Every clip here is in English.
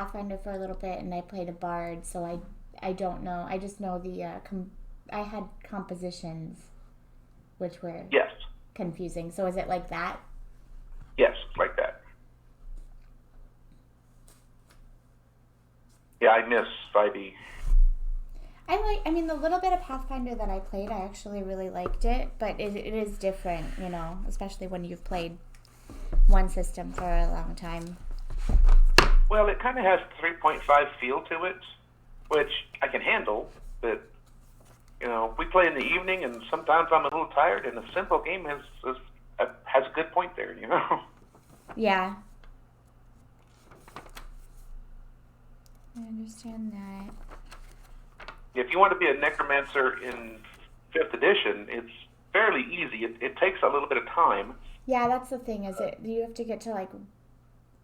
Pathfinder for a little bit, and I played a bard, so I don't know. I just know I had compositions, which were Yes. confusing. So is it like that? Yes, like that. Yeah, I miss 5e. I mean, the little bit of Pathfinder that I played, I actually really liked it, but it is different, especially when you've played one system for a long time. Well, it kind of has 3.5 feel to it, which I can handle, but, we play in the evening, and sometimes I'm a little tired, and a simple game has a good point there, Yeah. I understand that. If you want to be a necromancer in 5th edition, it's fairly easy. It takes a little bit of time. Yeah, that's the thing, you have to get to like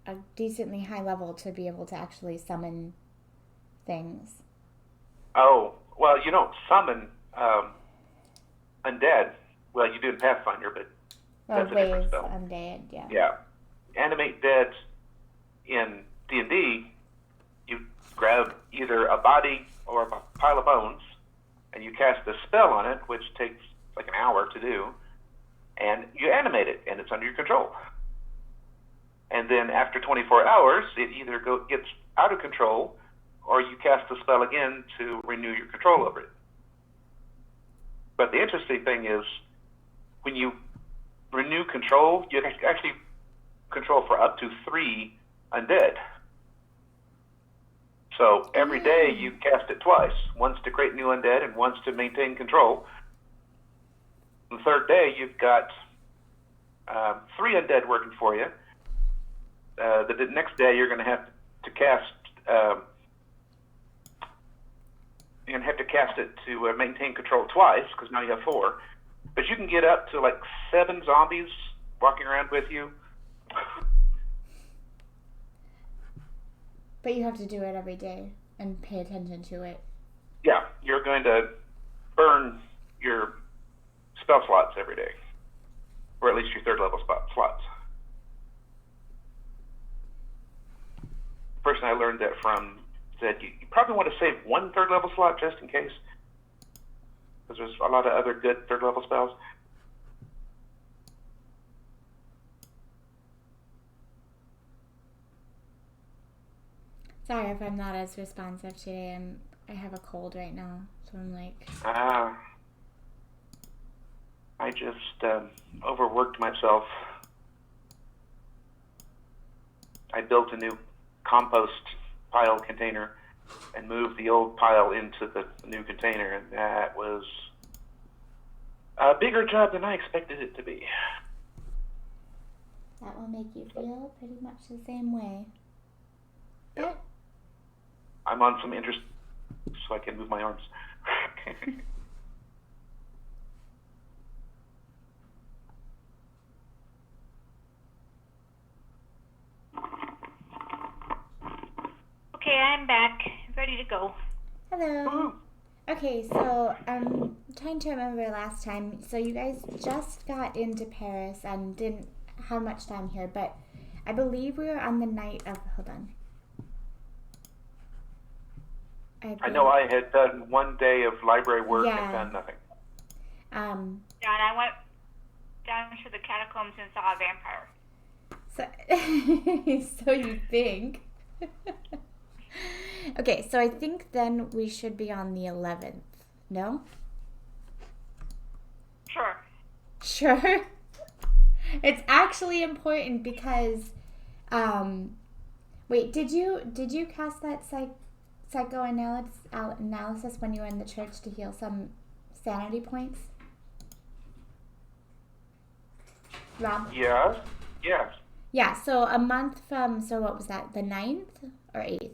a decently high level to be able to actually summon things. Oh, well, you don't summon undead. Well, you do in Pathfinder, but Or that's a different raise spell. undead, yeah. Yeah. Animate dead in D&D, you grab either a body or a pile of bones, and you cast a spell on it, which takes like an hour to do, and you animate it, and it's under your control. And then after 24 hours, it either gets out of control, or you cast the spell again to renew your control over it. But the interesting thing is, when you renew control, you can actually control for up to 3 undead. So every day you cast it twice, once to create new undead and once to maintain control. The third day you've got 3 undead working for you. The next day you're going to have to cast. You're going to have to cast it to maintain control twice, because now you have 4. But you can get up to like 7 zombies walking around with you. But you have to do it every day and pay attention to it. Yeah, you're going to burn your spell slots every day, or at least your 3rd level slots. The person I learned that from said you probably want to save 1 3rd level slot just in case, because there's a lot of other good 3rd level spells. Sorry if I'm not as responsive today. I have a cold right now, so I'm like. I just overworked myself. I built a new compost pile container and moved the old pile into the new container, and that was a bigger job than I expected it to be. That will make you feel pretty much the same way. Yep. I'm on some interest, so I can move my arms. Okay, I'm back. Ready to go. Hello. Okay, so I'm trying to remember last time. So you guys just got into Paris and didn't have much time here, but I believe we were on the night of. Hold on. I know I had done 1 day of library work and done nothing. John, I went down to the catacombs and saw a vampire. So you think. Okay, so I think then we should be on the 11th. No? Sure. Sure? It's actually important because, wait, did you cast that psychoanalysis when you were in the church to heal some sanity points? Rob? Yes. Yeah, so a month from, so what was that, the 9th or 8th?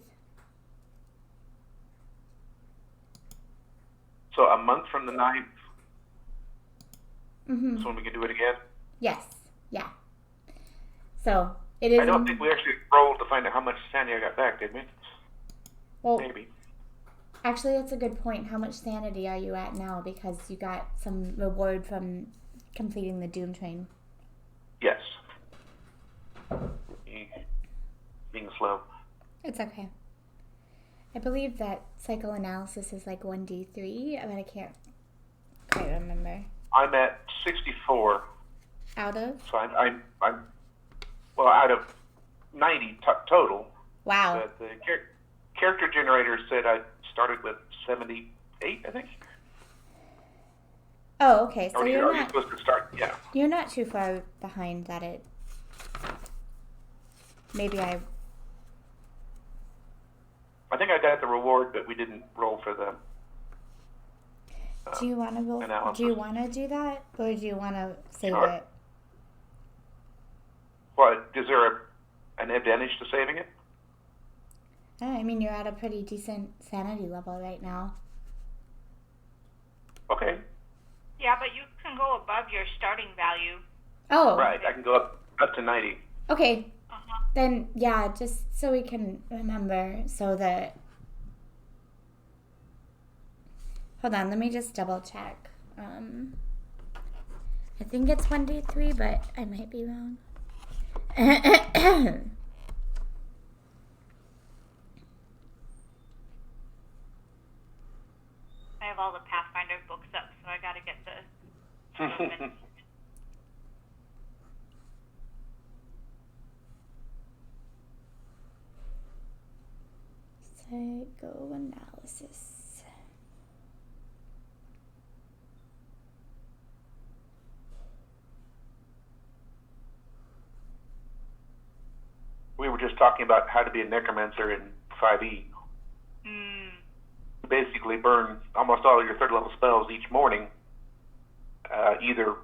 So a month from the 9th, Mm-hmm. that's when we can do it again? Yes, yeah. So, it is... I don't think we actually rolled to find out how much sanity I got back, did we? Well, maybe. Actually, that's a good point. How much sanity are you at now? Because you got some reward from completing the Doom Train. Yes. Being slow. It's okay. I believe that psychoanalysis is like 1D3, but I can't quite remember. I'm at 64. Out of? So I'm well, out of 90 total. Wow. The character generator said I started with 78, I think. Oh, okay. So are you're you not supposed to start? Yeah. you're not too far behind that it. Maybe I. I think I got the reward, but we didn't roll for the. Do you want to roll? Analysis. Do you want to do that, or do you want to save Sure. it? What is there an advantage to saving it? I mean, you're at a pretty decent sanity level right now. Okay. Yeah, but you can go above your starting value. Oh. Right, I can go up to 90. Okay. Uh-huh. Then yeah, just so we can remember, so that. Hold on, let me just double check. I think it's 1D3, but I might be wrong. I have all the Pathfinder books up, so I gotta get the. Psychoanalysis. We were just talking about how to be a necromancer in 5e. Mm. You basically burn almost all of your third level spells each morning, either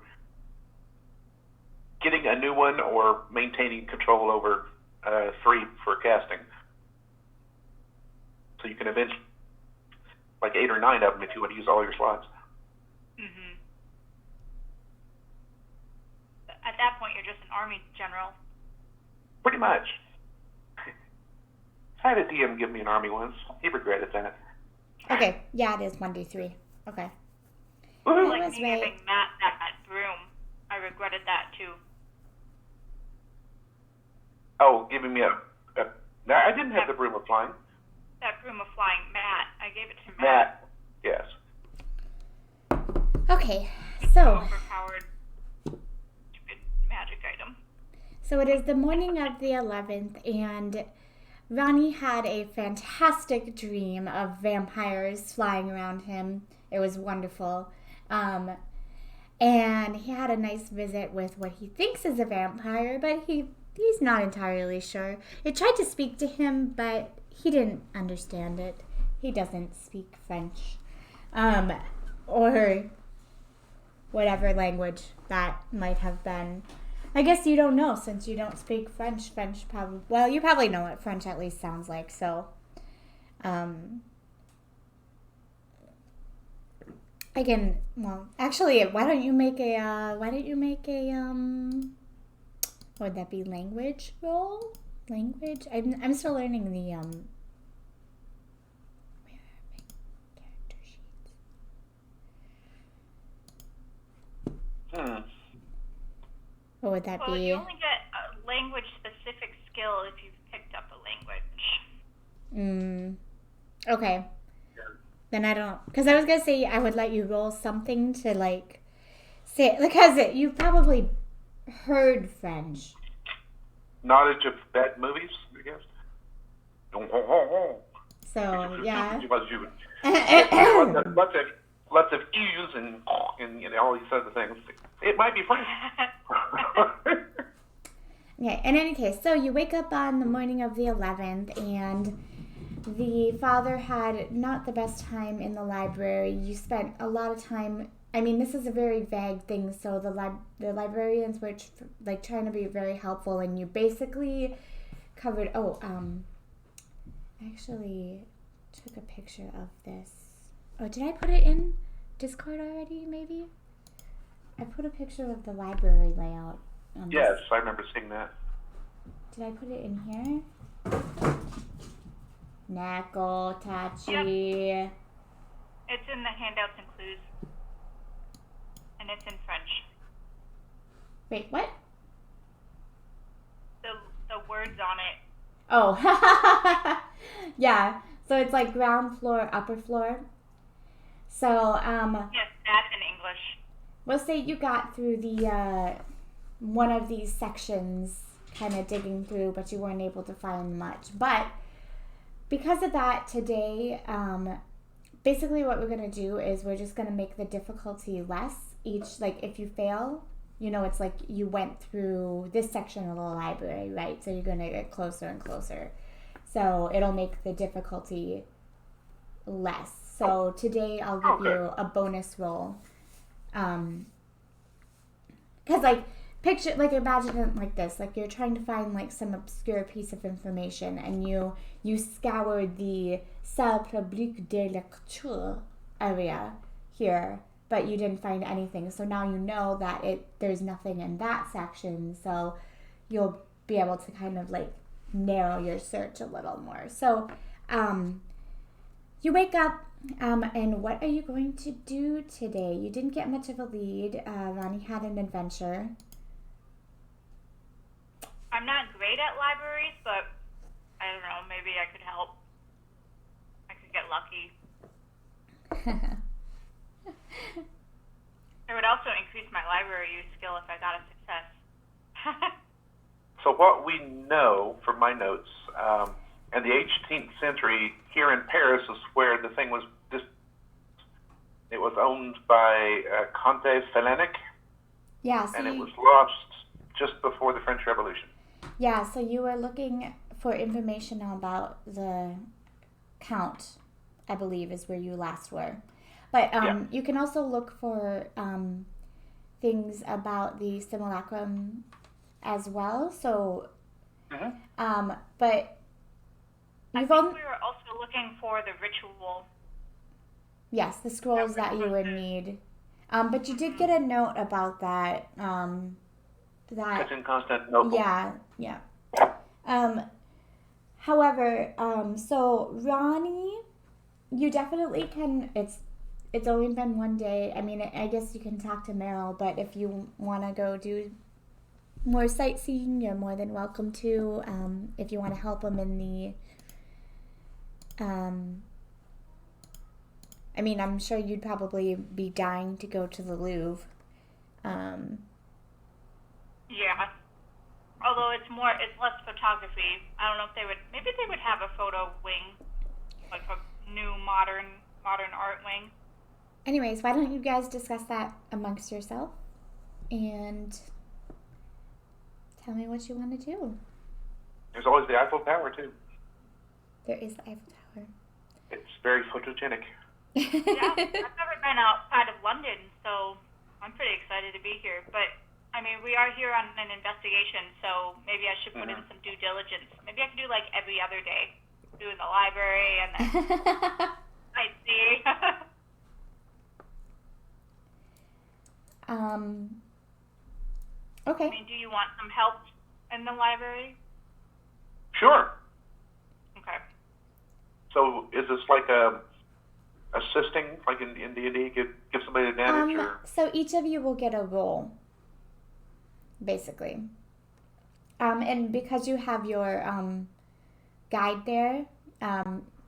getting a new one or maintaining control over 3 for casting. So you can eventually, like 8 or 9 of them if you want to use all your slots. Mhm. At that point, you're just an army general. Pretty much. I had a DM give me an army once. He regretted that. Okay, yeah, it is 1D3. Okay. Woohoo! Like was me right. giving Matt that broom. I regretted that too. Oh, giving me no, I didn't have the broom of flying. That broom of flying, Matt. I gave it to Matt. Matt, yes. Okay, It's so. an overpowered, stupid magic item. So it is the morning of the 11th, and Ronnie had a fantastic dream of vampires flying around him. It was wonderful. And he had a nice visit with what he thinks is a vampire, but he's not entirely sure. It tried to speak to him, but he didn't understand it. He doesn't speak French. Or whatever language that might have been. I guess you don't know since you don't speak French. French probably, well, you probably know what French at least sounds like, so. Again, well, actually, why don't you make a, would that be language roll? Language? I'm still learning the, where are my character sheets? What would that Well, be? you only get a language-specific skill if you've picked up a language. Okay. Then I don't, because I was going to say I would let you roll something to, like, say, because you probably heard French. Knowledge of bad movies, I guess. So, yeah. Lots of E's and you know, all these other things. It might be French. Okay, in any case, so you wake up on the morning of the 11th, and the father had not the best time in the library. You spent a lot of time, I mean, this is a very vague thing, so the librarians were trying to be very helpful, and you basically covered, I actually took a picture of this. Oh, did I put it in Discord already, maybe? I put a picture of the library layout. Yes, I remember seeing that. Did I put it in here? Knuckle, Tachi. Yep. It's in the handouts and clues. And it's in French. Wait, what? The words on it Oh, yeah. So it's like ground floor, upper floor. So, Yes, that in English. we'll say you got through the one of these sections, kind of digging through, but you weren't able to find much. But because of that, today, basically what we're gonna do is we're just gonna make the difficulty less. Each, like, if you fail, it's like you went through this section of the library, right? So you're gonna get closer and closer. So it'll make the difficulty less. So today I'll give you a bonus roll. Because picture, imagine it like this, like you're trying to find like some obscure piece of information, and you scoured the salle publique de lecture area here, but you didn't find anything. So now you know that there's nothing in that section, so you'll be able to kind of like narrow your search a little more. So you wake up, and what are you going to do today? You didn't get much of a lead. Ronnie had an adventure. I'm not great at libraries, but I don't know, maybe I could help. I could get lucky. It would also increase my library use skill if I got a success. So what we know from my notes, in the 18th century, here in Paris is where the thing was. It was owned by Comte Fellenic, Yeah, so and it was lost just before the French Revolution. Yeah, so you were looking for information about the Count, I believe, is where you last were. But you can also look for things about the simulacrum as well. So, but I you've think only we were also looking for the ritual. yes, the scrolls that you would need. But you did get a note about that. It's in Constantinople. Yeah. However, so Ronnie, you definitely can. It's only been one day. I mean, I guess you can talk to Meryl, but if you want to go do more sightseeing, you're more than welcome to. If you want to help him in the, I mean, I'm sure you'd probably be dying to go to the Louvre. Yeah. Although it's less photography. I don't know if maybe they would have a photo wing, like a new modern art wing. Anyways, why don't you guys discuss that amongst yourself and tell me what you want to do. There's always the Eiffel Tower, too. There is the Eiffel Tower. It's very photogenic. Yeah, I've never been outside of London, so I'm pretty excited to be here. But, I mean, we are here on an investigation, so maybe I should put in some due diligence. Maybe I could do, like, every other day. Do in the library and then sightseeing. Okay. I mean, do you want some help in the library? Sure. Okay. So is this like assisting, like in D&D, give somebody an advantage? Or? So each of you will get a roll, basically. And because you have your guide there,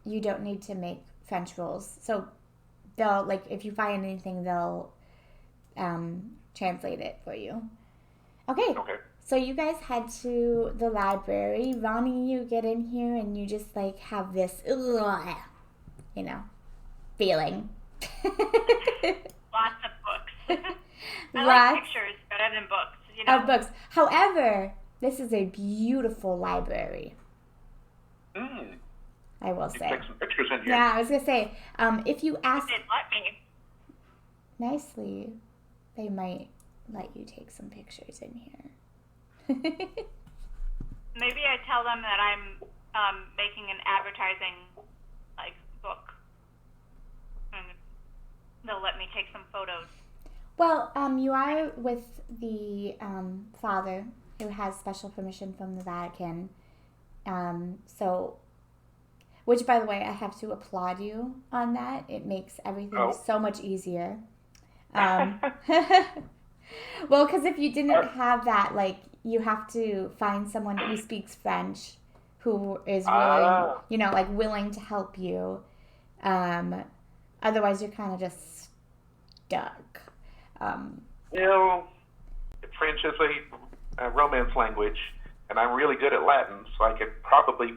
you don't need to make French rolls. So they'll, like, if you find anything, they'll translate it for you. Okay. So you guys head to the library. Ronnie, you get in here and you just like have this, feeling. Lots of books. I like pictures better than books, Of books. However, this is a beautiful library. I will say. Take some pictures in here. Yeah, I was gonna say, if you ask They let me. nicely, they might let you take some pictures in here. Maybe I tell them that I'm making an advertising book, and they'll let me take some photos. Well, you are with the father who has special permission from the Vatican. So, which, by the way, I have to applaud you on that. It makes everything so much easier. Well, because if you didn't have that, you have to find someone who speaks French who is willing, like willing to help you. Otherwise, you're kind of just stuck. French is a Romance language, and I'm really good at Latin, so I could probably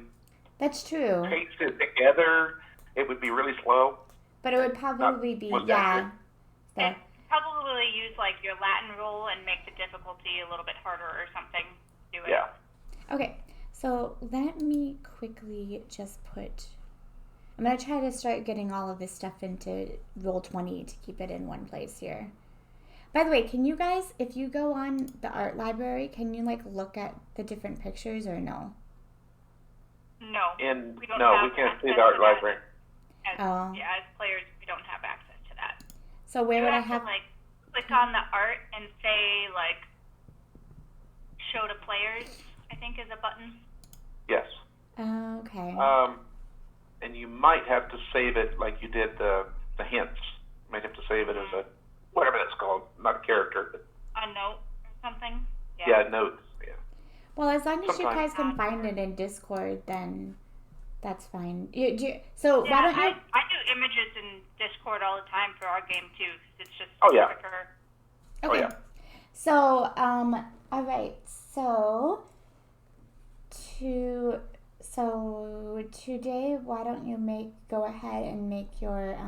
That's true. paste it together. It would be really slow. But it would probably be, And probably use like your Latin roll and make the difficulty a little bit harder or something. Do it. Yeah. Okay, so let me quickly just I'm going to try to start getting all of this stuff into Roll20 to keep it in one place here. By the way, can you guys, if you go on the art library, can you like look at the different pictures or no? No. We can't see the art library. As players, we don't have access to that. So where would I have to, like, click on the art and say, like, show to players, I think is a button. Yes. Okay. And you might have to save it like you did the hints. You might have to save it as a, whatever that's called, not a character. But a note or something? Yeah, notes. Yeah. Well, as long as you guys can find it in Discord, then that's fine. Why don't you? I do images in Discord all the time for our game too. It's just quicker. Okay. Oh, yeah. So, all right. So today, why don't you go ahead and make your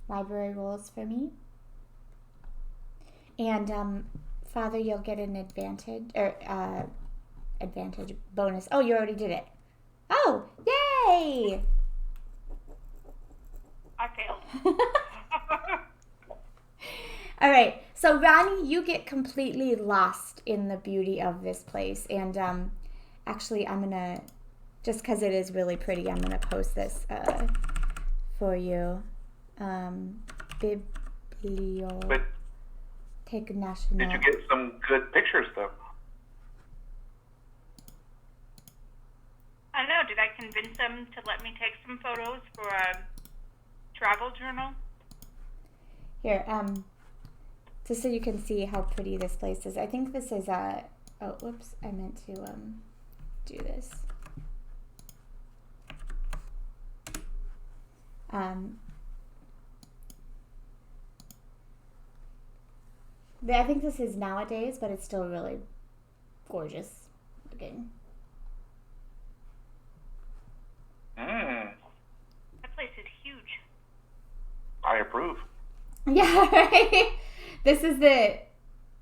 library rolls for me? And Father, you'll get an advantage bonus. Oh, you already did it. Oh, yay! I failed. All right. So Ronnie, you get completely lost in the beauty of this place, and actually, I'm gonna, just because it is really pretty, I'm gonna post this for you. Bibliothèque Nationale. Did you get some good pictures though? I don't know. Did I convince them to let me take some photos for a travel journal? Here, just so you can see how pretty this place is. I think this is oh, whoops, I meant to do this. I think this is nowadays, but it's still really gorgeous looking. That place is huge. I approve. Yeah, right?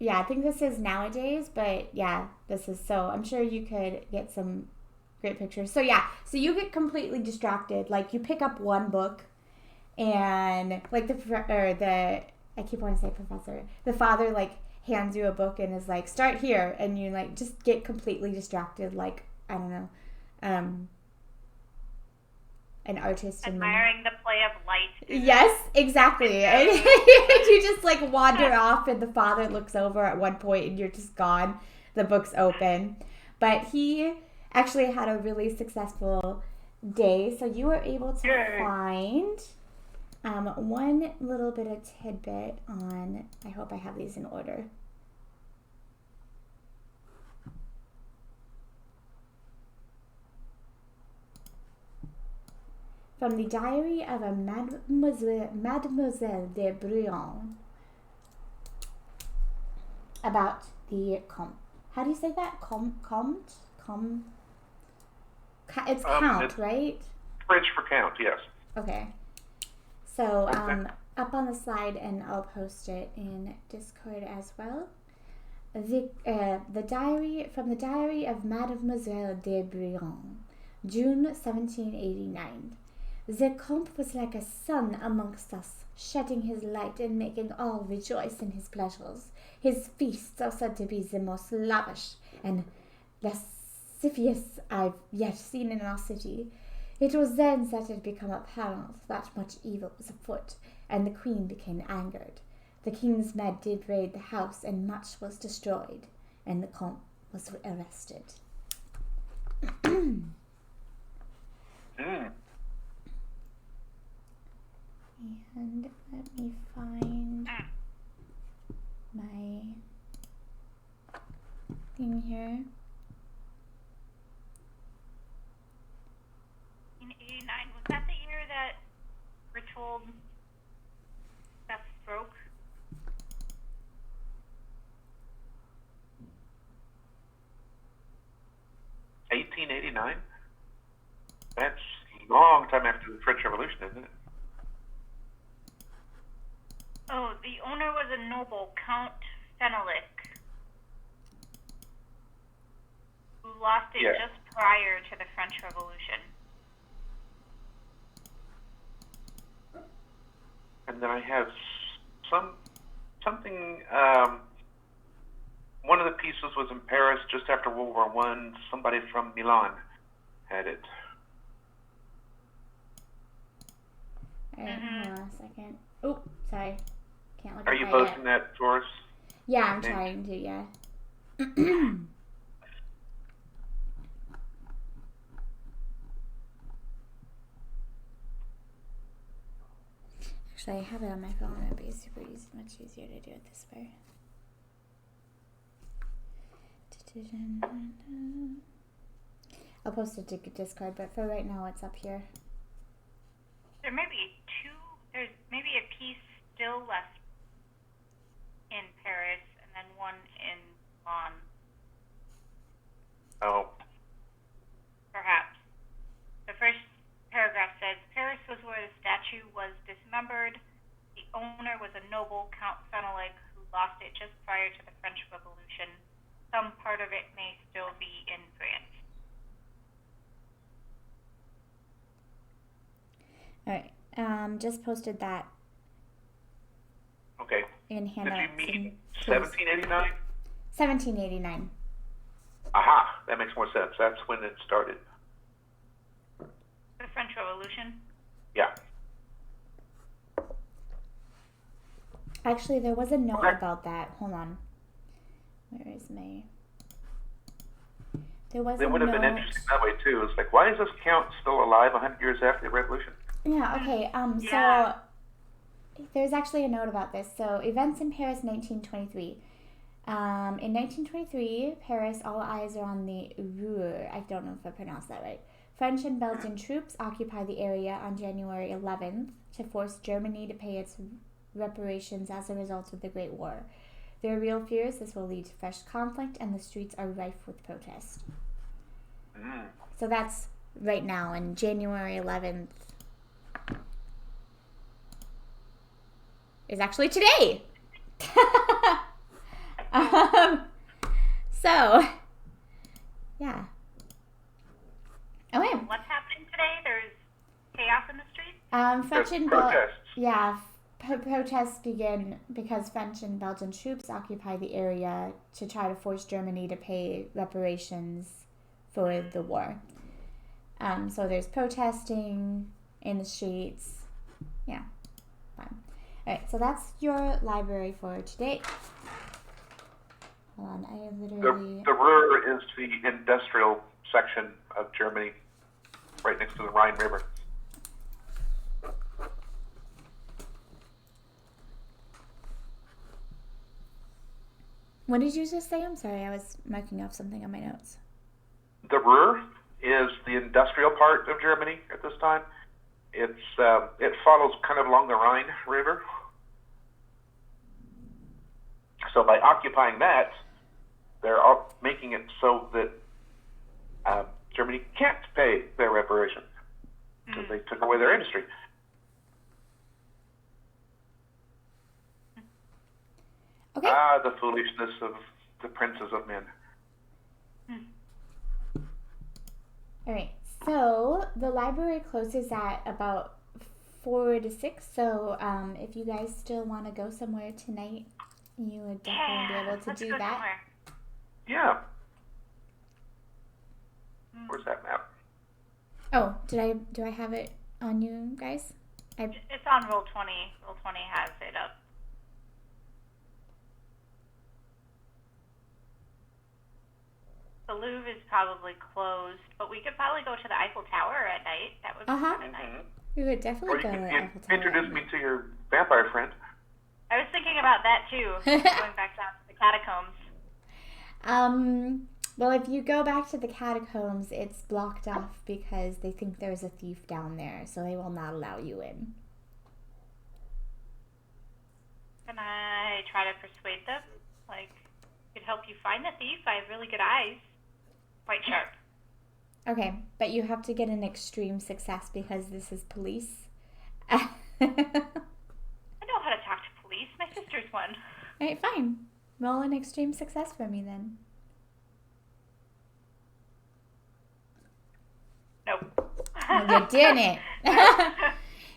I think this is nowadays, but yeah, this is I'm sure you could get some great pictures. So yeah, so you get completely distracted. Like you pick up one book and like I keep wanting to say professor, the father like hands you a book and is like, start here. And you like just get completely distracted. Like, I don't know, an artist admiring the play of light. Yes, exactly. And you just like wander off, and the father looks over at one point, and you're just gone. The book's open, but he actually had a really successful day. So you were able to find one little bit of tidbit on. I hope I have these in order. From the diary of a Mademoiselle de Brion about the Comte. How do you say that? Comte? It's Count, right? French for Count, yes. Okay. So up on the slide, and I'll post it in Discord as well. The diary from the diary of Mademoiselle de Brion, June 1789. The Comte was like a sun amongst us, shedding his light and making all rejoice in his pleasures. His feasts are said to be the most lavish and lascivious I've yet seen in our city. It was then that it had become apparent that much evil was afoot, and the queen became angered. The king's men did raid the house, and much was destroyed, and the Comte was arrested. And let me find my thing here. 1789? That's a long time after the French Revolution, isn't it? Oh, the owner was a noble, Count Fenelick, who lost it Yeah. just prior to the French Revolution. And then I have something. One of the pieces was in Paris just after World War One. Somebody from Milan had it. Alright, hold on a second. Oh, sorry. Can't look Are at you that posting yet. that for us? Yeah, I'm Okay. trying to, yeah. Actually, I have it on my phone. It'd be super easy, much easier to do it this way. I'll post it to Discord, but for right now, it's up here. There may be there's maybe a piece still left in Paris and then one in Milan, Oh, perhaps. The first paragraph says, Paris was where the statue was dismembered. The owner was a noble, Count Fenelick, who lost it just prior to the French Revolution. Some part of it may still be in France. Alright, just posted that okay. in Did handouts. you mean and tools. 1789? 1789. Aha, that makes more sense. That's when it started. The French Revolution? Yeah. Actually, there was a note Okay. about that. Hold on. Where is my... There was It a would have note. been interesting that way too. It's like, why is this count still alive 100 years after the revolution? Yeah, okay. Yeah. So there's actually a note about this. So events in Paris 1923. In 1923, Paris, all eyes are on the Ruhr. I don't know if I pronounced that right. French and Belgian troops occupy the area on January 11th to force Germany to pay its reparations as a result of the Great War. There are real fears this will lead to fresh conflict, and the streets are rife with protest. Mm. So that's right now, and January 11th is actually today. So, yeah. Okay. What's happening today? There's chaos in the streets? French There's and protests. protests begin because French and Belgian troops occupy the area to try to force Germany to pay reparations for the war. So there's protesting in the streets. Yeah, fine. All right, so that's your library for today. Hold on, I literally... The Ruhr is the industrial section of Germany, right next to the Rhine River. What did you just say? I'm sorry, I was marking off something on my notes. The Ruhr is the industrial part of Germany at this time. It follows kind of along the Rhine River. So by occupying that, they're all making it so that Germany can't pay their reparation because they took away their industry. Okay. Ah, the foolishness of the princes of men. All right. So the library closes at about 4 to 6. So if you guys still want to go somewhere tonight, you would definitely be able to Let's do go that. somewhere. Yeah. Where's that map? Oh, do I have it on you guys? It's on Roll 20. Roll 20 has it up. The Louvre is probably closed, but we could probably go to the Eiffel Tower at night. That would be Uh-huh. kind of nice. We would Or definitely you go to can the Eiffel Tower. introduce me to your vampire friend. I was thinking about that too, going back down to the catacombs. Well, if you go back to the catacombs, it's blocked off because they think there's a thief down there, so they will not allow you in. Can I try to persuade them? Like, could help you find the thief. I have really good eyes. Quite sharp. Okay, but you have to get an extreme success because this is police. I know how to talk to police. My sister's one. Alright, fine. Roll an extreme success for me then. Nope. Well, you didn't.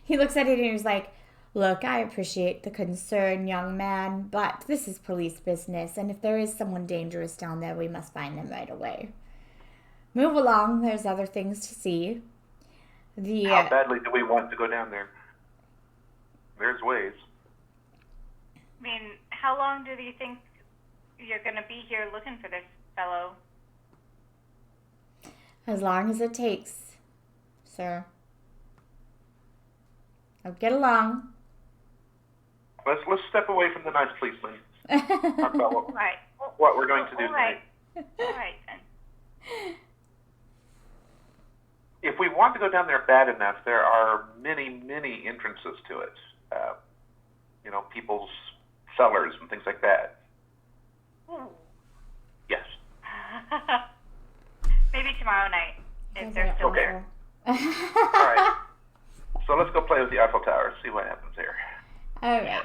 He looks at it and he's like, look, I appreciate the concern, young man, but this is police business, and if there is someone dangerous down there, we must find them right away. Move along. There's other things to see. How badly do we want to go down there? There's ways. I mean, how long do you think you're going to be here looking for this fellow? As long as it takes, sir. Now get along. Let's step away from the nice policeman. Talk about Right. what we're going to do All right. tonight. All right, then. If we want to go down there bad enough, there are many, many entrances to it. People's cellars and things like that. Ooh. Yes. Maybe tomorrow night, if they're still Okay. there. All right. So let's go play with the Eiffel Tower, see what happens here. All right.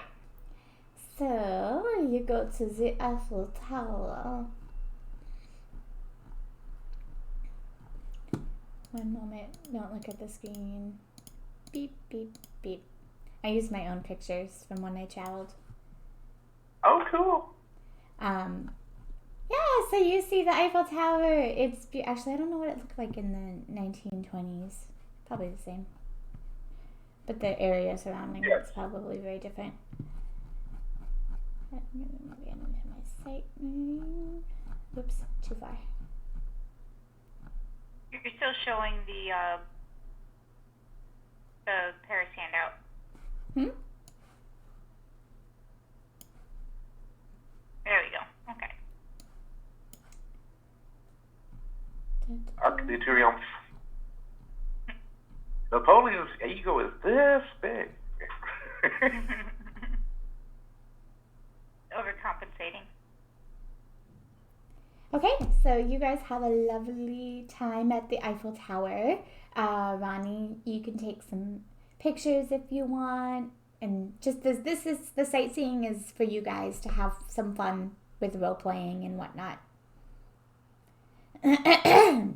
So you go to the Eiffel Tower. One moment. Don't look at the screen. Beep, beep, beep. I used my own pictures from when I traveled. Oh, cool. Yeah, so you see the Eiffel Tower. Actually, I don't know what it looked like in the 1920s. Probably the same. But the area surrounding it's probably very different. I'm going to move into my site. Oops, too far. You're still showing the Paris handout. There we go. Okay. Arc de Triomphe. Napoleon's ego is this big. Overcompensating. Okay, so you guys have a lovely time at the Eiffel Tower. Ronnie, you can take some pictures if you want. And just this is the sightseeing is for you guys to have some fun with role playing and whatnot. I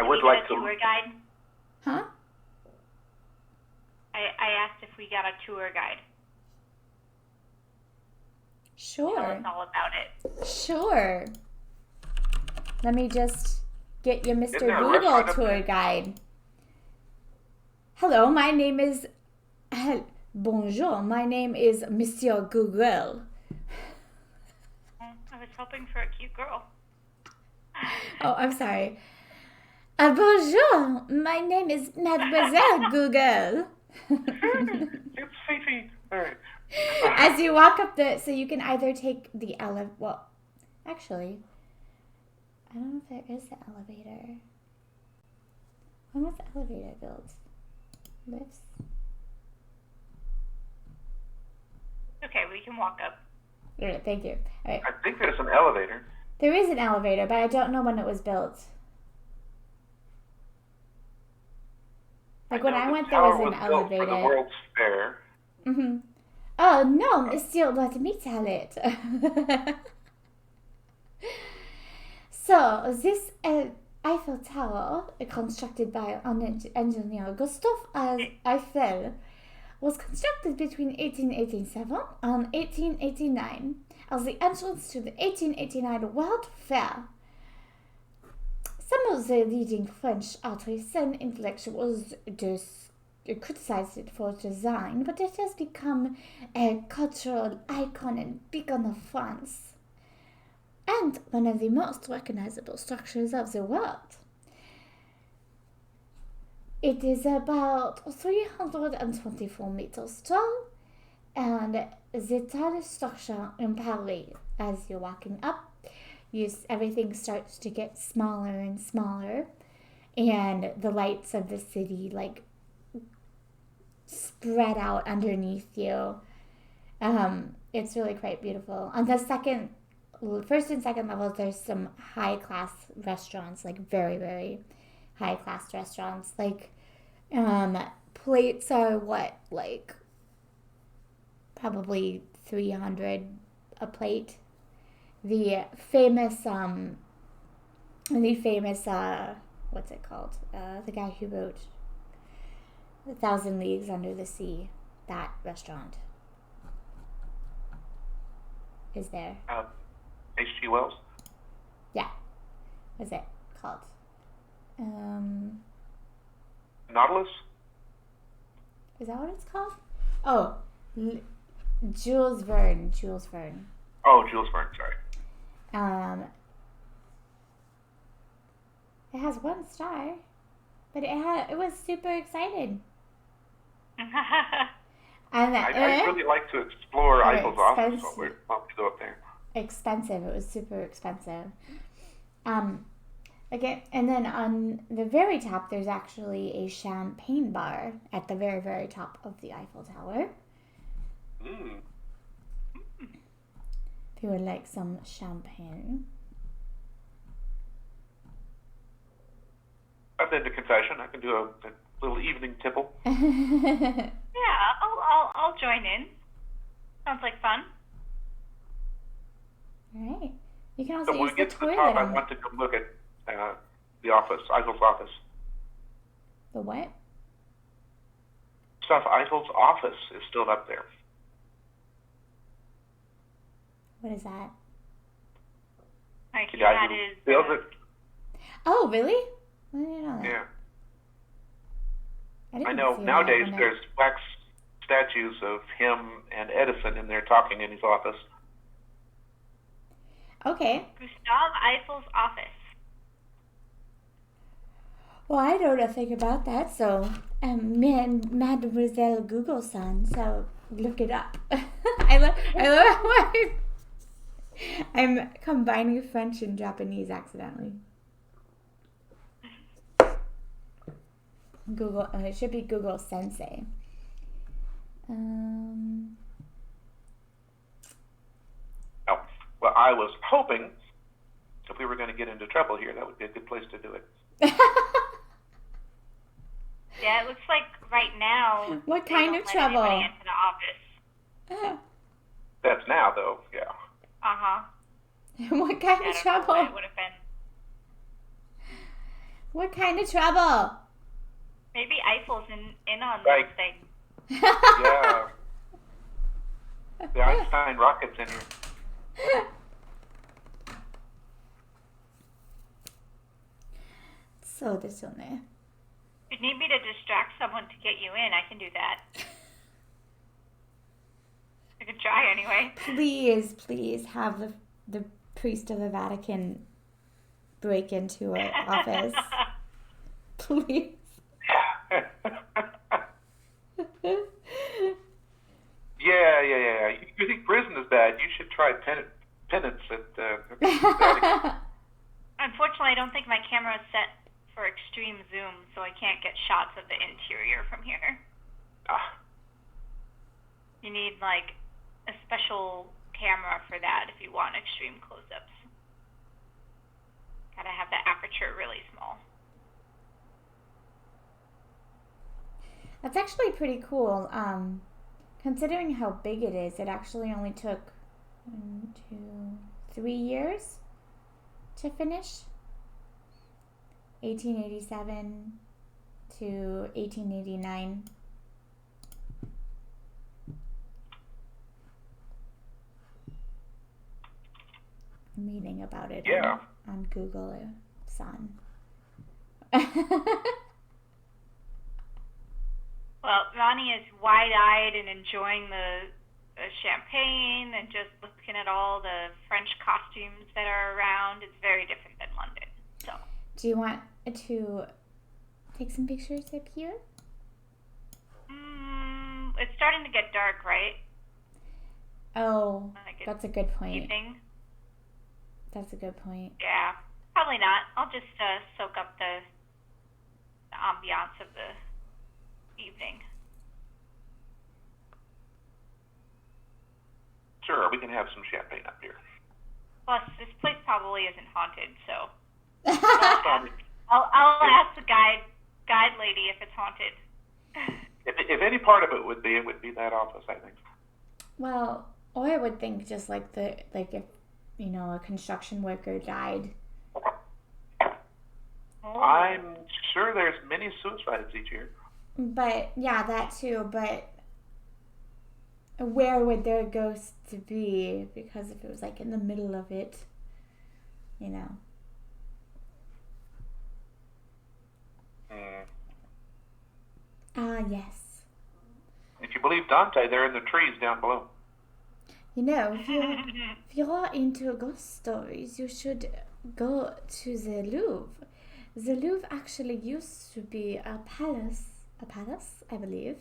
would like to. Tour guide? Huh? I asked if we got a tour guide. Sure. Tell us all about it. Sure. Let me just get your Mr. Isn't there a Google restaurant up tour there? guide. Hello, my name is... Bonjour, my name is Monsieur Google. I was hoping for a cute girl. Oh, I'm sorry. Bonjour, my name is Mademoiselle Google. It's Fifi. All right. As you walk up so you can either take the elevator. Well, actually, I don't know if there is an elevator. When was the elevator built? Lifts. Okay, we can walk up. All right, thank you. All right, I think there's an elevator. there is an elevator, but I don't know when it was built. Like when I went, there was an built for the elevator. World's Fair. Mm-hmm. Oh no, Monsieur, let me tell it. So this Eiffel Tower, constructed by engineer Gustave Eiffel, was constructed between 1887 and 1889 as the entrance to the 1889 World Fair. Some of the leading French artists and intellectuals criticized it for its design, but it has become a cultural icon and beacon of France, and one of the most recognizable structures of the world. It is about 324 meters tall, and the tallest structure in Paris. As you're walking up, everything starts to get smaller and smaller, and the lights of the city spread out underneath you. It's really quite beautiful. On the second first and second levels, there's some high class restaurants, like very, very high class restaurants. Like, plates are what, like probably 300 a plate. The famous, what's it called? The guy who wrote A Thousand Leagues Under the Sea, that restaurant is there. H.G. Wells? Yeah. What's it called? Nautilus? Is that what it's called? Oh, Jules Verne. Jules Verne. Oh, Jules Verne, sorry. It has 1 star, but it was super excited. And I'd really like to explore Eiffel's office while we go up there. Expensive. It was super expensive. Again, and then on the very top, there's actually a champagne bar at the very, very top of the Eiffel Tower. Mm. If you would like some champagne. I've been to confession. I can do a little evening tipple. Yeah, I'll join in. Sounds like fun. All right. You can also So when use we the get to the toilet. top, I want to go look at the office, Eiffel's office. The what? Stuff Eiffel's office is still up there. What is that? Like, The guy that who is. built it. Oh, really? I didn't know that. Yeah. I, didn't I know see nowadays that when there's wax statues of him and Edison in there talking in his office. Okay. Gustave Eiffel's office. Well, I know nothing about that, so Mademoiselle Google-san, so look it up. I love how I'm combining French and Japanese accidentally. Google. It should be Google Sensei. Oh, well, I was hoping if we were going to get into trouble here, that would be a good place to do it. Yeah, it looks like right now. What they kind don't of let trouble? anybody into the office. That's now, though. Yeah. What kind of trouble? It would have been. What kind of trouble? Maybe Eiffel's in on Right. this thing. Yeah. The Einstein rocket's in here. So dishonest. If you need me to distract someone to get you in, I can do that. I can try anyway. Please have the priest of the Vatican break into our office. Please. Yeah. You think prison is bad? You should try penance at Vatican. Unfortunately, I don't think my camera is set for extreme zoom, so I can't get shots of the interior from here. Ah, You need like a special camera for that if you want extreme close-ups. Gotta have the aperture really small. That's actually pretty cool. Considering how big it is, it actually only took 1, 2, 3 years to finish. 1887 to 1889. I'm reading about it Yeah. on Google Sun. Well, Ronnie is wide-eyed and enjoying the champagne and just looking at all the French costumes that are around. It's very different than London. So. Do you want to take some pictures up here? It's starting to get dark, right? Oh, Like it's that's a good point. evening. That's a good point. Yeah, probably not. I'll just soak up the ambiance of the evening. sure, we can have some champagne up here. Plus, this place probably isn't haunted, so Probably. I'll ask the guide lady if it's haunted. If any part of it would be that office, I think. Well, or I would think just like if a construction worker died. Oh. I'm sure there's many suicides each year. But yeah, that too. But where would their ghost be? Because if it was like in the middle of it, yes. If you believe Dante, they're in the trees down below. If you're into ghost stories, you should go to the Louvre. The Louvre actually used to be a palace, I believe,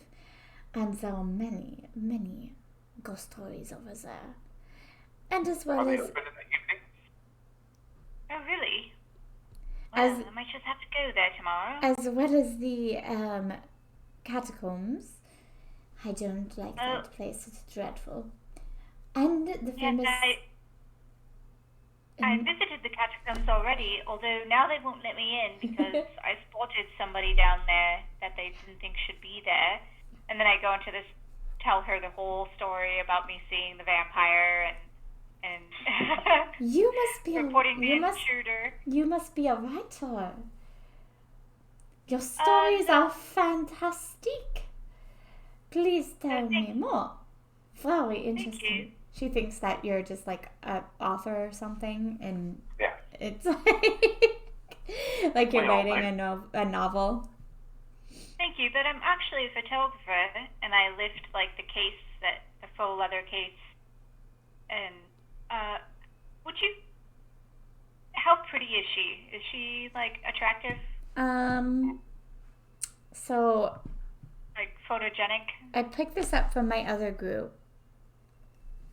and there are many, many ghost stories over there. And as well Are they as open in the evening? Oh, really? As- Well, I might just have to go there tomorrow. as well as the catacombs. I don't like that place; it's dreadful. And the Yes, famous. I visited the catacombs already, although now they won't let me in because I spotted somebody down there that they didn't think should be there. And then I go into tell her the whole story about me seeing the vampire and You must be reporting the you must intruder. You must be a writer. Your stories no. are fantastic. Please tell me more. Very interesting. you. She thinks that you're just like an author or something, and Yeah. it's like you're We all writing might. a novel. Thank you, but I'm actually a photographer, and I lift like the faux leather case. And would you? How pretty is she? Is she like attractive, So like photogenic? I picked this up from my other group,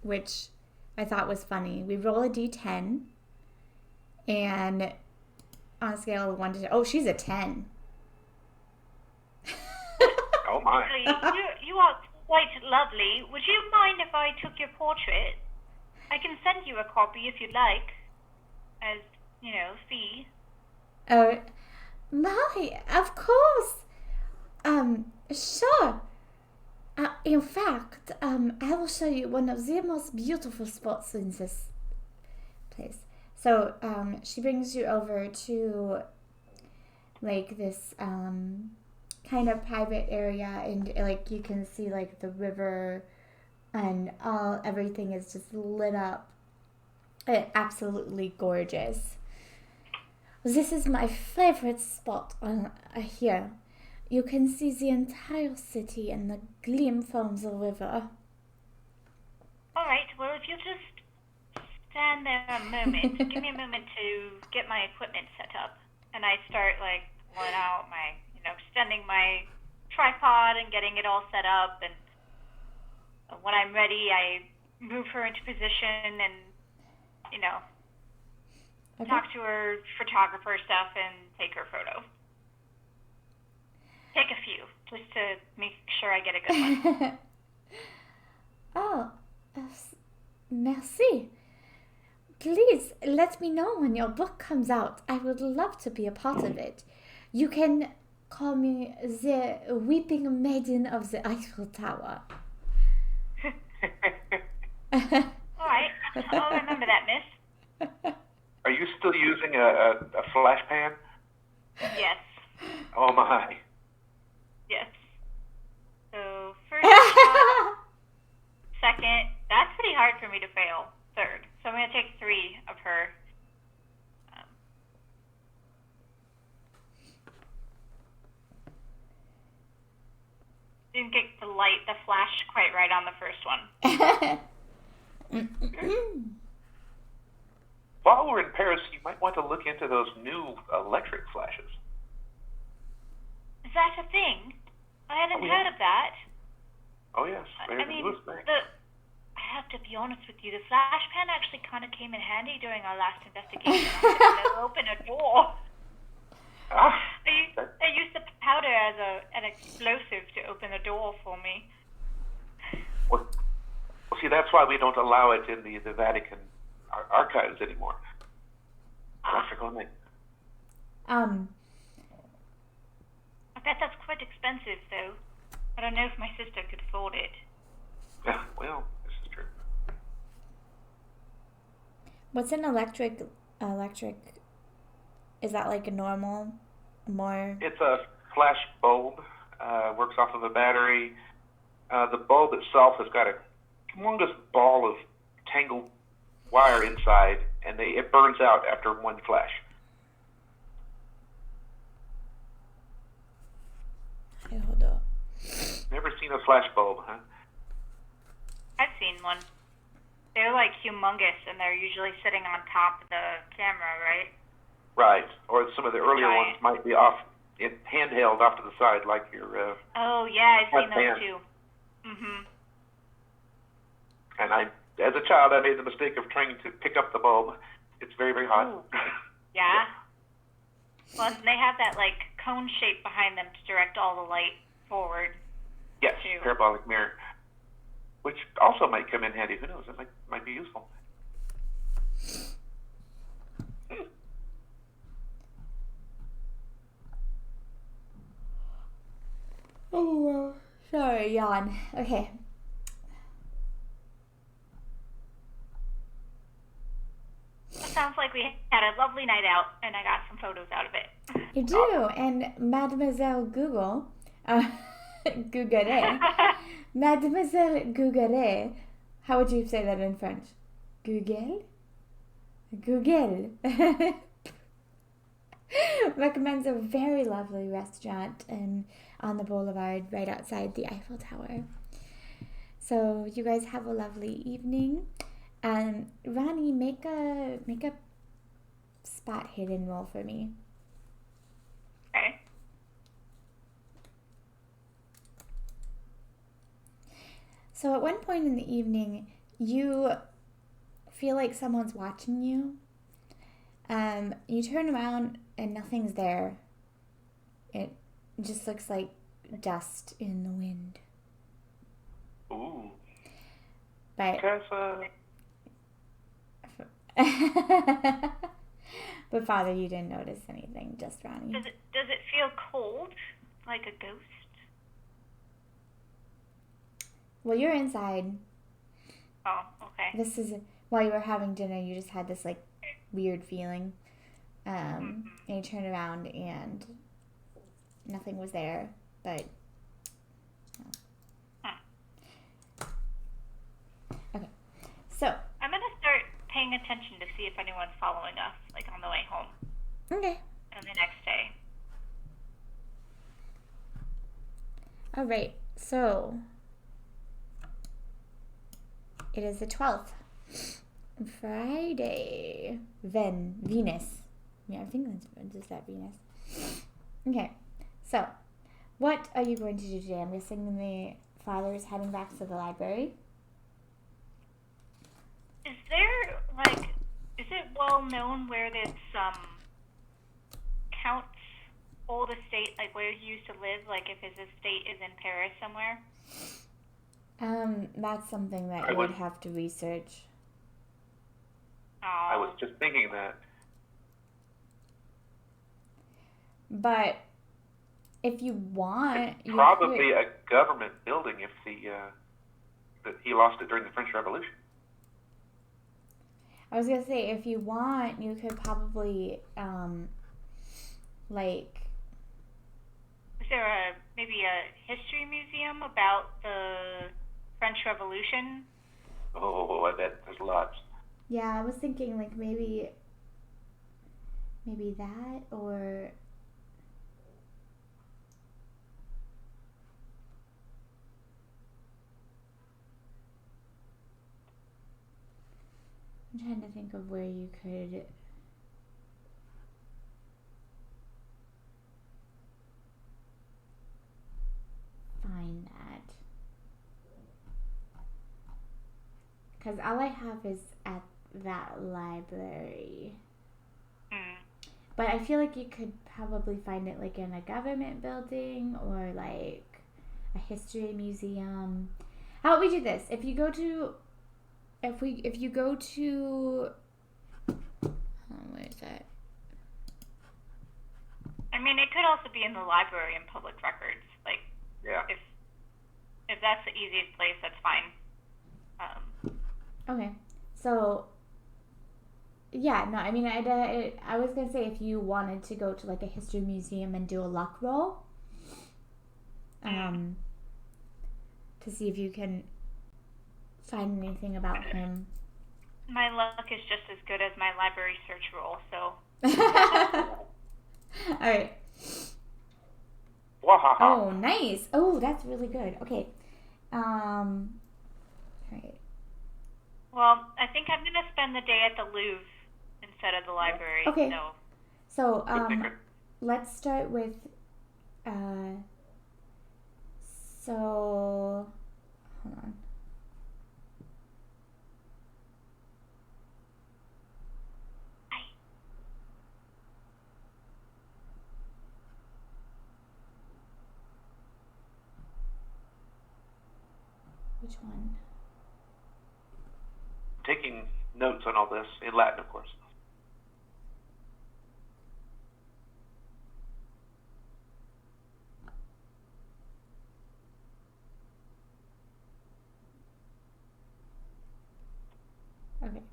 which I thought was funny. We roll a d10, and on a scale of 1 to 10, oh, she's a 10. Oh my. Actually, you are quite lovely. Would you mind if I took your portrait? I can send you a copy if you'd like, as fee. Oh, my, of course. Sure. In fact, I will show you one of the most beautiful spots in this place. So, she brings you over to like this kind of private area, and like you can see like the river, and everything is just lit up. Absolutely gorgeous. This is my favorite spot here. You can see the entire city and the gleam from the river. All right. Well, if you'll just stand there a moment, give me a moment to get my equipment set up, and I start like pulling out my, extending my tripod and getting it all set up, and when I'm ready, I move her into position and, Okay. talk to her photographer stuff and take her photo. Take a few, just to make sure I get a good one. Oh, merci. Please let me know when your book comes out. I would love to be a part of it. You can call me the Weeping Maiden of the Eiffel Tower. All right, I'll remember that, miss. Are you still using a flash pan? Yes, Oh my. yes. So, first shot, second, that's pretty hard for me to fail. Third. So I'm going to take 3 of her. Didn't get the flash quite right on the first one. While we're in Paris, you might want to look into those new electric flashes. Is that a thing? I hadn't Oh, yeah. heard of that. Oh yes, they're I the mean, newest thing. I have to be honest with you, the flash pan actually kind of came in handy during our last investigation. I had to open a door. Ah, They used the powder as an explosive to open a door for me. well, see, that's why we don't allow it in the Vatican archives anymore. Classical night. I bet that's quite expensive, though. I don't know if my sister could afford it. Yeah, well, this is true. What's an electric? Is that like a normal, more? It's a flash bulb. Works off of a battery. The bulb itself has got a humongous ball of tangled wire inside, and it burns out after one flash. Hold up. Never seen a flash bulb, huh? I've seen one. They're like humongous, and they're usually sitting on top of the camera, right? Right. Or some of the earlier Giant. ones might be handheld off to the side, like your. Oh yeah, I've seen Pan. those too. Mhm. And as a child, I made the mistake of trying to pick up the bulb. It's very, very hot. Ooh. Yeah. Well, and they have that like cone shape behind them to direct all the light forward. Yes, Too. parabolic mirror, which also might come in handy. Who knows? It might be useful. Oh, sorry, yawn. Okay. It sounds like we had a lovely night out, and I got some photos out of it. You do, and Mademoiselle Google, Gougere, Mademoiselle Gougere, how would you say that in French? Google? Google. Recommends a very lovely restaurant on the boulevard right outside the Eiffel Tower. So you guys have a lovely evening. Ronnie, make a spot hidden roll for me. Okay. So at one point in the evening, you feel like someone's watching you. You turn around and nothing's there. It just looks like dust in the wind. Ooh. But Tessa. but Father, you didn't notice anything, just Ronnie. Does it feel cold, like a ghost? Well, you're inside. Oh, okay. This is while you were having dinner. You just had this like weird feeling, and you turned around and nothing was there. But okay, so I'm gonna start paying attention to see if anyone's following us, like on the way home okay, and the next day. all right. So it is the 12th, Friday. Venus. Yeah, I think that's that Venus. Okay, so what are you going to do today? I'm guessing the father is heading back to the library. Is there is it well known where this Count's old estate, like where he used to live, like if his estate is in Paris somewhere? That's something that I you would would- have to research. I was Oh, just thinking that. But if you want, It's probably a government building if that he lost it during the French Revolution. I was gonna say, if you want, you could probably, like, is there maybe a history museum about the French Revolution? Oh, I bet there's lots. yeah, I was thinking, like, maybe that, or, I'm trying to think of where you could find that. Because all I have is at that library. Hmm. But I feel like you could probably find it like in a government building or like a history museum. How about we do this? If you go to with it. I mean, it could also be in the library and public records. Like, Yeah. if that's the easiest place, that's fine. Okay. So, yeah, no, I mean, I was going to say if you wanted to go to like a history museum and do a luck roll, to see if you can find anything about him. My luck is just as good as my library search roll, so. All right. Wahaha. Oh, nice. Oh, that's really good. Okay. All right. Well, I think I'm gonna spend the day at the Louvre instead of the library. Okay. So. So, Good. let's start with, hold on. Which one? Taking notes on all this in Latin, of course. Okay.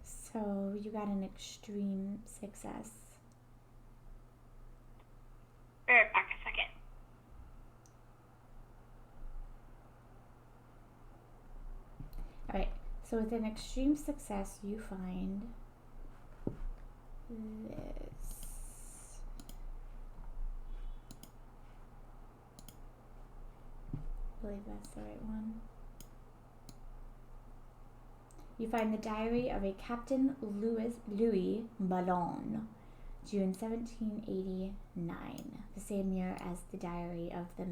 So, you got an extreme success. Be right back a second. All right. So with an extreme success, you find this. I believe that's the right one. You find the diary of a Captain Louis Ballon, June 1789, the same year as the diary of the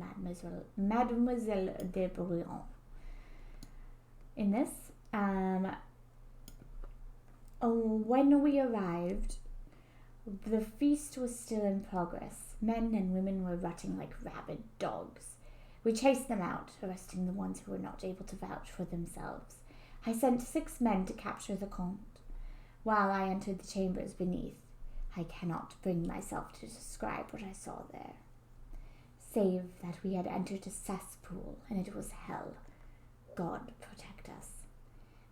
Mademoiselle de Brouillon. In this, when we arrived, the feast was still in progress. Men and women were rutting like rabid dogs. We chased them out, arresting the ones who were not able to vouch for themselves. I sent 6 men to capture the Comte. While I entered the chambers beneath, I cannot bring myself to describe what I saw there, save that we had entered a cesspool, and it was hell. God protect us.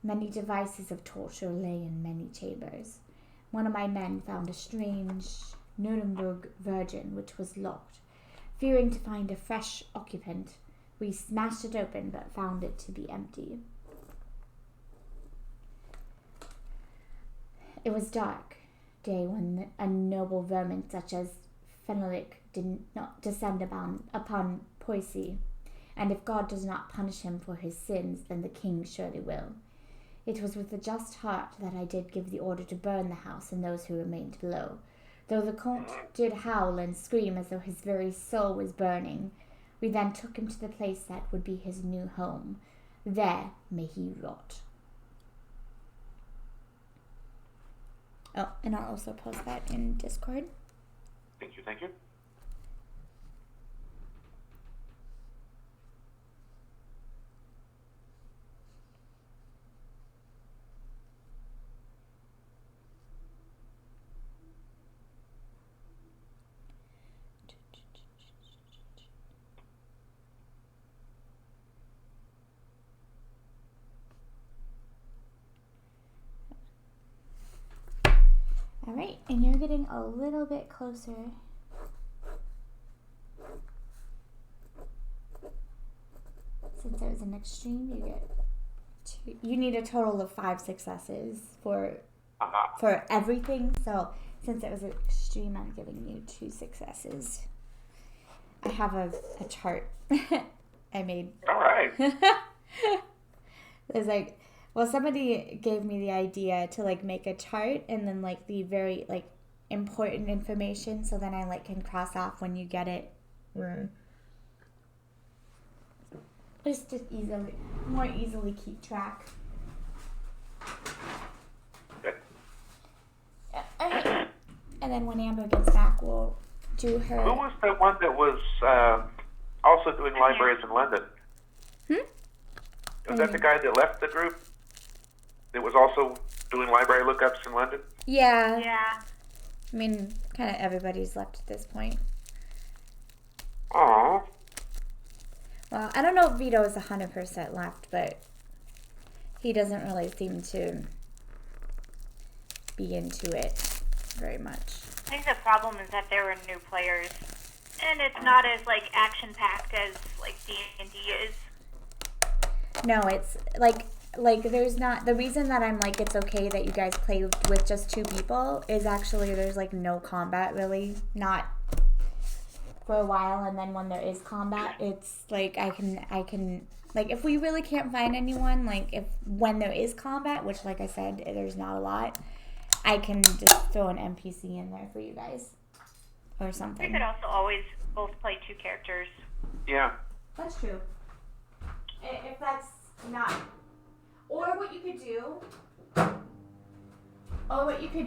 Many devices of torture lay in many chambers. One of my men found a strange Nuremberg Virgin which was locked. Fearing to find a fresh occupant, we smashed it open but found it to be empty. It was dark day when a noble vermin such as Fenelic did not descend upon Poissy, and if God does not punish him for his sins, then the king surely will. It was with a just heart that I did give the order to burn the house and those who remained below. Though the Comte did howl and scream as though his very soul was burning, we then took him to the place that would be his new home. There may he rot. Oh, and I'll also post that in Discord. Thank you. All right, and you're getting a little bit closer. Since it was an extreme, you get 2. You need a total of 5 successes for everything. So since it was an extreme, I'm giving you 2 successes. I have a chart I made. All right. There's like, well, somebody gave me the idea to like make a chart and then like the very like important information, so then I like can cross off when you get it. Just more easily keep track. Good. And then when Amber gets back, we'll do her. Who was the one that was also doing libraries in London? Was that the guy that left the group? That was also doing library lookups in London? Yeah. Yeah. I mean, kind of everybody's left at this point. Aw. Well, I don't know if Vito is 100% left, but he doesn't really seem to be into it very much. I think the problem is that there were new players, and it's not as like action packed as like D&D is. No, it's like there's not, the reason that I'm like it's okay that you guys play with just 2 people is actually there's like no combat really, not for a while, and then when there is combat, it's like I can like if we really can't find anyone, like if when there is combat, which like I said there's not a lot, I can just throw an NPC in there for you guys or something. We could also always both play 2 characters. Yeah. That's true. If that's not, or what you could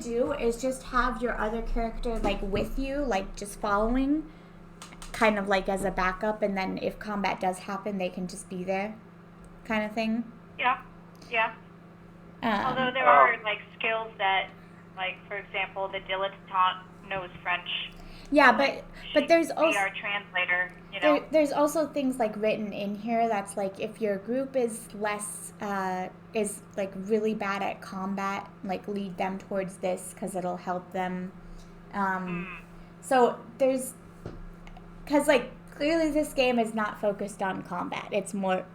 do is just have your other character like with you, like just following, kind of like as a backup, and then if combat does happen, they can just be there, kind of thing. Yeah. Although there are like skills that, like for example, the dilettante knows French. Yeah, like, but there's also our translator. You know. There's also things like written in here that's like if your group is less is like really bad at combat, like lead them towards this because it'll help them. So there's, because like clearly this game is not focused on combat. It's more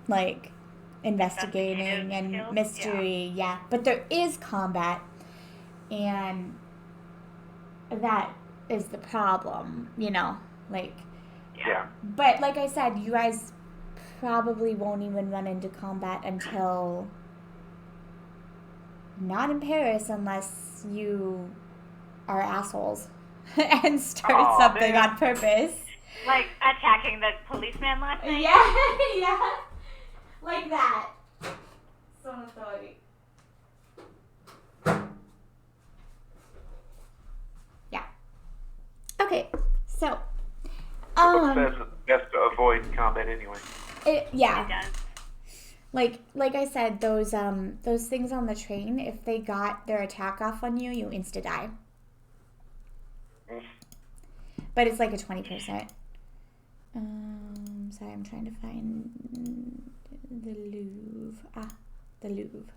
like investigating and skills? mystery. Yeah, but there is combat, and that is the problem, you know, like. Yeah. But like I said, you guys probably won't even run into combat until not in Paris unless you are assholes and start something man. on purpose. Like attacking the policeman last night. Yeah, like that. So authority. Yeah. Okay, so. It says it's best to avoid combat anyway. Yeah. It does. Like I said, those things on the train, if they got their attack off on you, you insta die. But it's like a 20%. Sorry, I'm trying to find the Louvre. The Louvre.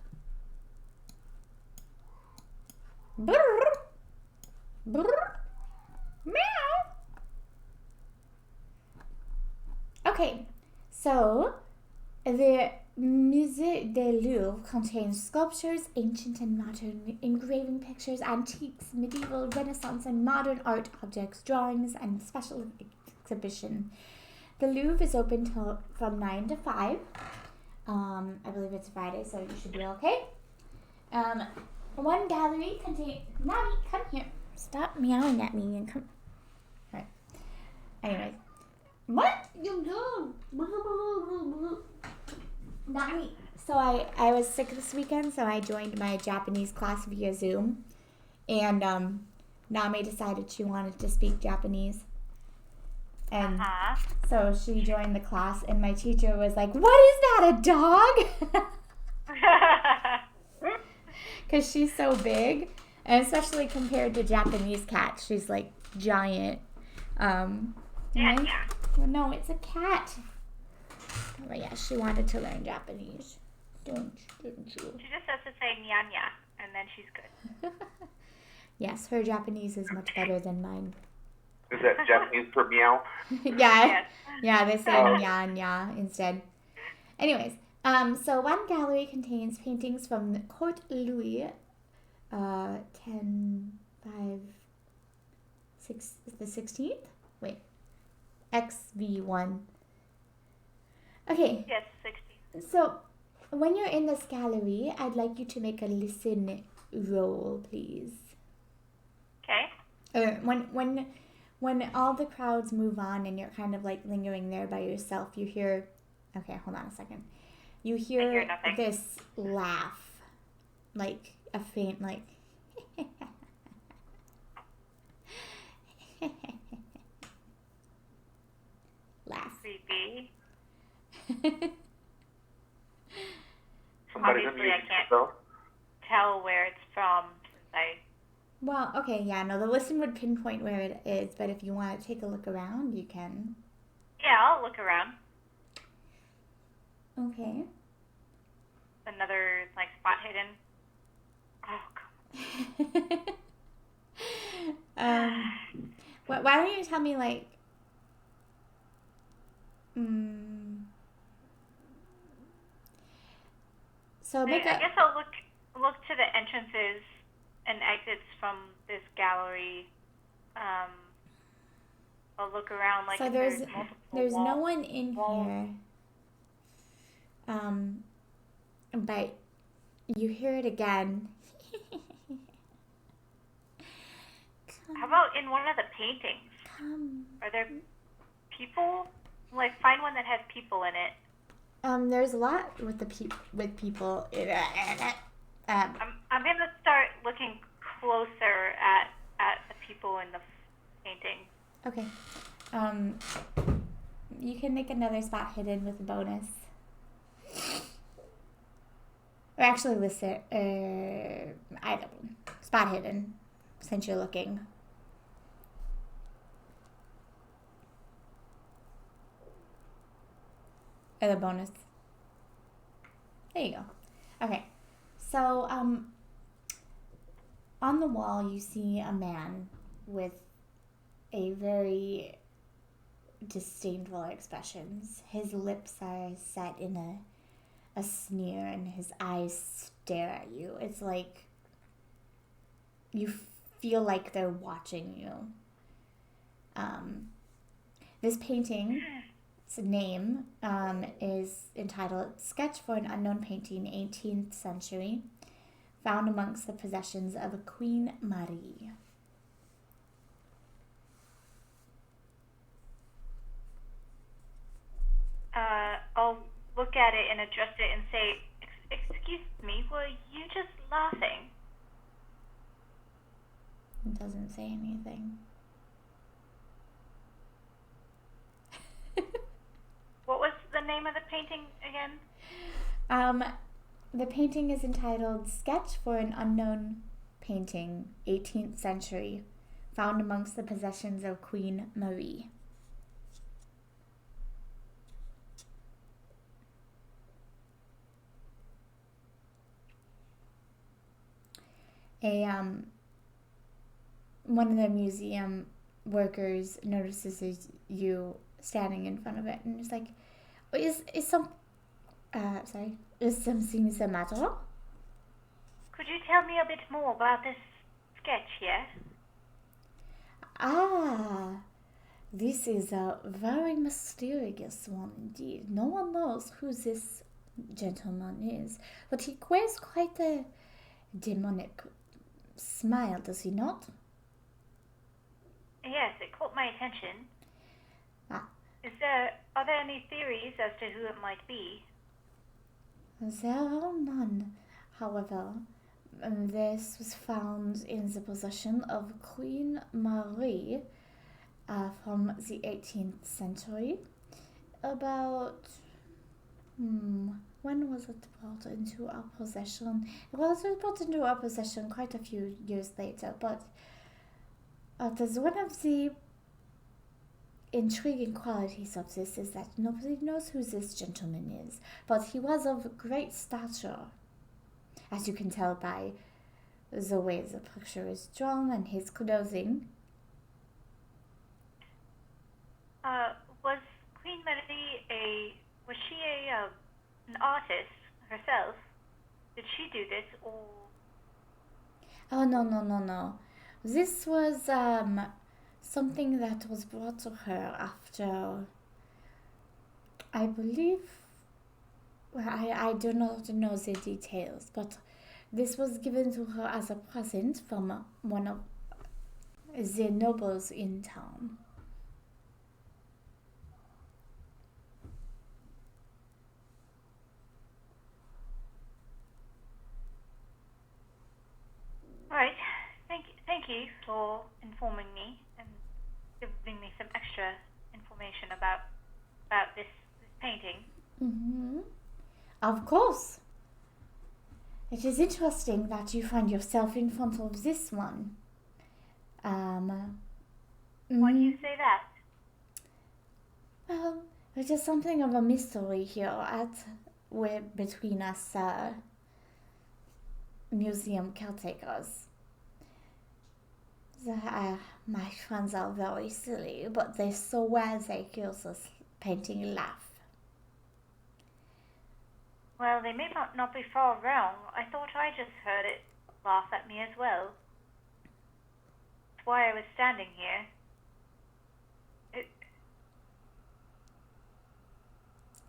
Brrr. Brrr. Meow. Okay, so the Musée du Louvre contains sculptures, ancient and modern, engraving pictures, antiques, medieval, Renaissance, and modern art objects, drawings, and special exhibition. The Louvre is open from 9 to 5. I believe it's Friday, so you should be okay. One gallery contains... Nami, come here. Stop meowing at me and come... All right. Anyways. What? You do. Nami. So I was sick this weekend, so I joined my Japanese class via Zoom. And Nami decided she wanted to speak Japanese. And so she joined the class, and my teacher was like, "What is that, a dog?" Because she's so big, and especially compared to Japanese cats, she's like giant. Yeah. Well, no, it's a cat. But yeah, she wanted to learn Japanese. Didn't you? She just has to say "nyanya," and then she's good. Yes, her Japanese is much better than mine. Is that Japanese for meow? Yeah, yeah, they say nya nya instead. Anyways, so one gallery contains paintings from the Court Louis, 16th. Wait, XV1. Okay. Yes, 16. So, when you're in this gallery, I'd like you to make a listen roll, please. Okay. When all the crowds move on and you're kind of like lingering there by yourself, you hear... Okay, hold on a second. You hear this laugh. Like a faint, like... laugh. Creepy. Somebody's Obviously, I amusing can't themselves. tell where it's from since I Well, okay, yeah, no, the listing would pinpoint where it is, but if you want to take a look around, you can. Yeah, I'll look around. Okay. Another like spot hidden. Oh, God. Why don't you tell me like, mm, so make I a, guess I'll look to the entrances and exits from this gallery. I'll look around like so if there's multiple no one in walls. here. But you hear it again. How about in one of the paintings? Come. Are there people? Like, find one that has people in it. There's a lot with with people. I'm gonna start looking closer at the people in the painting. Okay. You can make another spot hidden with a bonus. Or actually list it. Item. Spot hidden. Since you're looking. Or the bonus. There you go. Okay. So, on the wall you see a man with a very disdainful expressions. His lips are set in a sneer and his eyes stare at you. It's like you feel like they're watching you. This painting's name is entitled Sketch for an Unknown Painting, 18th Century, found amongst the possessions of Queen Marie. I'll look at it and address it and say, "Excuse me, were you just laughing?" It doesn't say anything. What was the name of the painting again? The painting is entitled Sketch for an Unknown Painting, 18th Century, found amongst the possessions of Queen Marie. One of the museum workers notices you standing in front of it and is like, is something the matter? Could you tell me a bit more about this sketch here? This is a very mysterious one indeed. No one knows who this gentleman is, but he wears quite a demonic smile, does he not? Yes, it caught my attention. Ah. Are there any theories as to who it might be? There are none. However, this was found in the possession of Queen Marie from the 18th century. About when was it brought into our possession? It was brought into our possession quite a few years later, but one of the intriguing qualities of this is that nobody knows who this gentleman is, but he was of great stature, as you can tell by the way the picture is drawn and his clothing. Was Queen Marie an artist herself? Did she do this, or? Oh, no. This was something that was brought to her after, I believe, I do not know the details, but this was given to her as a present from one of the nobles in town. All right. Thank you for informing me and giving me some extra information about this painting. Mm-hmm. Of course. It is interesting that you find yourself in front of this one. Why do mm, you say that? well, there's just something of a mystery here between us museum caretakers. My friends are very silly, but they swear they hear this painting laugh. Well, they may not be far wrong. I thought I just heard it laugh at me as well. That's why I was standing here.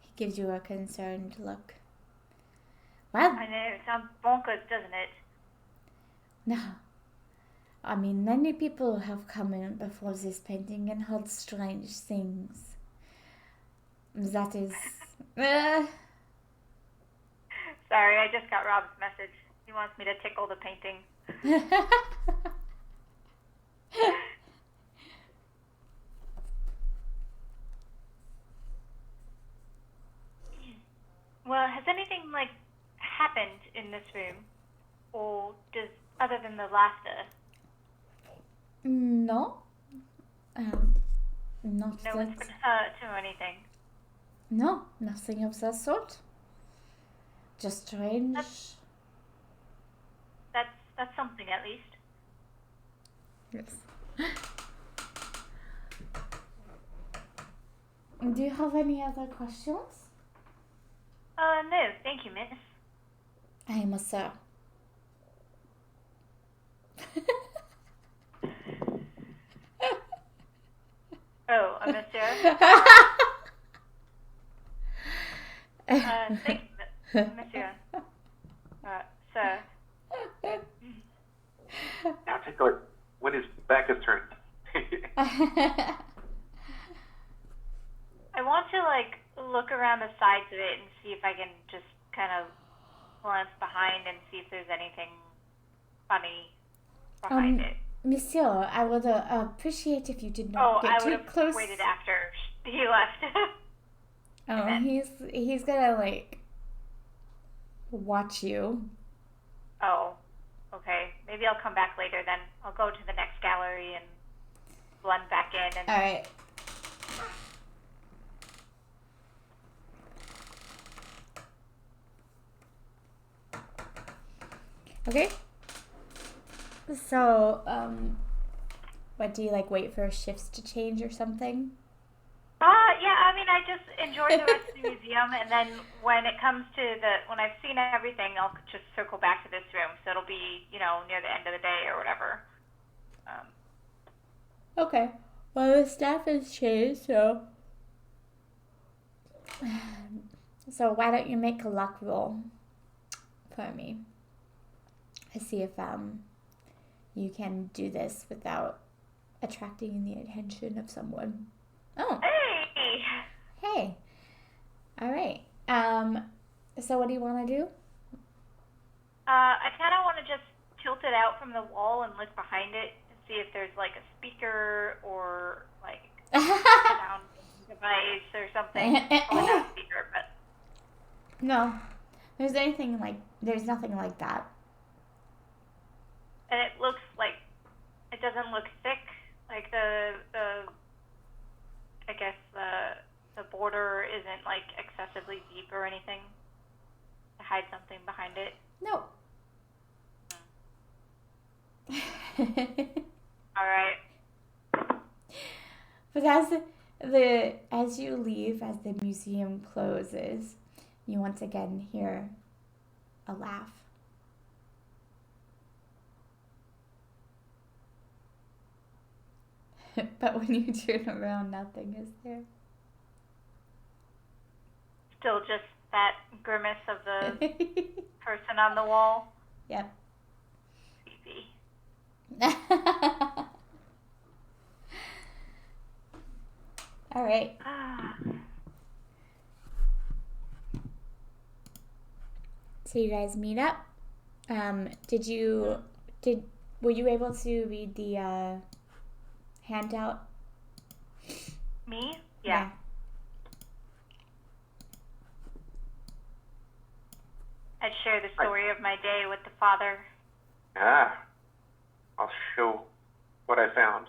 He gives you a concerned look. Well, I know, it sounds bonkers, doesn't it? no. I mean, many people have come in before this painting and heard strange things. That is. Sorry, I just got Rob's message. He wants me to tickle the painting. Well, has anything, happened in this room? Or other than the laughter? No. Not No that. one's been hurt or anything? No, nothing of that sort. Just strange. That's something, at least. Yes. Do you have any other questions? No, thank you, miss. I am a sir. Oh, a monsieur? Thank you, monsieur. Sir. Now take a look when his back is turned. I want to, look around the sides of it and see if I can just kind of glance behind and see if there's anything funny behind it. Monsieur, I would appreciate if you did not I get would too have close. waited after he left. He's gonna watch you. Oh, okay. Maybe I'll come back later then. I'll go to the next gallery and blend back in. And All right. Okay. So, what do you wait for shifts to change or something? Yeah, I mean, I just enjoy the rest of the museum, and then when it comes to when I've seen everything, I'll just circle back to this room, so it'll be, near the end of the day or whatever. Okay. Well, the staff has changed, so why don't you make a luck roll for me? To see if you can do this without attracting the attention of someone. Oh. Hey. All right. So what do you want to do? I kind of want to just tilt it out from the wall and look behind it and see if there's a speaker or a sound device or something. Well, not a speaker, but No. There's nothing like that. And it looks it doesn't look thick. I guess the border isn't excessively deep or anything to hide something behind it. No. All right. But as you leave, as the museum closes, you once again hear a laugh. But when you turn around, nothing is there. Still just that grimace of the person on the wall. Yep. Creepy. All right. So you guys meet up. Were you able to read the handout? Me? Yeah. I'd share the story of my day with the father. I'll show what I found.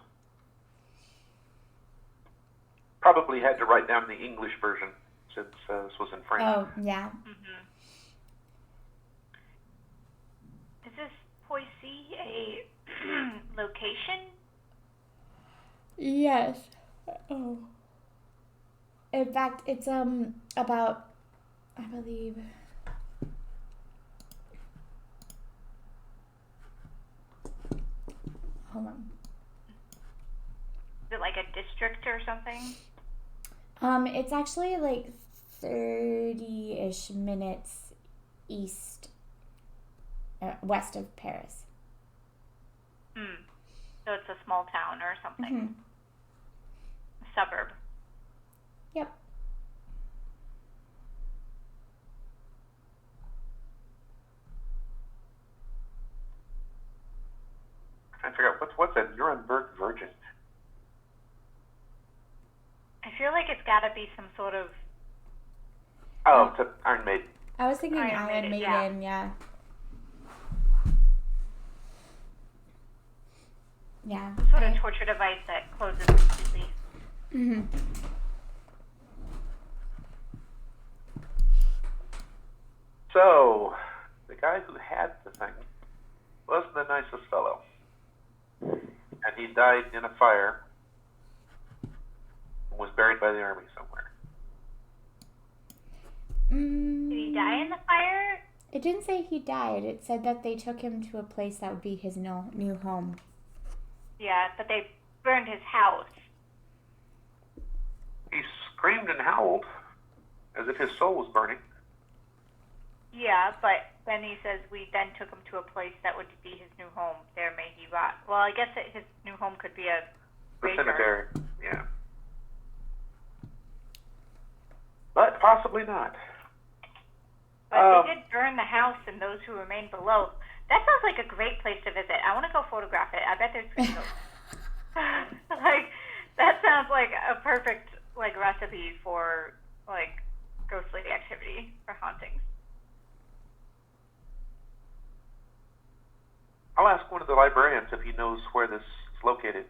Probably had to write down the English version since this was in French. Oh, yeah. Mm-hmm. Is this Poissy a location? Yes. Oh. In fact, it's about, I believe. Hold on. Is it like a district or something? It's actually like 30-ish minutes west of Paris. So it's a small town or something. Mm-hmm. A suburb. Yep. I figure out what's a Nuremberg Virgin. I feel like it's got to be some sort of. Oh, it's an Iron Maiden. I was thinking Iron Iron Maiden, Maiden, yeah. Yeah. Sort of torture device that closes completely. Mm-hmm. So, the guy who had the thing wasn't the nicest fellow. And he died in a fire and was buried by the army somewhere. Did he die in the fire? It didn't say he died. It said that they took him to a place that would be his new home. Yeah, but they burned his house. He screamed and howled as if his soul was burning. Yeah, but then he says we then took him to a place that would be his new home. There may he rot. Well, I guess his new home could be a The graveyard. cemetery, yeah. But possibly not. But they did burn the house and those who remained below. That sounds like a great place to visit. I want to go photograph it. I bet there's videos. Like, that sounds like a perfect, like, recipe for, like, ghostly activity or hauntings. I'll ask one of the librarians if he knows where this is located.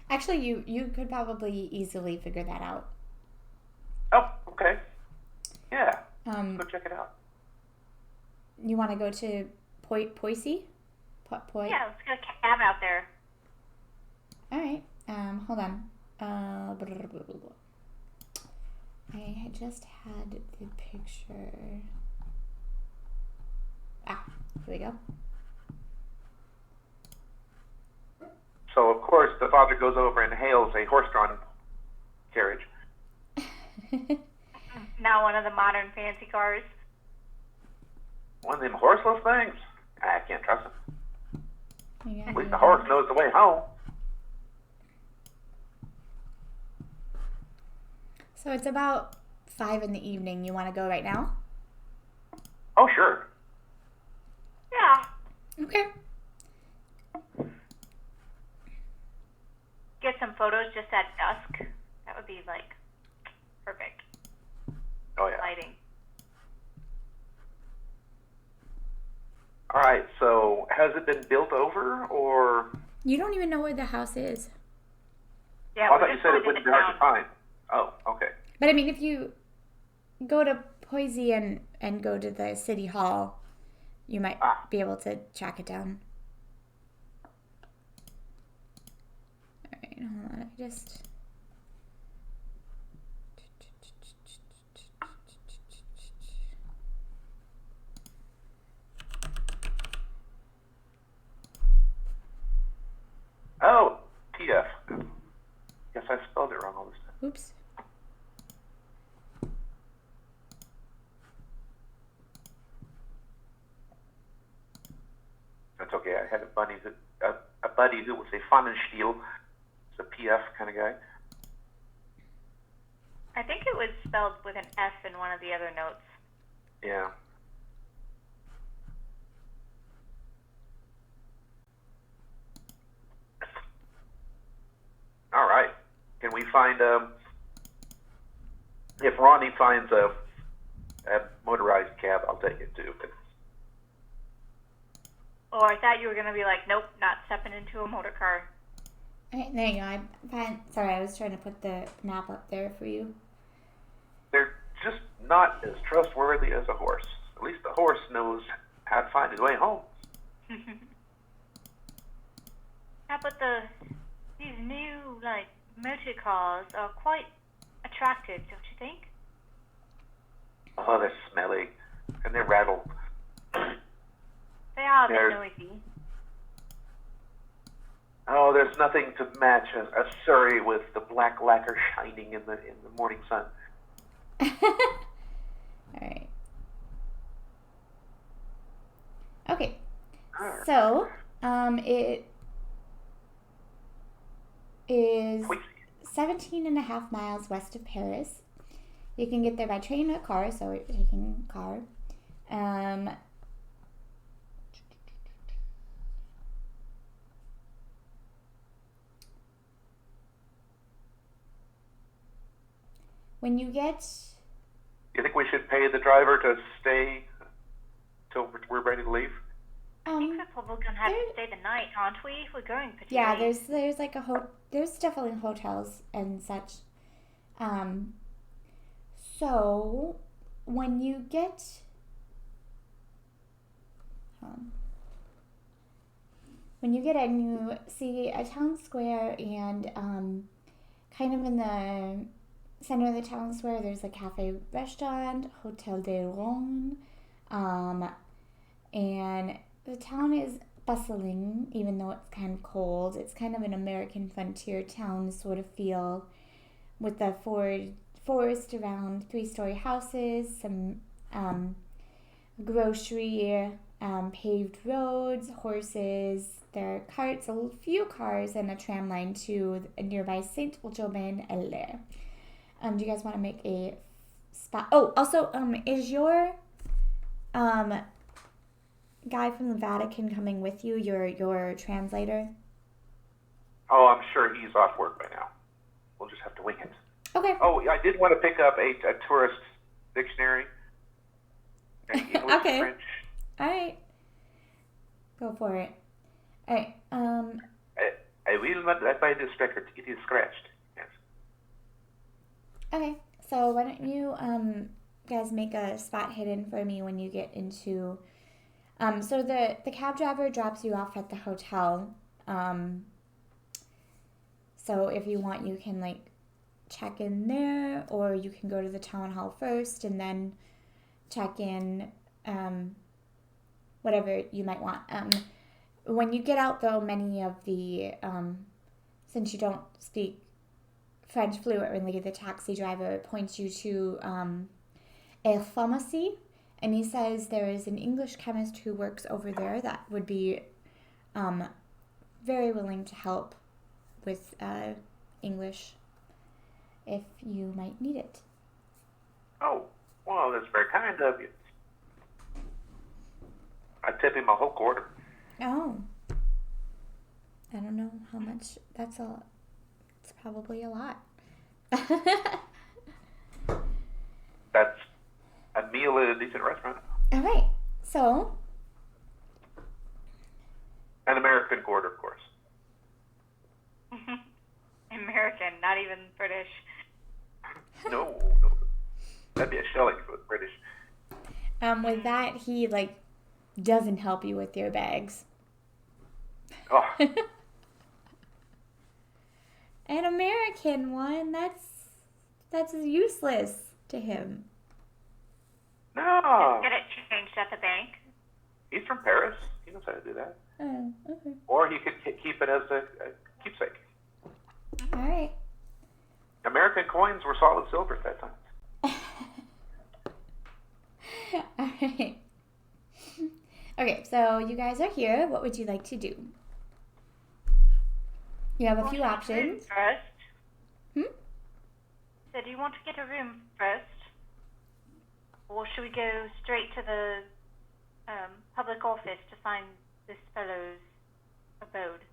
Actually, you could probably easily figure that out. Oh, okay. Yeah, go check it out. You want to go to Poissy? Yeah, let's get a cab out there. All right. Hold on. I just had the picture. Ah, here we go. So, of course, the father goes over and hails a horse-drawn carriage. Now one of the modern fancy cars. One of them horseless things? I can't trust him. Yeah, At least the horse knows the way home. So it's about 5 in the evening. You want to go right now? Oh, sure. Yeah. Okay. Get some photos just at dusk. That would be, like, perfect. Oh, yeah. Lighting. All right, so has it been built over, or... You don't even know where the house is. Yeah, Oh, I we're thought you just said going it wouldn't to be hard town. to find. Oh, okay. But I mean, if you go to Poissy and go to the city hall, you might be able to track it down. All right, hold on. I just... Oh, TF. Guess I spelled it wrong all this time. Oops. That's okay. I had a buddy who was a Pfannenstiel. It's a PF kind of guy. I think it was spelled with an F in one of the other notes. Yeah. All right. Can we find if Ronnie finds a motorized cab, I'll take it too. Or I thought you were gonna be like, nope, not stepping into a motor car. Alright, there you go. Sorry, I was trying to put the map up there for you. They're just not as trustworthy as a horse. At least the horse knows how to find his way home. How about these new, like, motor cars are quite attractive, don't you think? Oh, they're smelly. And they're rattled. They are a bit noisy. Oh, there's nothing to match a Surrey with the black lacquer shining in the morning sun. Alright. Okay. So, it is 17.5 miles west of Paris. You can get there by train or car, so you're taking a car. When you get... You think we should pay the driver to stay till we're ready to leave? I think we're probably gonna have to stay the night, aren't we? If we're going pretty Yeah, late. there's like there's definitely hotels and such. So when you get in, you see a town square, and kind of in the center of the town square, there's a cafe restaurant, Hotel de Ron, and the town is bustling, even though it's kind of cold. It's kind of an American frontier town sort of feel, with the forest around 3-story houses, some grocery, paved roads, horses. There are carts, a few cars, and a tram line to a nearby Saint-Germain-en-Laye. Do you guys want to make a spot? Oh, also, is your guy from the Vatican coming with you, your translator? Oh, I'm sure he's off work by now. We'll just have to wing it. Okay. Oh, I did want to pick up a tourist dictionary. English, Okay. French. All right. Go for it. All right. I will not buy this record. It is scratched. Yes. Okay. So why don't you guys make a spot hidden for me when you get into... So the cab driver drops you off at the hotel. So if you want, you can like check in there, or you can go to the town hall first and then check in, whatever you might want. When you get out, though, many of the, since you don't speak French fluently, the taxi driver points you to a pharmacy, and he says there is an English chemist who works over there that would be very willing to help with English if you might need it. Oh, well, that's very kind of you. I tip him a whole quarter. Oh. I don't know how much. It's probably a lot. That's a meal at a decent restaurant. All right. So, An American quarter, of course. American, not even British. No. That'd be a shilling for the British. with that, he doesn't help you with your bags. Oh, An American one, that's useless to him. no. Get it changed at the bank. He's from Paris. He knows how to do that. Oh, okay. Or he could keep it as a keepsake. All right. American coins were solid silver at that time. All right. Okay, so you guys are here. What would you like to do? You have a few options. First. So do you want to get a room first? Or should we go straight to the public office to find this fellow's abode?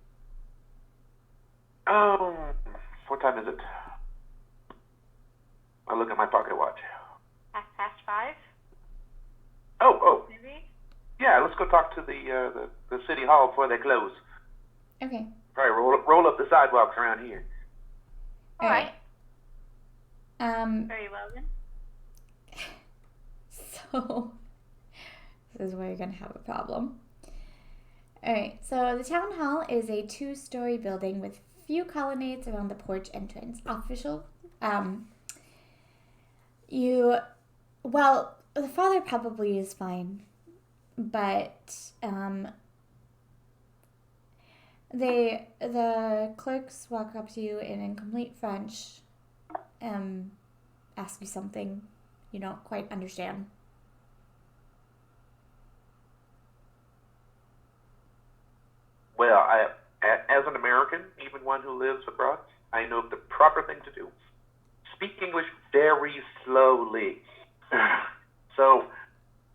What time is it? I look at my pocket watch. 5:30? Oh, Maybe? yeah, yeah, let's go talk to the city hall before they close. Okay. Probably roll up the sidewalks around here. All right. Um, Very well then. so this is where you're gonna have a problem. Alright, so the town hall is a 2-story building with few colonnades around the porch entrance. The father probably is fine, but the clerks walk up to you in complete French, ask you something you don't quite understand. Well, as an American, even one who lives abroad, I know the proper thing to do. Speak English very slowly. So,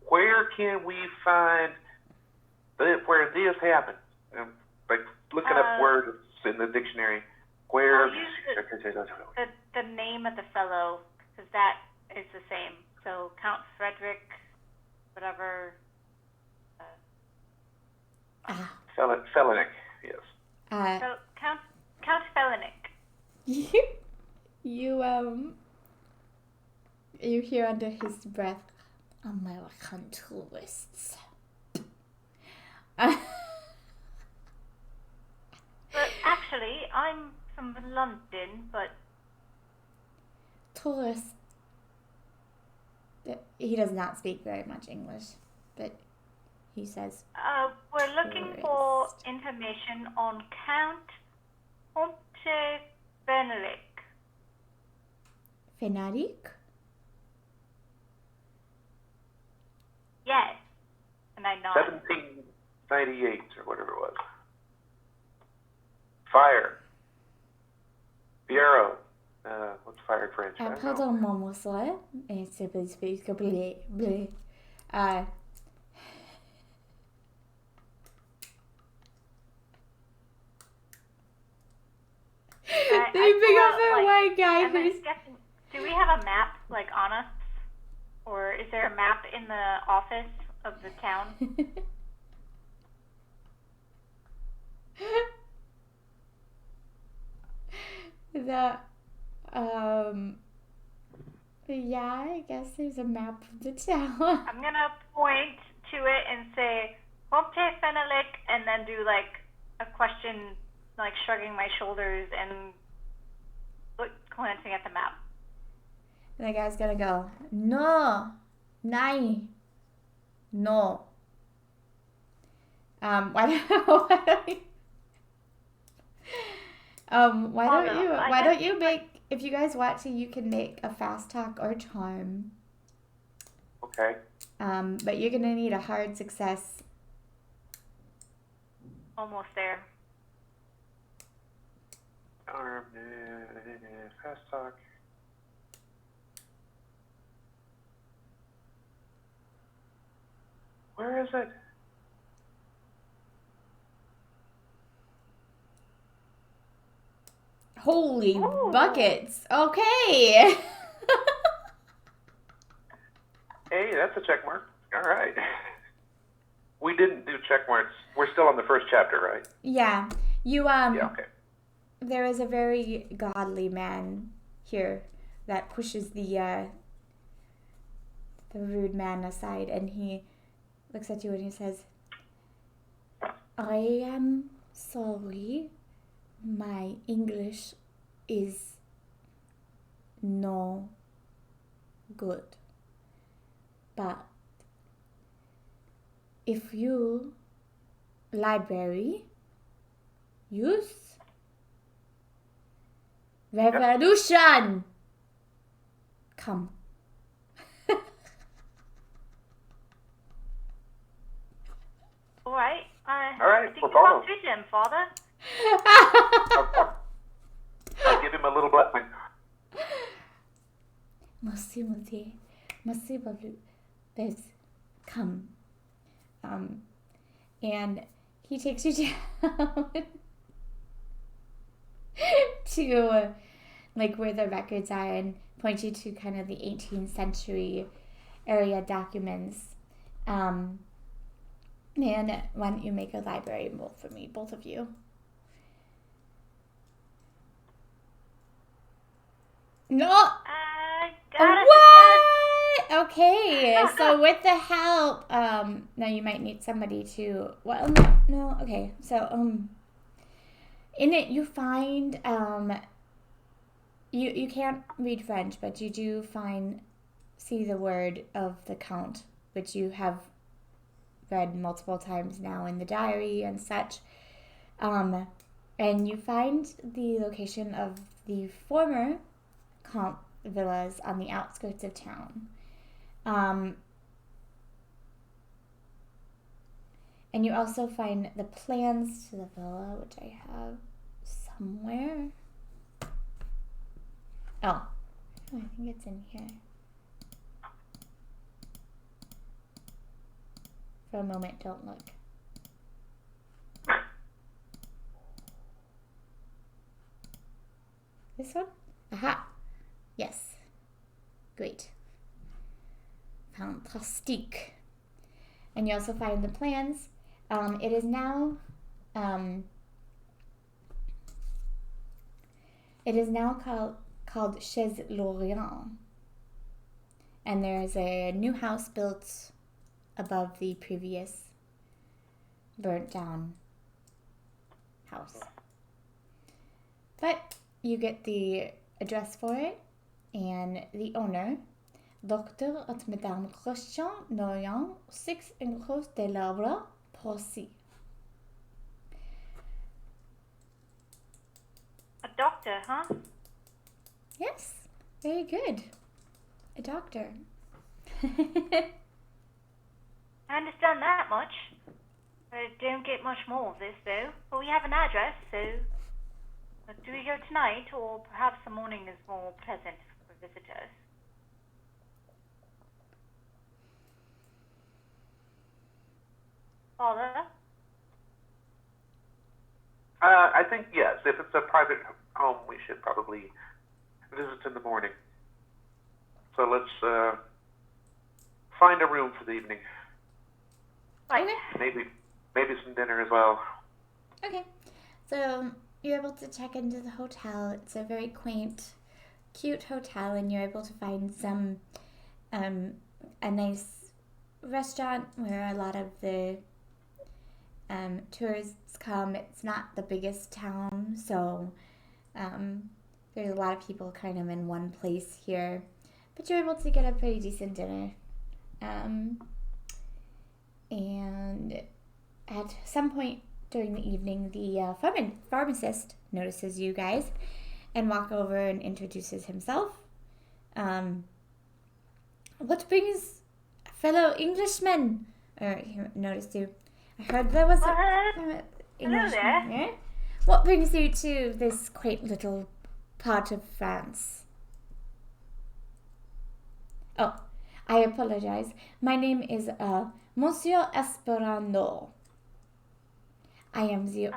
where can we find where this happened? Like looking up words in the dictionary. Where? I'll use the name of the fellow, because that is the same. So Count Frederick, whatever. Felonic, yes. So Count Felonic. You hear under his breath, American tourists. But actually, I'm from London, but Tourists. He does not speak very much English, but he says, we're looking for information on Count Comte Benedict. Fenaric? Yes. And I nod. 1798 or whatever it was. Fire. Fiero. What's fire in French? I don't know. Pardon-moi, monsieur. Et c'est blé. They pick up that white guy who's... Do we have a map, like, on us? Or is there a map in the office of the town? Yeah, I guess there's a map of the town. I'm gonna point to it and say, Comte Fenelic, and then do, like, a question, like, shrugging my shoulders and glancing at the map. And the guy's gonna go, no, nein, no. Why don't you make, if you guys want to, you can make a fast talk or charm. Okay. But you're gonna need a hard success. Almost there. Charm, fast talk. Where is it? Holy buckets. Okay. Hey, that's a check mark. All right. We didn't do check marks. We're still on the first chapter, right? Yeah. Yeah, okay. There is a very godly man here that pushes the rude man aside, and he looks at you and he says, I am sorry, my English is no good. But if you library use revolution, come. All right. All right, I think we're you following. talked to him, Father. I'll give him a little blessing. Merci, Babu. There's come. And he takes you down to like where the records are and points you to kind of the 18th century area documents. And why don't you make a library roll for me, both of you? No! I got a What? Okay, so with the help, now you might need somebody to, well, no, okay, so, in it you find, you can't read French, but you do see the word of the Count, which you have read multiple times now in the diary and such. And you find the location of the former Count villas on the outskirts of town. And you also find the plans to the villa, which I have somewhere. Oh, I think it's in here. For a moment, don't look. This one? Aha! Yes. Great. Fantastique. And you also find the plans. It is now called Chez Lorient. And there is a new house built above the previous burnt down house. But you get the address for it, and the owner, Docteur et Madame Christian Lorient, 6 Rue de l'Arbre, Poissy. A doctor, huh? Yes, very good. A doctor. I understand that much. I don't get much more of this, though. But we have an address, so do we go tonight, or perhaps the morning is more pleasant for visitors? Father? I think yes. If it's a private home, we should probably visit in the morning. So let's find a room for the evening. Right. Okay. Maybe some dinner as well. Okay. So you're able to check into the hotel. It's a very quaint, cute hotel, and you're able to find some a nice restaurant where a lot of the tourists come. It's not the biggest town, so there's a lot of people kind of in one place here, but you're able to get a pretty decent dinner. And at some point during the evening, the pharmacist notices you guys and walks over and introduces himself. What brings fellow Englishmen? He noticed you. I heard there was a Englishman here. What brings you to this quaint little part of France? Oh, I apologize. My name is Monsieur Esperando. I am the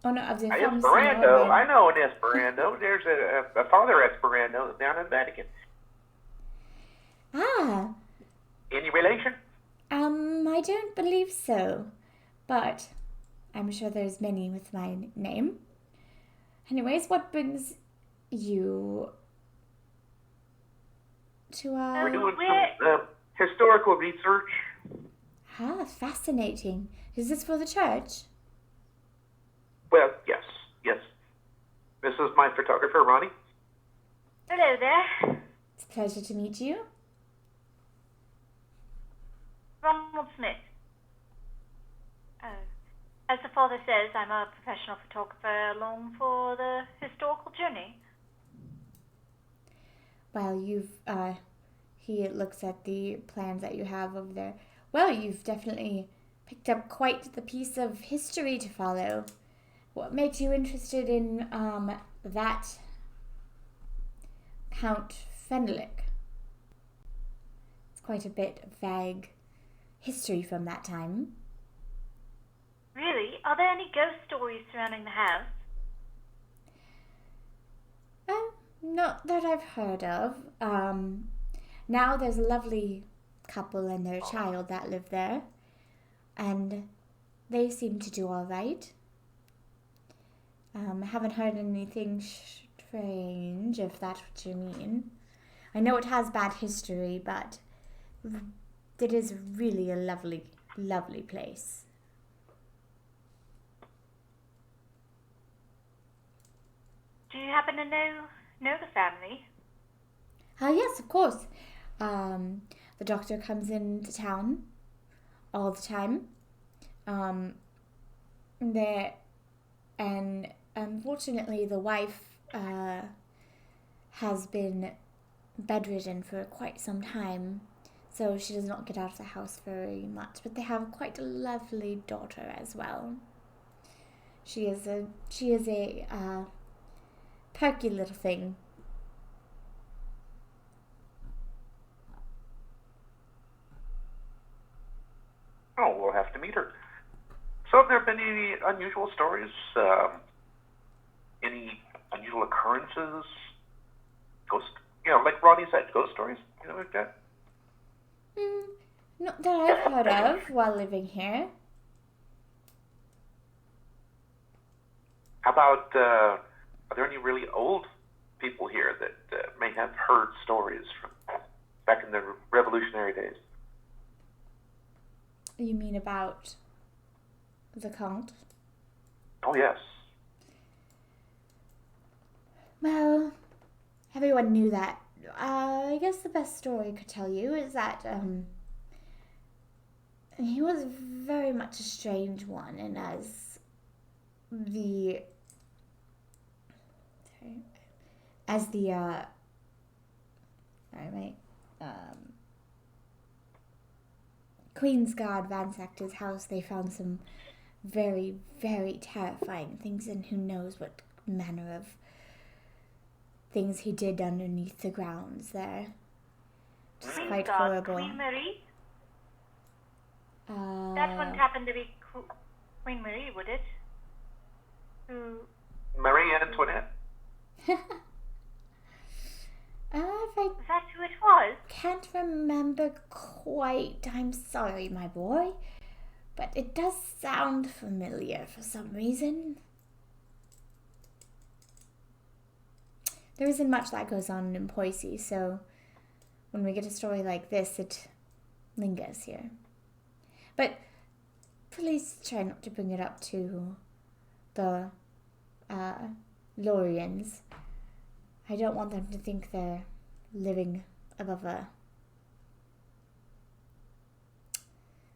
owner of the Esperando. I know an Esperando. There's a Father Esperando down in Vatican. Ah. Any relation? I don't believe so, but I'm sure there's many with my name. Anyways, what brings you to We're doing some historical research. Ah, fascinating. Is this for the church? Well, yes. This is my photographer, Ronnie. Hello there. It's a pleasure to meet you. Ronald Smith. Oh. As the father says, I'm a professional photographer along for the historical journey. Well, he looks at the plans that you have over there. Well, you've definitely picked up quite the piece of history to follow. What makes you interested in that Count Fenelick? It's quite a bit of vague history from that time. Really? Are there any ghost stories surrounding the house? Not that I've heard of. Now there's a lovely couple and their child that live there. and they seem to do all right. I haven't heard anything strange, if that's what you mean. I know it has bad history, but it is really a lovely, lovely place. Do you happen to know the family? Yes, of course. The doctor comes into town all the time. There, and unfortunately, the wife has been bedridden for quite some time, so she does not get out of the house very much. But they have quite a lovely daughter as well. She is a perky little thing. Oh, we'll have to meet her. So have there been any unusual stories? Any unusual occurrences? Ghost, like Ronnie said, ghost stories, like that? Not that I've heard of while living here. How about, are there any really old people here that may have heard stories from back in the Revolutionary days? You mean about the Count? Oh, yes. Well, everyone knew that. I guess the best story I could tell you is that he was very much a strange one, and as the Queen's Guard ransacked his house, they found some very, very terrifying things, and who knows what manner of things he did underneath the grounds there. Just quite horrible. Queen Marie? Uh, That wouldn't happen to be Queen Marie, would it? Who? Marie Antoinette? If I Is that who it was? can't remember quite, I'm sorry, my boy, but it does sound familiar for some reason. There isn't much that goes on in Poissy, so when we get a story like this, it lingers here. But please try not to bring it up to the Lorians. I don't want them to think they're living above a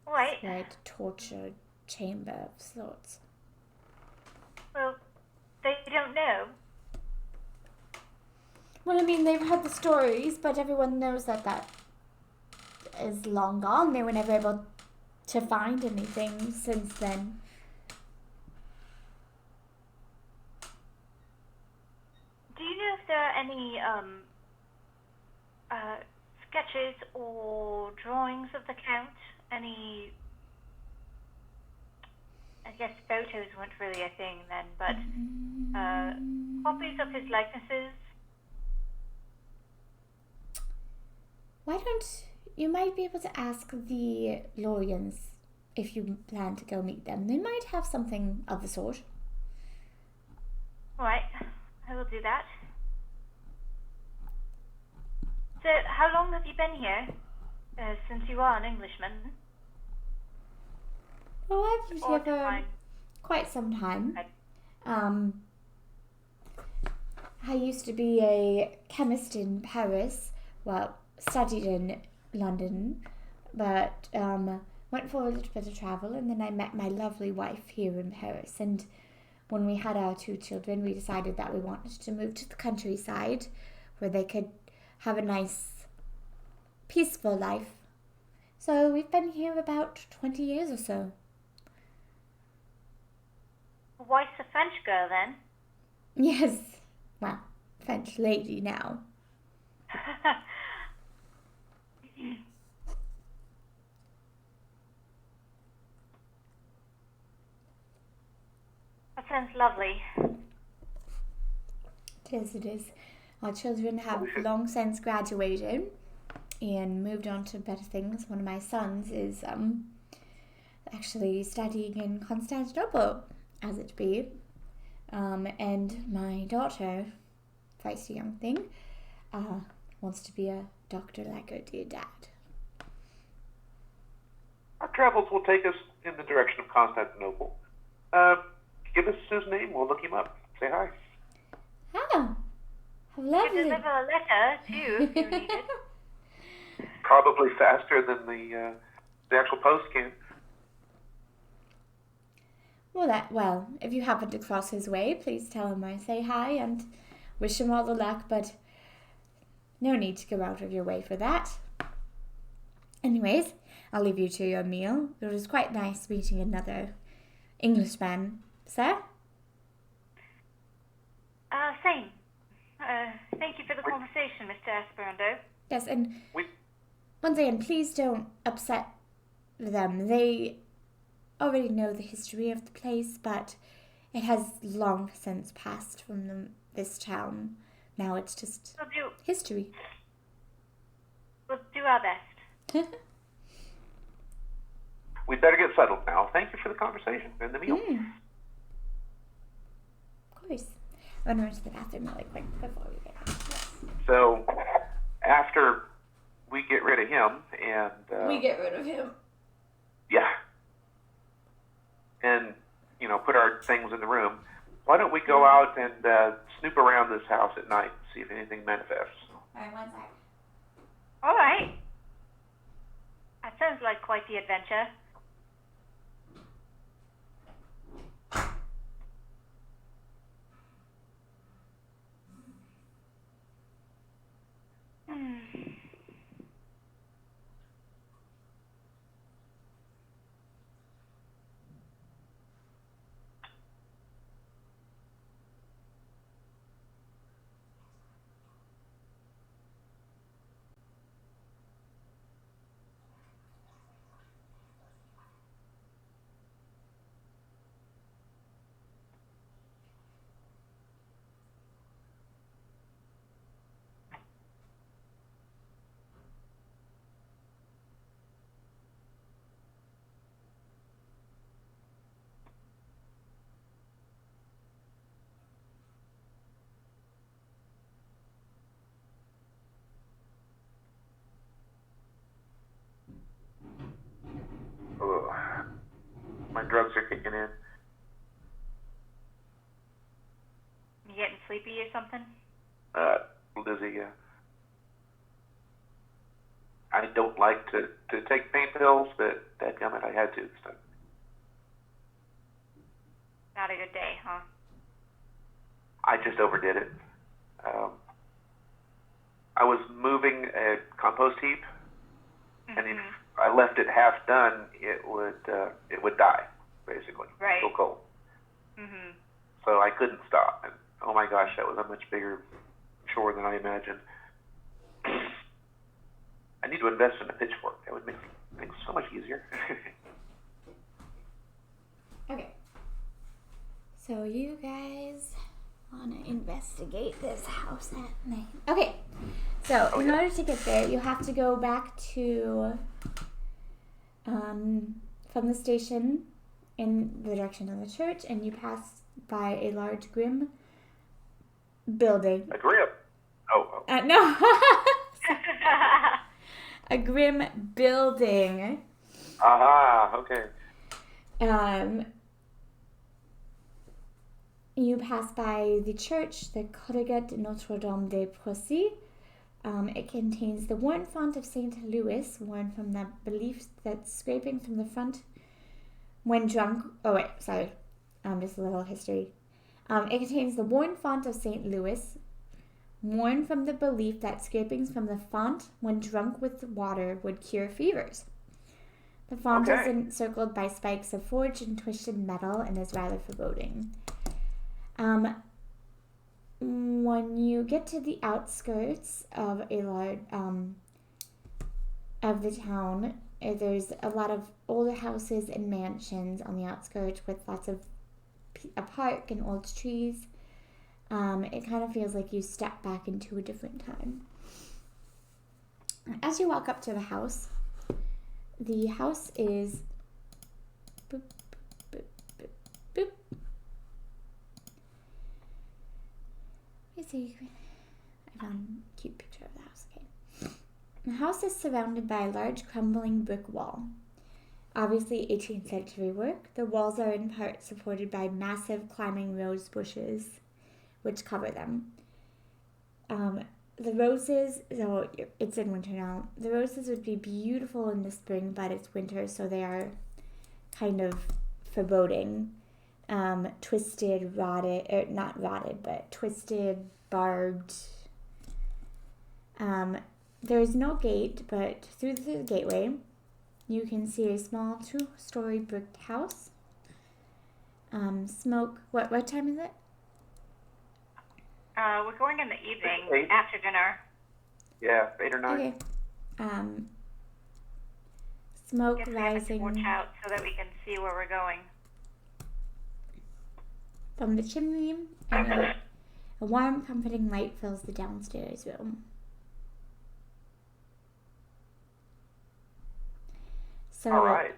Right. slight torture chamber of sorts. Well, they don't know. Well, I mean, they've heard the stories, but everyone knows that that is long gone. They were never able to find anything since then. Do you know if there are any sketches or drawings of the Count? Any, I guess photos weren't really a thing then, but copies of his likenesses? Why don't you might be able to ask the Lorians if you plan to go meet them. They might have something of the sort. All right, I will do that. So, how long have you been here? Since you are an Englishman? Well, I've lived Or here to for find- quite some time. Right. I used to be a chemist in Paris. Well, studied in London, but went for a little bit of travel, and then I met my lovely wife here in Paris. And when we had our 2 children, we decided that we wanted to move to the countryside where they could have a nice, peaceful life. So we've been here about 20 years or so. Wife's a French girl then? Yes, well, French lady now. That sounds lovely. It is. Our children have long since graduated and moved on to better things. One of my sons is actually studying in Constantinople, as it be. And my daughter, feisty young thing, wants to be a doctor like her dear dad. Our travels will take us in the direction of Constantinople. Give us his name. We'll look him up. Say hi. Oh, how You lovely. deliver a letter, too, if you need it. Probably faster than the actual post can. Well, if you happen to cross his way, please tell him I say hi and wish him all the luck, but no need to go out of your way for that. Anyways, I'll leave you to your meal. It was quite nice meeting another Englishman, sir. Same. Thank you for the conversation, Mr. Esperando. Yes, and We once again, please don't upset them. They already know the history of the place, but it has long since passed from this town. Now it's just history. We'll do our best. We'd better get settled now. Thank you for the conversation and the meal. Of course. I'm going to run to the bathroom really quick before we get out. So, after we get rid of him and... We get rid of him. Yeah. And, put our things in the room. Why don't we go out and snoop around this house at night and see if anything manifests? All right, one sec. All right. That sounds like quite the adventure. Ugh. My drugs are kicking in. You getting sleepy or something? Lizzie, I don't like to take pain pills, but dadgummit, I had to this time. Not a good day, huh? I just overdid it. I was moving a compost heap, and if I left it half done, it would die, basically. Right. So cold. Mhm. So I couldn't stop, and oh my gosh, that was a much bigger chore than I imagined. I need to invest in a pitchfork. That would make things so much easier. Okay. So you guys want to investigate this house at night. Okay. So in order to get there, you have to go back to from the station in the direction of the church, and you pass by a large grim building. A grip. Oh. No. A grim building. Aha, okay. You pass by the church, the Corrigat de Notre Dame de Poissy. It contains the worn font of St. Louis, worn from the belief that scraping from the front when drunk... Oh, wait, sorry. Just a little history. It contains the worn font of St. Louis, worn from the belief that scrapings from the font when drunk with water would cure fevers. The font is encircled by spikes of forged and twisted metal and is rather foreboding. When you get to the outskirts of a large of the town, there's a lot of older houses and mansions on the outskirts with lots of a park and old trees. It kind of feels like you step back into a different time. As you walk up to the house is I see. I found a cute picture of the house. Okay. The house is surrounded by a large crumbling brick wall. Obviously 18th century work. The walls are in part supported by massive climbing rose bushes, which cover them. The roses, so it's in winter now. The roses would be beautiful in the spring, but it's winter, so they are kind of foreboding. Twisted, rotted, not rotted, but twisted, barbed. There is no gate, but through the gateway, you can see a small 2-story brick house. Smoke. What time is it? We're going in the evening 8. after dinner. Yeah, 8 or 9. Okay. Smoke Guess we have to rising watch out so that we can see where we're going. from the chimney, and a warm, comforting light fills the downstairs room. So, All right.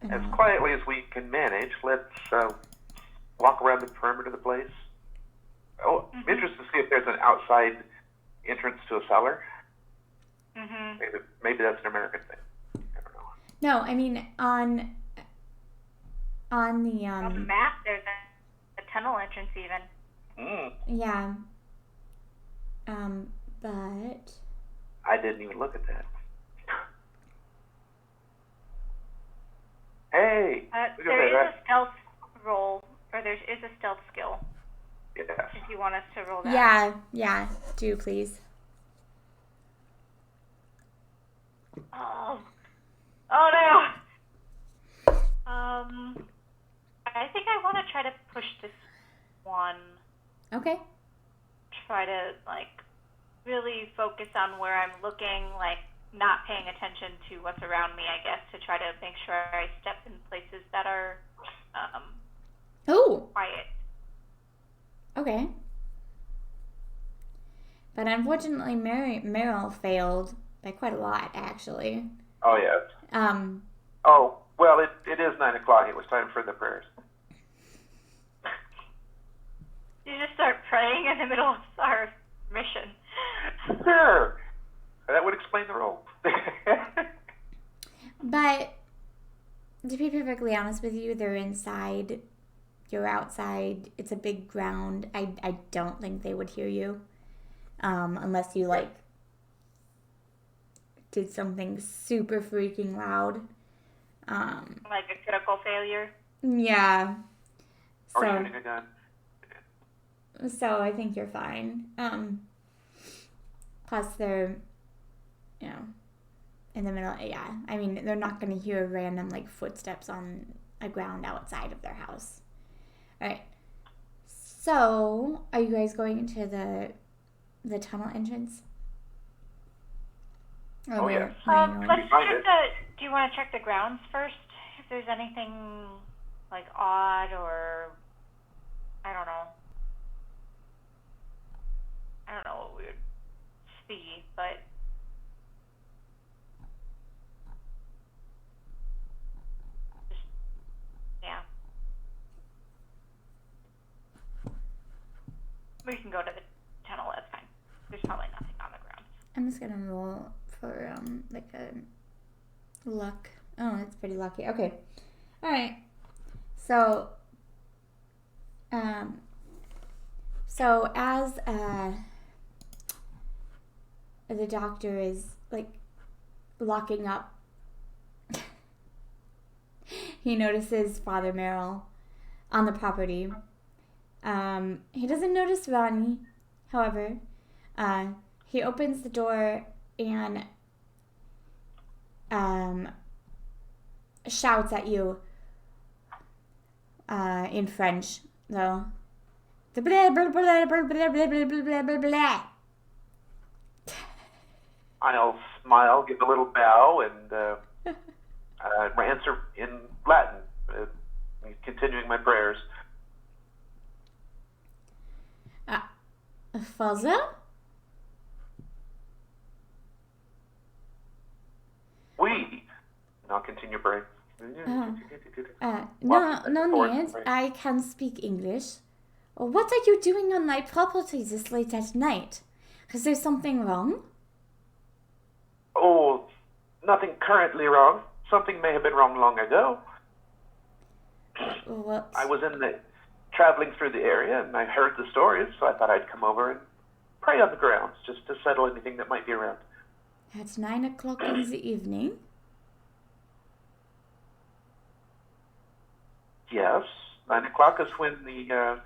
As quietly as we can manage, let's walk around the perimeter of the place. Oh, I'm interested to see if there's an outside entrance to a cellar. Mm-hmm. Maybe that's an American thing. I don't know. No, I mean on the On the map, there's a tunnel entrance even. yeah. But I didn't even look at that. Hey, look there at is that. a stealth roll, or there is a stealth skill. Yes. If you want us to roll that. yeah, do please. Oh no. I think I want to try to push this one. Okay. Try to really focus on where I'm looking, not paying attention to what's around me. I guess to try to make sure I step in places that are quiet. Okay. But unfortunately, Meryl failed by quite a lot, actually. Oh, yes. Oh, well, it is 9 o'clock. It was time for the prayers. You just start praying in the middle of our mission. Sure. That would explain the role. But to be perfectly honest with you, they're inside. You're outside. It's a big ground. I don't think they would hear you. Unless you, did something super freaking loud. Like a critical failure. Yeah. Or shooting a gun. So I think you're fine. Plus they're, in the middle. Yeah, I mean they're not going to hear random footsteps on a ground outside of their house. All right. So are you guys going into the tunnel entrance? Oh yes. Let's check do you want to check the grounds first? If there's anything odd or I don't know what we would see, but just yeah. We can go to the tunnel, that's fine. There's probably nothing on the ground. I'm just gonna roll for a luck. Oh, that's pretty lucky. Okay. All right. So as the doctor is locking up, he notices Father Merrill on the property. He doesn't notice Ronnie, however. He opens the door and shouts at you in French, though. I'll smile, give a little bow, and answer in Latin, continuing my prayers. Father? We. And I'll continue praying. No need. I can speak English. What are you doing on my property this late at night? Is there something wrong? Oh, nothing currently wrong. Something may have been wrong long ago. What? I was traveling through the area, and I heard the stories, so I thought I'd come over and pray on the grounds, just to settle anything that might be around. At 9 o'clock in the evening? Yes, 9 o'clock is when the,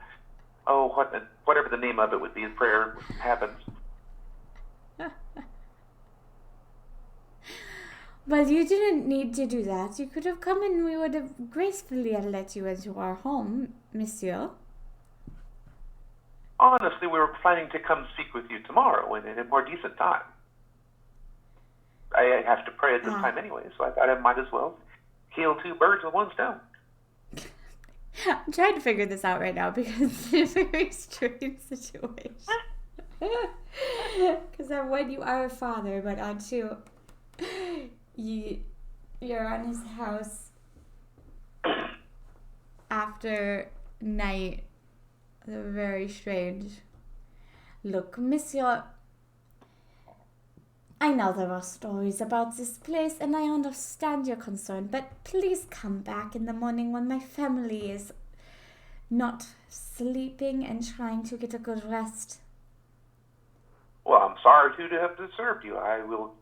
whatever the name of it would be, the prayer happens. Well, you didn't need to do that. You could have come and we would have gracefully let you into our home, monsieur. Honestly, we were planning to come speak with you tomorrow in a more decent time. I have to pray at this time anyway, so I thought I might as well kill two birds with one stone. I'm trying to figure this out right now because it's a very strange situation. Because on one, you are a father, but on two, you're on his house after night. Very strange. Look, monsieur, I know there are stories about this place and I understand your concern, but please come back in the morning when my family is not sleeping and trying to get a good rest. Well, I'm sorry to have disturbed you. I will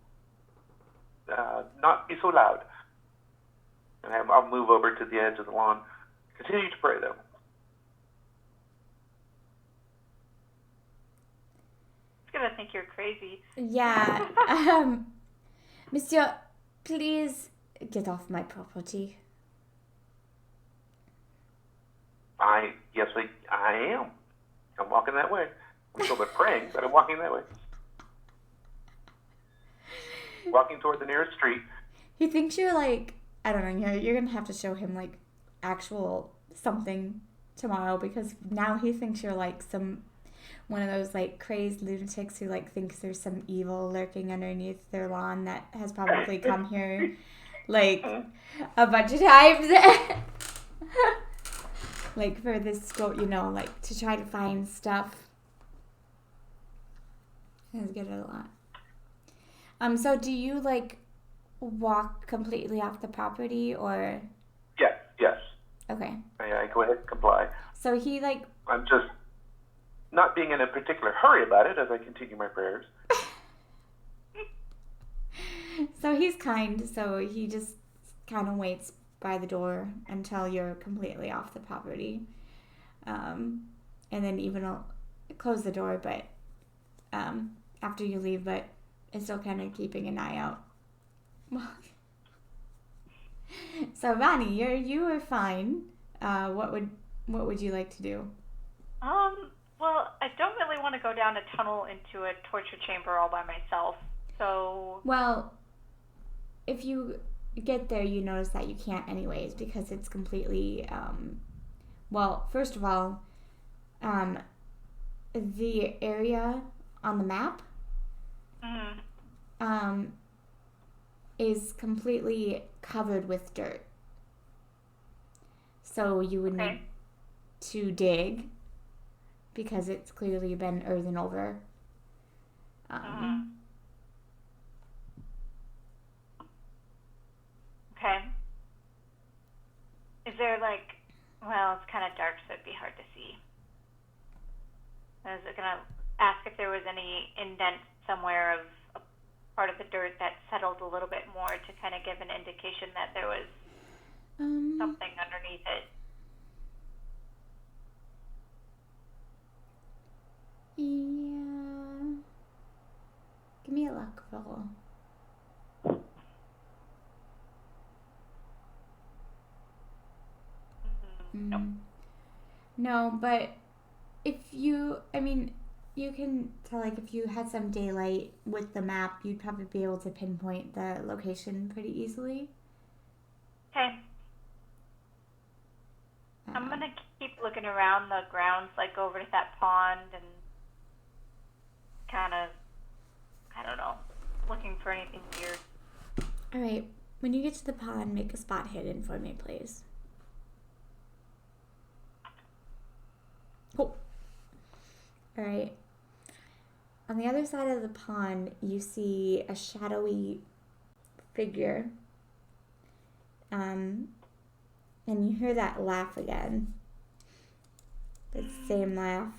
not be so loud. And I'll move over to the edge of the lawn. Continue to pray, though. I'm gonna think you're crazy. Yeah. Monsieur, please get off my property. Yes, I am. I'm walking that way. I'm still been praying, but I'm walking that way. Walking toward the nearest street. He thinks you're like, I don't know, you're gonna have to show him like actual something tomorrow because now he thinks you're like one of those like crazed lunatics who like thinks there's some evil lurking underneath their lawn that has probably come here like a bunch of times. Like for this quote, like to try to find stuff. I get it a lot. So do you like walk completely off the property or? Yes. Okay. I go ahead and comply. So he like. I'm just not being in a particular hurry about it as I continue my prayers. So he's kind, so he just kind of waits by the door until you're completely off the property. And then even I'll close the door, but after you leave, but is still kind of keeping an eye out. So Ronnie, you are fine. What would you like to do? Well, I don't really want to go down a tunnel into a torture chamber all by myself. So. Well, if you get there, you notice that you can't anyways because it's completely. Well, first of all, the area on the map. Is completely covered with dirt. So you would need to dig because it's clearly been earthen over. Okay. Is there well, it's kind of dark, so it'd be hard to see. I was going to ask if there was any indent somewhere of a part of the dirt that settled a little bit more to kind of give an indication that there was something underneath it. Yeah. Give me a luck roll. Nope. No, but if you can tell, if you had some daylight with the map, you'd probably be able to pinpoint the location pretty easily. Okay. I'm going to keep looking around the grounds, over to that pond and kind of, I don't know, looking for anything weird. All right. When you get to the pond, make a spot hidden for me, please. Cool. All right. On the other side of the pond, you see a shadowy figure. And you hear that laugh again. The same laugh.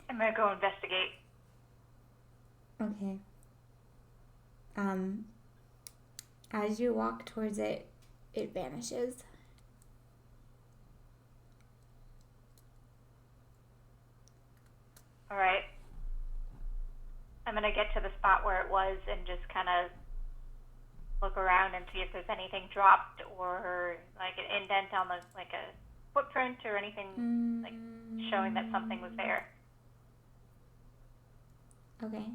I'm gonna go investigate. Okay. As you walk towards it, it vanishes. All right. I'm gonna get to the spot where it was and just kind of look around and see if there's anything dropped or like an indent on the like a footprint or anything like showing that something was there. Okay.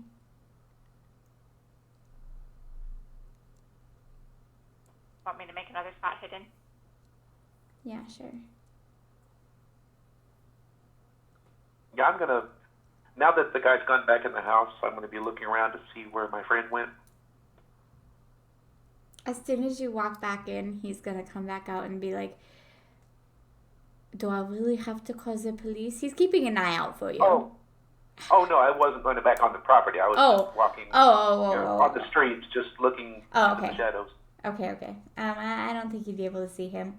Want me to make another spot hidden? Yeah, sure. Yeah, I'm gonna. Now that the guy's gone back in the house, I'm gonna be looking around to see where my friend went. As soon as you walk back in, he's gonna come back out and be like, "Do I really have to call the police?" He's keeping an eye out for you. Oh no, I wasn't going back on the property. I was just walking on the streets, just looking into the shadows. Okay. I don't think you'd be able to see him.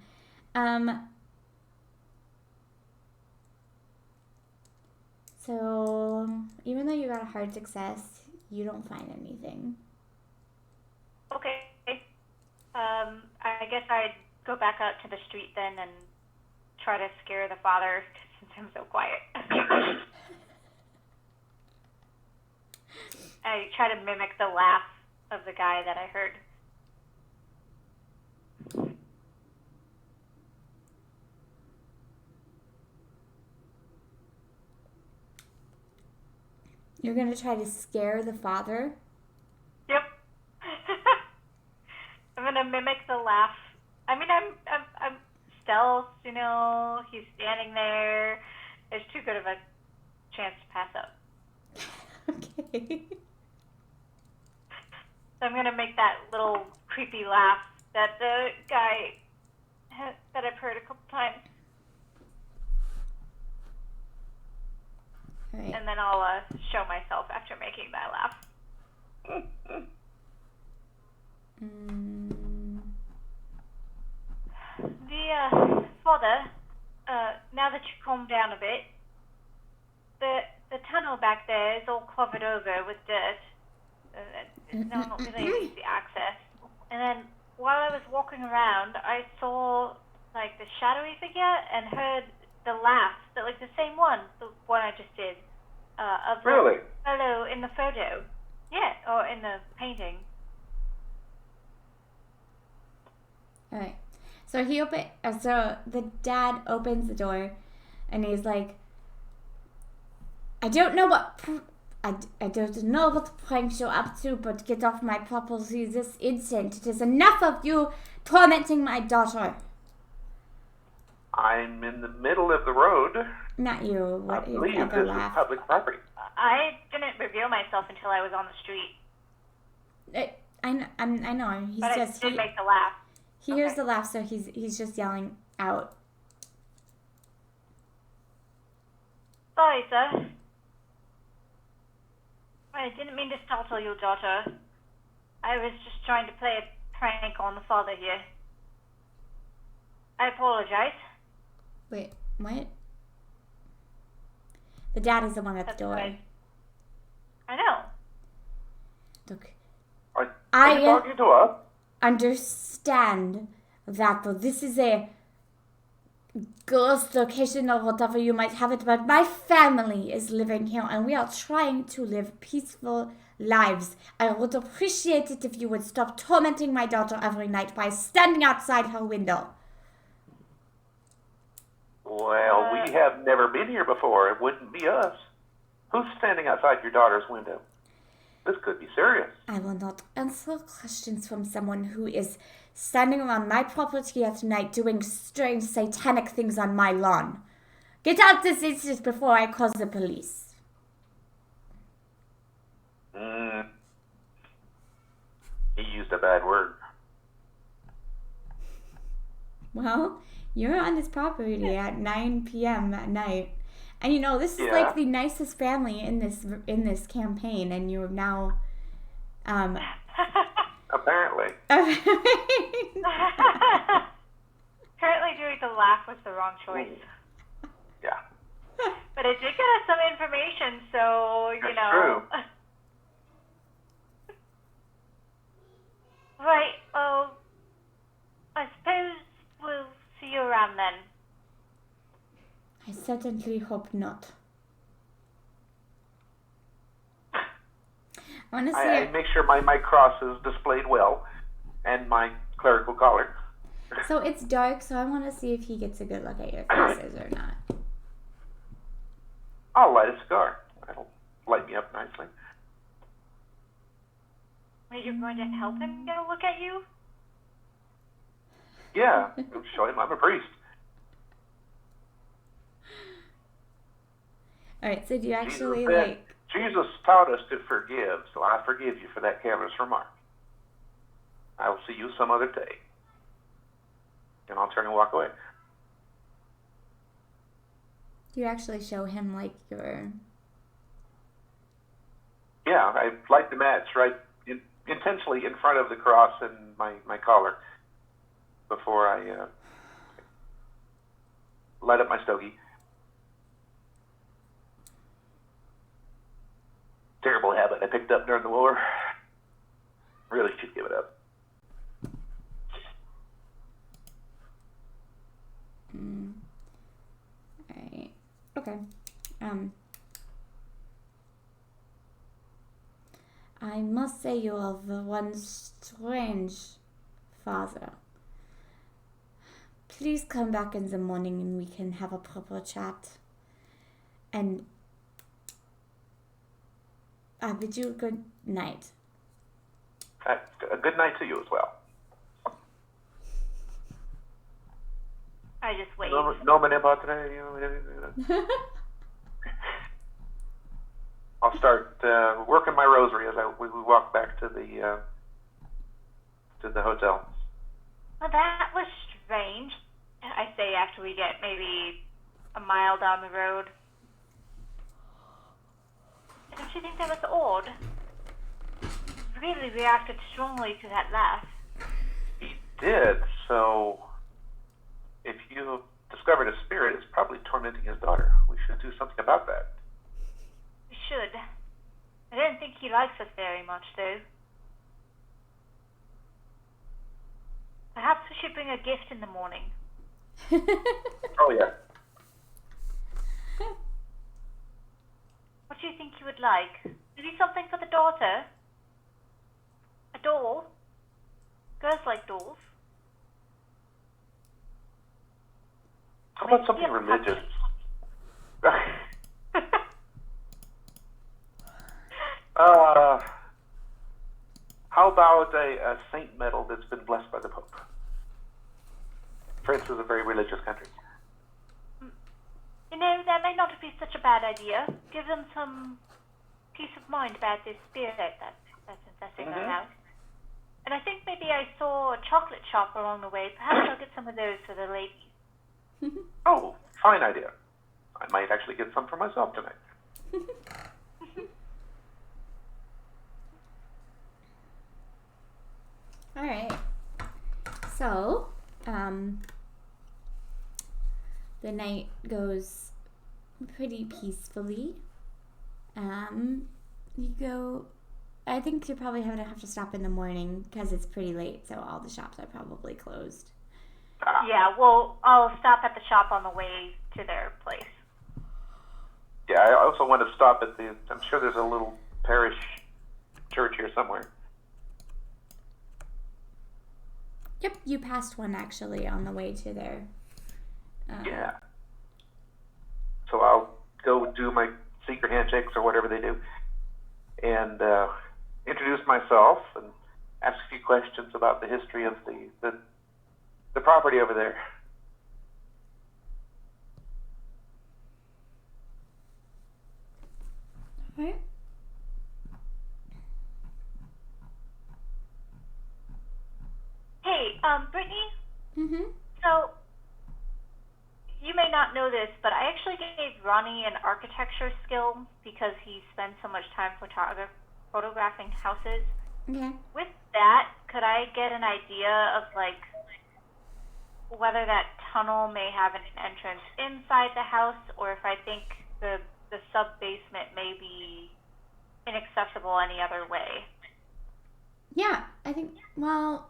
So, even though you got a hard success, you don't find anything. Okay. I guess I'd go back out to the street then and try to scare the father since I'm so quiet. I try to mimic the laugh of the guy that I heard. You're gonna try to scare the father? Yep. I'm gonna mimic the laugh. I mean, I'm stealth. You know, he's standing there. There's too good of a chance to pass up. Okay. So I'm gonna make that little creepy laugh that the guy that I've heard a couple times. Right. And then I'll show myself after making that laugh. The father, now that you calm down a bit, the tunnel back there is all covered over with dirt. It's not really easy access. And then while I was walking around, I saw like the shadowy figure and heard the laugh, like the same one, the one I just did, of Really? the fellow in the photo. Yeah, or in the painting. All right. So so the dad opens the door, and he's like, I don't know what pranks you're up to, but get off my property this instant. It is enough of you tormenting my daughter. I'm in the middle of the road. Not you. I What believe you this ever is laugh? public property. I didn't reveal myself until I was on the street, I know. He's but just I did make the laugh. he hears the laugh, so he's just yelling out. Sorry, sir. I didn't mean to startle your daughter. I was just trying to play a prank on the father here. I apologize. Wait, what? The dad is the one at the door. Right. I know. Look, Are you talking to us? understand that this is a ghost location or whatever you might have it, but my family is living here and we are trying to live peaceful lives. I would appreciate it if you would stop tormenting my daughter every night by standing outside her window. Well, we have never been here before. It wouldn't be us. Who's standing outside your daughter's window? This could be serious. I will not answer questions from someone who is standing around my property at night doing strange satanic things on my lawn. Get out this instant before I call the police. He used a bad word. Well, you're on this property at 9 p.m. at night, And this is Yeah. like the nicest family in this campaign, and you're now Apparently. Apparently doing the laugh was the wrong choice. Yeah. But it did get us some information, so, That's true. Right, well, I suppose we'll see you around then. I certainly hope not. I want to see I make sure my cross is displayed well, and my clerical collar. So it's dark, so I want to see if he gets a good look at your faces or not. I'll light a cigar. That'll light me up nicely. Wait, you're going to help him get a look at you? Yeah, I'll show him I'm a priest. All right, so do you actually Jesus taught us to forgive, so I forgive you for that careless remark. I will see you some other day. And I'll turn and walk away. do you actually show him like your? Yeah, I light the match right intentionally in front of the cross and my collar before I light up my stogie. Terrible habit I picked up during the war. Really should give it up. Alright. Okay. I must say you are the one strange father. Please come back in the morning and we can have a proper chat. And I bid you good night. A good night to you as well. I just wait. Nomen Padre. I'll start working my rosary as we walk back to the hotel. Well, that was strange. I say after we get maybe a mile down the road. Don't you think that was odd? Really reacted strongly to that laugh. He did, so if you discovered a spirit, it's probably tormenting his daughter. We should do something about that. We should. I don't think he likes us very much, though. Perhaps we should bring a gift in the morning. Oh, yeah. What do you think you would like? Maybe something for the daughter? A doll? Girls like dolls. How about something religious? How about a saint medal that's been blessed by the Pope? France is a very religious country. You know, that may not be such a bad idea. Give them some peace of mind about this spirit that's infesting their house. And I think maybe I saw a chocolate shop along the way. Perhaps I'll get some of those for the ladies. Oh, fine idea. I might actually get some for myself tonight. All right. So, the night goes pretty peacefully. You go. I think you're probably going to have to stop in the morning because it's pretty late, so all the shops are probably closed. Yeah, well, I'll stop at the shop on the way to their place. Yeah, I also want to stop at I'm sure there's a little parish church here somewhere. Yep, you passed one actually on the way to there. Yeah. So I'll go do my secret handshakes or whatever they do, and introduce myself and ask a few questions about the history of the property over there. All right. Hey, Brittany? Mm-hmm. So, you may not know this, but I actually gave Ronnie an architecture skill because he spends so much time photographing houses. Okay. With that, could I get an idea of like whether that tunnel may have an entrance inside the house, or if I think the sub basement may be inaccessible any other way? Yeah, I think, well,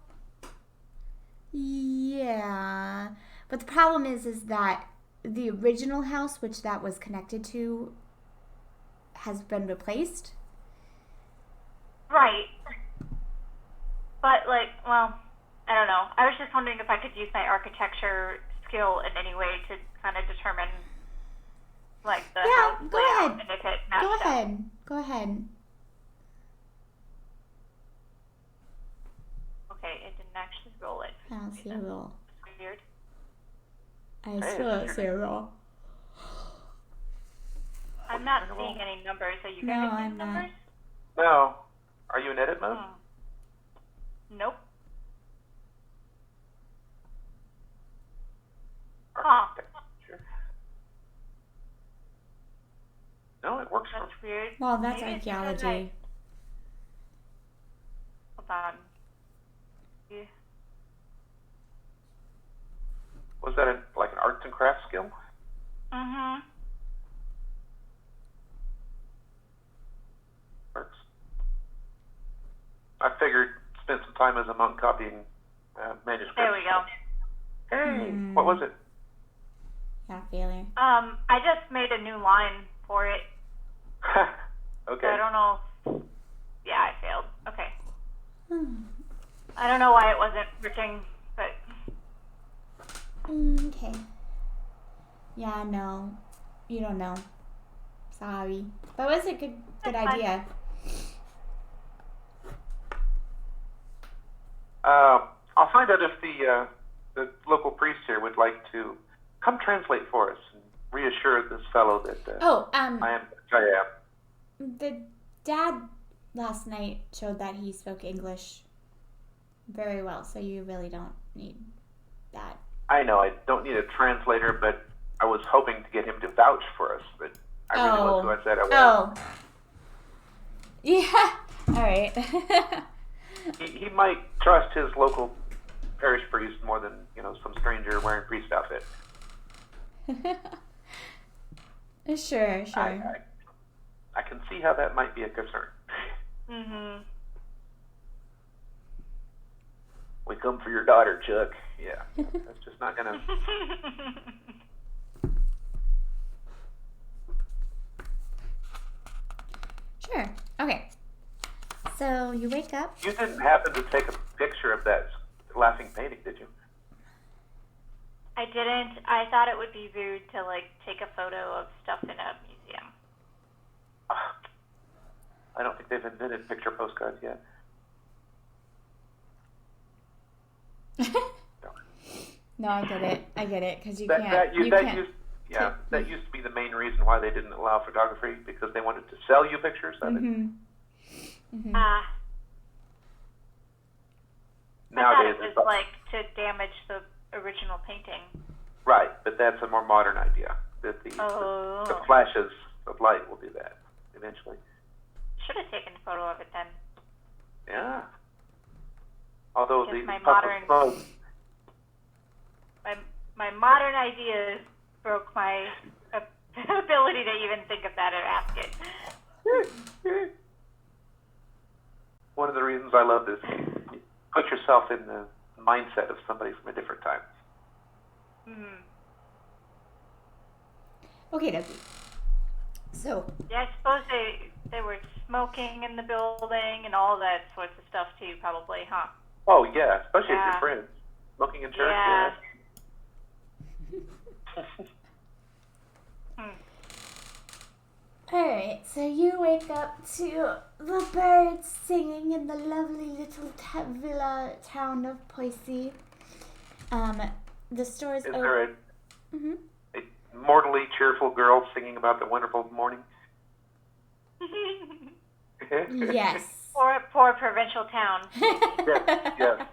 yeah. But the problem is that the original house, which that was connected to, has been replaced. Right. But like, well, I don't know. I was just wondering if I could use my architecture skill in any way to kind of determine like the Yeah, house go layout ahead. and if it matched Go up. ahead. Go ahead. Okay, it didn't actually roll it. I don't see a roll. It's weird. I still don't see a roll. I'm not seeing any numbers. Are you No, guys I'm seeing not. numbers? No. Are you in edit mode? Nope. Huh. Sure. No, it works for That's weird. Well, that's Maybe it's because archaeology. Hold on. Yeah. Was that like an arts and crafts skill? Mm-hmm. Works. I figured spent some time as a monk copying manuscripts. There we go. Hey, what was it? Yeah, failure. I just made a new line for it. Okay. I don't know. Yeah, I failed. Okay. I don't know why it wasn't working, but Okay. Yeah, no. You don't know. Sorry. But it was a good That's fine. idea. I'll find out if the local priest here would like to come translate for us and reassure this fellow that I am I am. The dad last night showed that he spoke English very well, so you really don't need that. I know I don't need a translator, but I was hoping to get him to vouch for us, but I really was who I said I was. Oh. Yeah. All right. He might trust his local parish priest more than, some stranger wearing priest outfit. Sure. I can see how that might be a concern. mm-hmm. We come for your daughter, Chuck. Yeah, that's just not gonna. Sure. Okay. So you wake up. You didn't happen to take a picture of that laughing painting, did you? I didn't. I thought it would be rude to take a photo of stuff in a museum. I don't think they've invented picture postcards yet. No, I get it, because you That can't. That used to be the main reason why they didn't allow photography, because they wanted to sell you pictures of it. Mm-hmm. I Nowadays, thought it was to damage the original painting. right, but that's a more modern idea. That the flashes of light will do that eventually. Should have taken a photo of it then. Yeah. Although Because the my puff modern- of smoke. My modern ideas broke my ability to even think of that or ask it. One of the reasons I love this, you put yourself in the mindset of somebody from a different time. Mm-hmm. Okay, dokie. So. Yeah, I suppose they were smoking in the building and all that sorts of stuff too, probably, huh? Oh yeah, especially if Yeah. you're friends. Smoking in church. Yeah. Alright, so you wake up to the birds singing in the lovely little villa town of Poissy. The store's Is there Mhm. a mortally cheerful girl singing about the wonderful morning? Yes. Poor provincial town. Yes.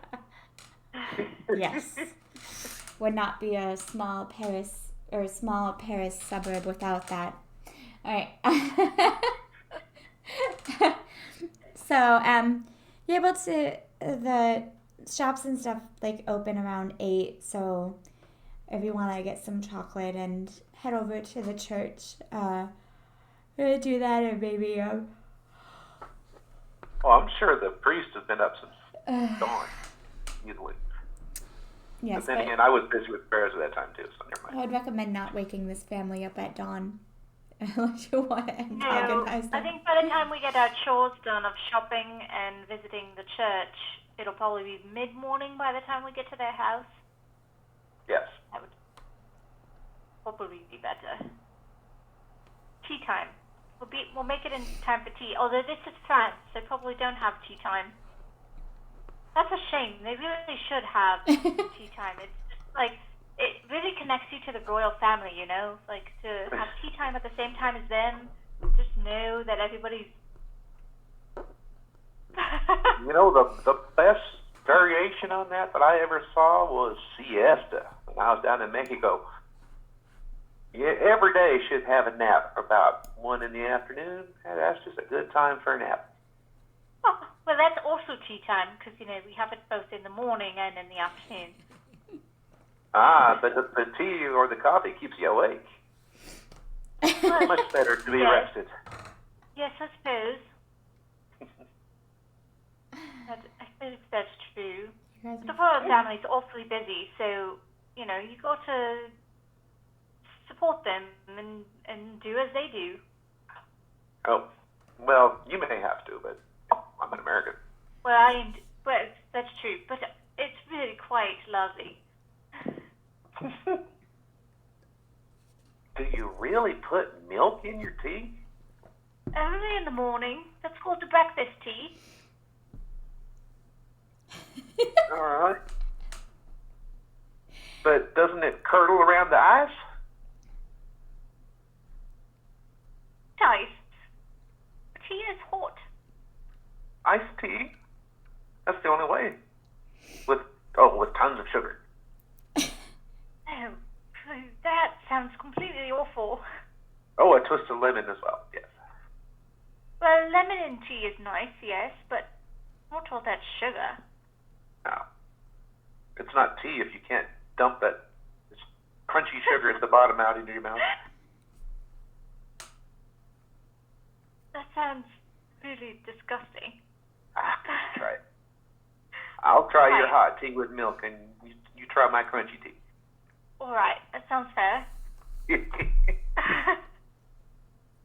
Yes. Would not be a small Paris or small Paris suburb without that. All right. So, you're able to, the shops and stuff like open around 8. So, if you want to get some chocolate and head over to the church, we're gonna do that, or maybe, Well, I'm sure the priest has been up since dawn, easily. yes, But then but again, I was busy with prayers at that time too, so never I mind. would recommend not waking this family up at dawn unless you want to No, antagonize I them. think by the time we get our chores done of shopping and visiting the church, it'll probably be mid-morning by the time we get to their house. Yes. That would probably be better. Tea time. We'll make it in time for tea. Although this is France, they probably don't have tea time. That's a shame. They really should have tea time. It's just like it really connects you to the royal family, you know? Like to have tea time at the same time as them. Just know that everybody's. You know, the best variation on that I ever saw was siesta when I was down in Mexico. Yeah, every day should have a nap about 1 in the afternoon. And that's just a good time for a nap. Oh, well, that's also tea time because you know we have it both in the morning and in the afternoon. But the tea or the coffee keeps you awake. Much better to be Yes. rested. Yes, I suppose. I suppose that's true. You guys The are- royal family's awfully busy, so you know you got to support them and do as they do. Oh, well, you may have to, but I'm an American. Well, that's true, but it's really quite lovely. Do you really put milk in your tea? Early in the morning, that's called the breakfast tea. All right. But doesn't it curdle around the ice? Nice. Tea is hot. Iced tea? That's the only way. With tons of sugar. Oh, that sounds completely awful. Oh, a twist of lemon as well, yes. Well, lemon in tea is nice, yes, but not all that sugar. No. It's not tea if you can't dump that crunchy sugar at the bottom out into your mouth. That sounds really disgusting. Try it. I'll try your Right. hot tea with milk, and you try my crunchy tea. All right, that sounds fair.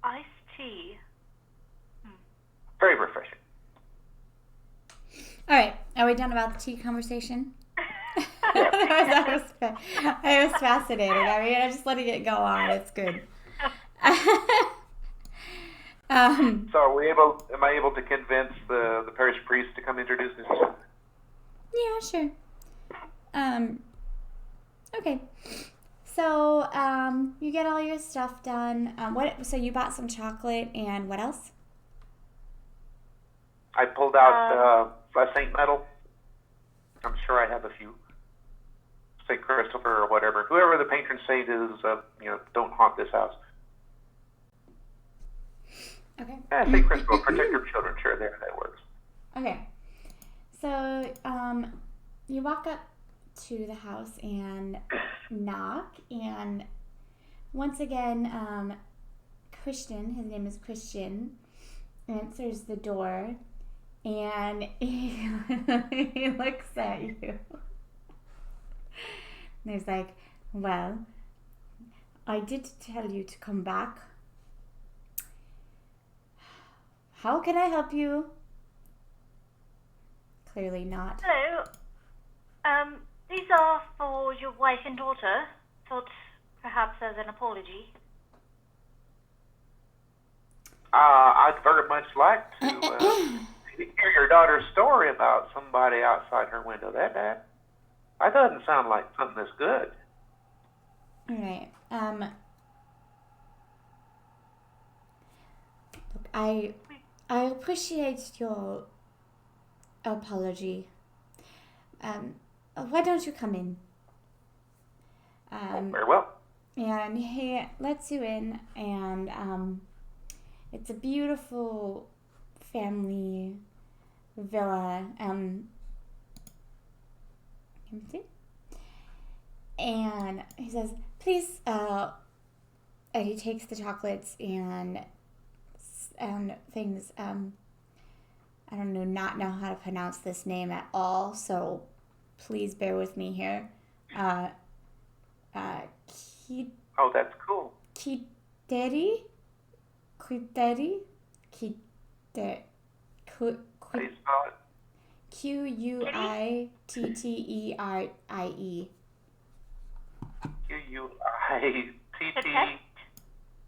Iced tea. Very refreshing. All right, are we done about the tea conversation? I was fascinating. I mean, I'm just letting it go on. It's good. So am I able to convince the parish priest to come introduce himself? Yeah, sure. Okay. So, you get all your stuff done. So you bought some chocolate and what else? I pulled out a Saint medal. I'm sure I have a few. St. Christopher or whatever. Whoever the patron saint is, don't haunt this house. Okay. St. Christopher, protect your children. Sure, there, that works. Okay. So, you walk up to the house and knock, and once again, Christian, his name is Christian, answers the door, and he looks at you. And he's like, well, I did tell you to come back. How can I help you? Clearly not. Hello. These are for your wife and daughter. Thought perhaps as an apology. I'd very much like to hear your daughter's story about somebody outside her window. That doesn't sound like something that's good. All right. Look, I appreciate your apology. Why don't you come in? Very well. and he lets you in, and it's a beautiful family villa. Let me see. And he says, please, and he takes the chocolates and things. I don't know how to pronounce this name at all, so please bear with me here. Oh, that's cool. Kiteri? Kiteri? How do you spell it? Quitterie.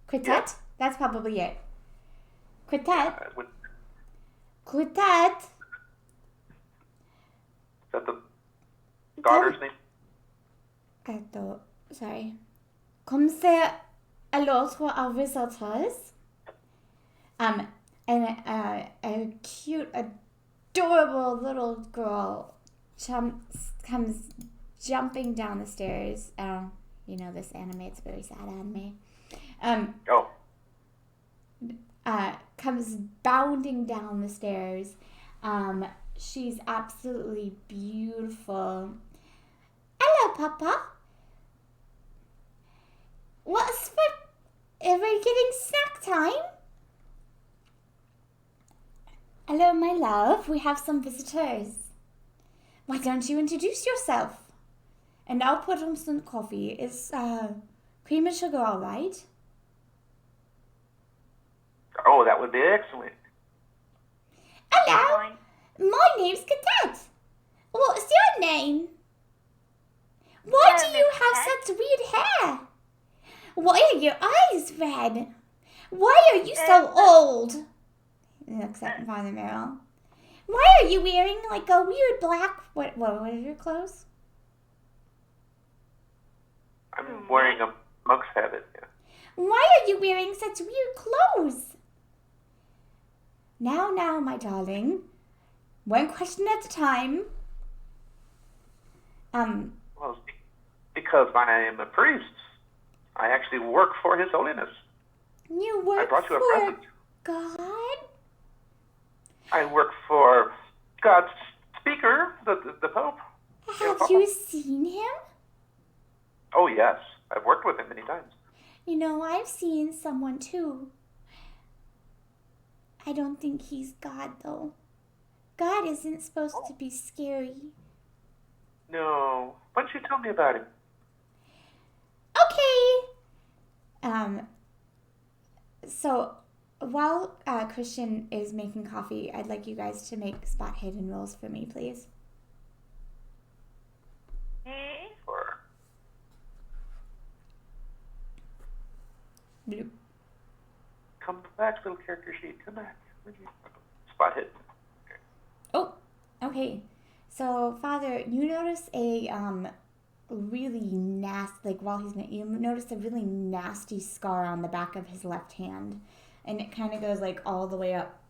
Quitt. Quintet? Yeah. That's probably it. Quintet? Is Quintet? that the daughter's name? Sorry. Come say hello to our visitors. And a cute, adorable little girl comes jumping down the stairs. This animate's very sad anime. Comes bounding down the stairs. She's absolutely beautiful. Hello, Papa. Are we getting snack time? Hello, my love. We have some visitors. Why don't you introduce yourself? And I'll put on some coffee. Is cream and sugar all right? Oh, that would be excellent. Hello. My name's Cadet. What's your name? Why do you have such weird hair? Why are your eyes red? Why are you so old? He looks at Father Merrill. Why are you wearing like a weird black... What are your clothes? I'm wearing a monk's habit. Yeah. Why are you wearing such weird clothes? Now, my darling. One question at a time. Well, because I am a priest. I actually work for His Holiness. You work I brought you a for present. God? I work for God's speaker, the Pope. Have you seen him? Oh, yes. I've worked with him many times. I've seen someone too. I don't think he's God, though. God isn't supposed to be scary. No. Why don't you tell me about him? Okay. So while Christian is making coffee, I'd like you guys to make spot hidden rolls for me, please. Or Bloop. come back, little character sheet. Come back. Spot hidden. Okay. Oh, okay. So, Father, you notice a really nasty, you notice a really nasty scar on the back of his left hand, and it kind of goes all the way up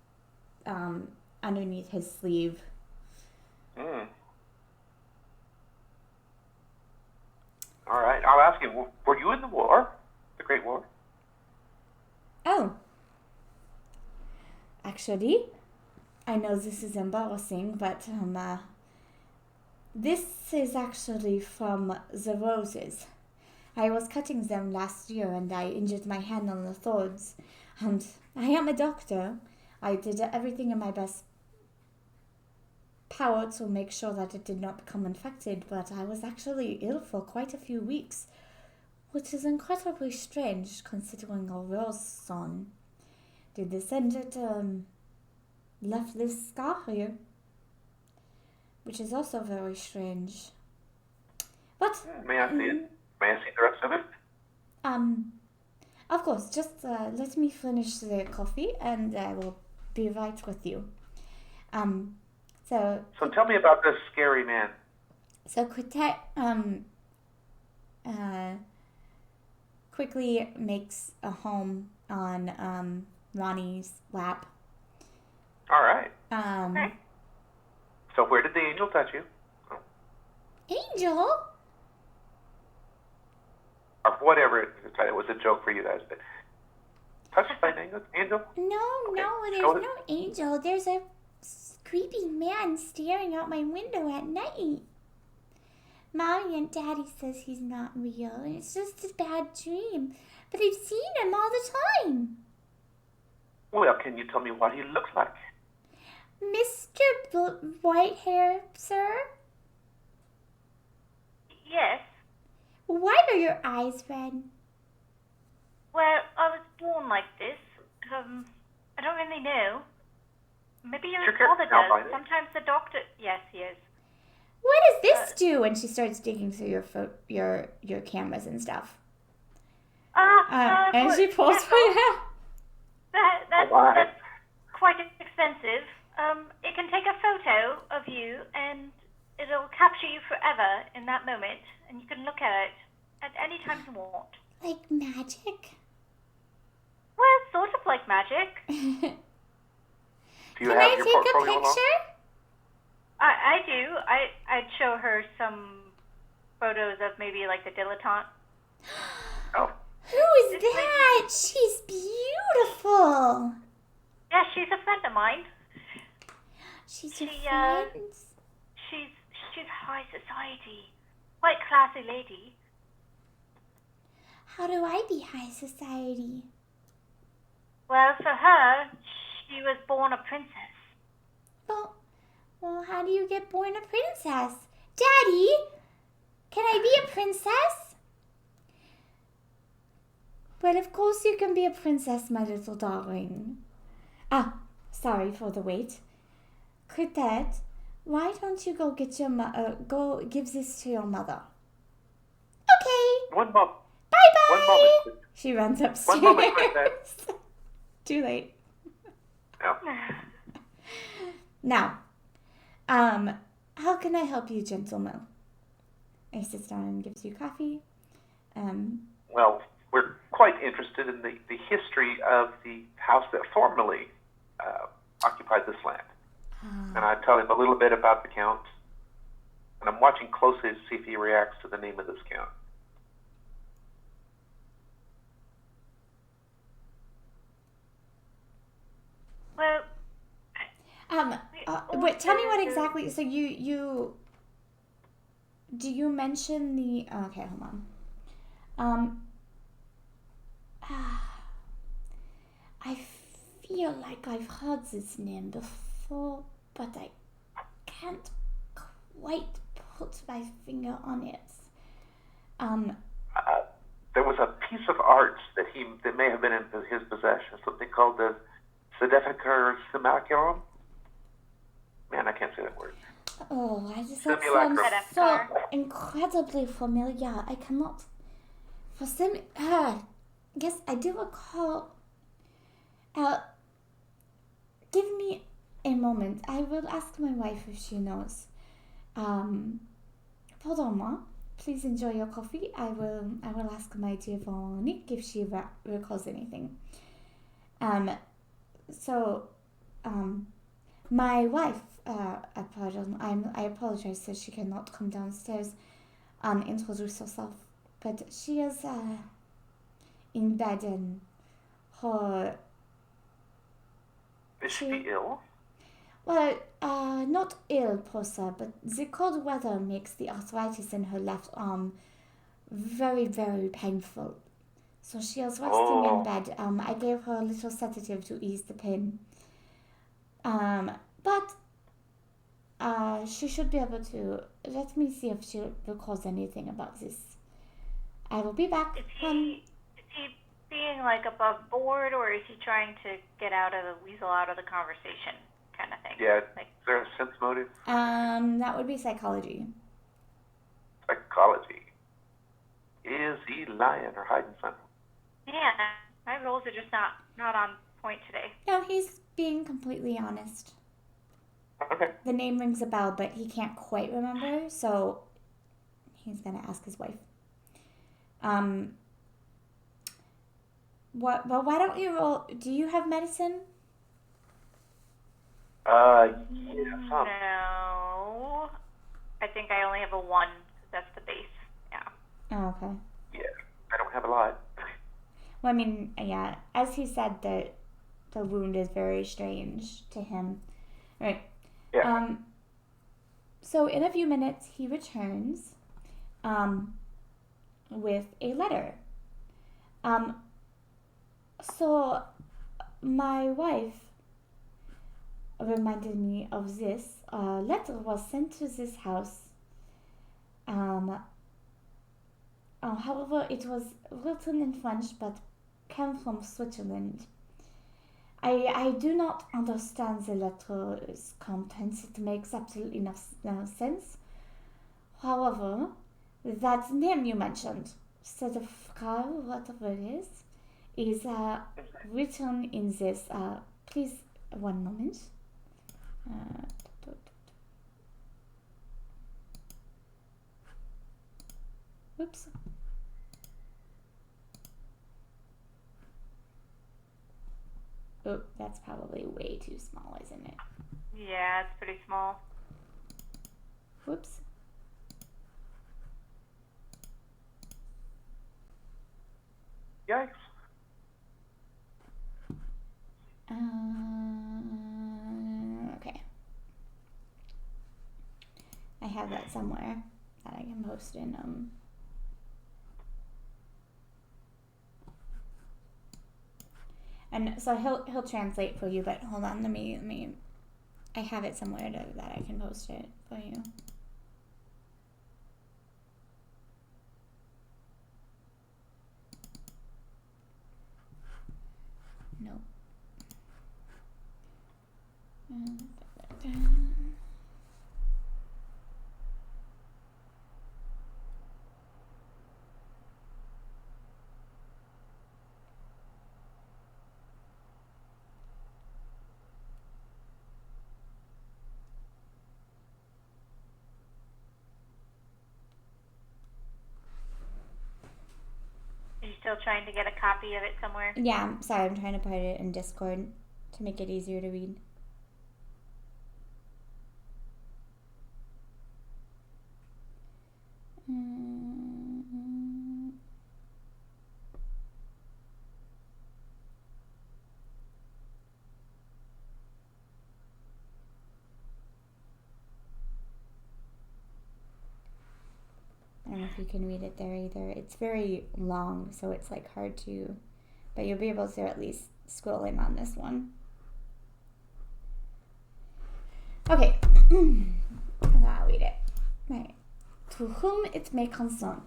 underneath his sleeve. All right. I'll ask him. Were you in the war, the Great War? Oh, actually, I know this is embarrassing, but this is actually from the roses. I was cutting them last year and I injured my hand on the thorns. And I am a doctor. I did everything in my best power to make sure that it did not become infected, but I was actually ill for quite a few weeks, which is incredibly strange considering a rose son. The descendant left this scar here, which is also very strange. But May I see it? May I see the rest of it? Of course, just let me finish the coffee and I will be right with you. So tell me about this scary man. So Quintet quickly makes a home on Ronnie's lap. All right. Okay. So where did the angel touch you? Angel? whatever. It was a joke for you guys, but touched by an angel? No, there's no angel. There's a creepy man staring out my window at night. Mommy and Daddy says he's not real, and it's just a bad dream. But I've seen him all the time. Well, can you tell me what he looks like? Mr. Whitehair, sir? Yes. Why are your eyes red? Well, I was born like this. I don't really know. Maybe your father does. Sometimes the doctor... Yes, he is. What does this do? And she starts digging through your cameras and stuff. And she pulls for you. That's quite expensive. It can take a photo of you, and it'll capture you forever in that moment, and you can look at it at any time you want. Like magic? Well, sort of like magic. Do you have your portfolio take a picture? I do. I'd show her some photos of maybe like the dilettante. Oh. Who is that? She's beautiful. Yeah, she's a friend of mine. She's your friend? She's high society. Quite classy lady. How do I be high society? Well, for her, she was born a princess. Well, how do you get born a princess? Daddy, can I be a princess? Well, of course you can be a princess, my little darling. Sorry for the wait. Cricket, why don't you go get your go give this to your mother? Okay. One moment. Bye-bye. 1 moment. She runs upstairs. 1 moment, Cricket. Too late. No. Now, how can I help you, gentlemen? He sits down and gives you coffee. Well, we're quite interested in the history of the house that formerly occupied this land. And I tell him a little bit about the Count. And I'm watching closely to see if he reacts to the name of this Count. Well, wait, tell me what exactly. So do you mention the? Okay, hold on. I feel like I've heard this name before, but I can't quite put my finger on it. There was a piece of art that may have been in his possession, something called the Sedeficer Simulacrum. Man, I can't say that word. Oh, that sounds so incredibly familiar. I cannot. For some, yes, I do recall. Give me a moment. I will ask my wife if she knows. Pardon-moi. Please enjoy your coffee. I will ask my dear Veronique if she recalls anything. My wife, I apologize that she cannot come downstairs and introduce herself, but she is in bed and her... Is she ill? Well, not ill per se, but the cold weather makes the arthritis in her left arm very, very painful. So she is resting in bed. I gave her a little sedative to ease the pain. But she should be able to. Let me see if she recalls anything about this. I will be back. Is he being like above board, or is he trying to weasel out of the conversation kind of thing? Yeah. Is there a sense motive? That would be psychology. Psychology. Is he lying or hiding something? Yeah, my rolls are just not on point today. No, he's being completely honest. Okay. The name rings a bell, but he can't quite remember, so he's gonna ask his wife. Why don't you roll? Do you have medicine? Yeah, some. No, I think I only have a 1. That's the base. Yeah. Oh, okay. Yeah, I don't have a lot. Well, I mean, yeah, as he said, the wound is very strange to him. Right. Yeah. So in a few minutes, he returns with a letter. So my wife reminded me of this. A letter was sent to this house. However, it was written in French but came from Switzerland. I do not understand the letter's contents. It makes absolutely no sense. However, that name you mentioned, Sedefka, whatever it is written in this. Please, one moment. Oops. Oh, that's probably way too small, isn't it? Yeah, it's pretty small. Whoops. Yikes. Okay. I have that somewhere that I can post in and so he'll translate for you, but hold on, let me I have it somewhere that I can post it for you. No. Are you still trying to get a copy of it somewhere? Yeah, I'm sorry, I'm trying to put it in Discord to make it easier to read. I don't know if you can read it there either. It's very long, so it's like hard to, but you'll be able to at least scroll in on this one. Okay, I'll read it. Right. To whom it may concern,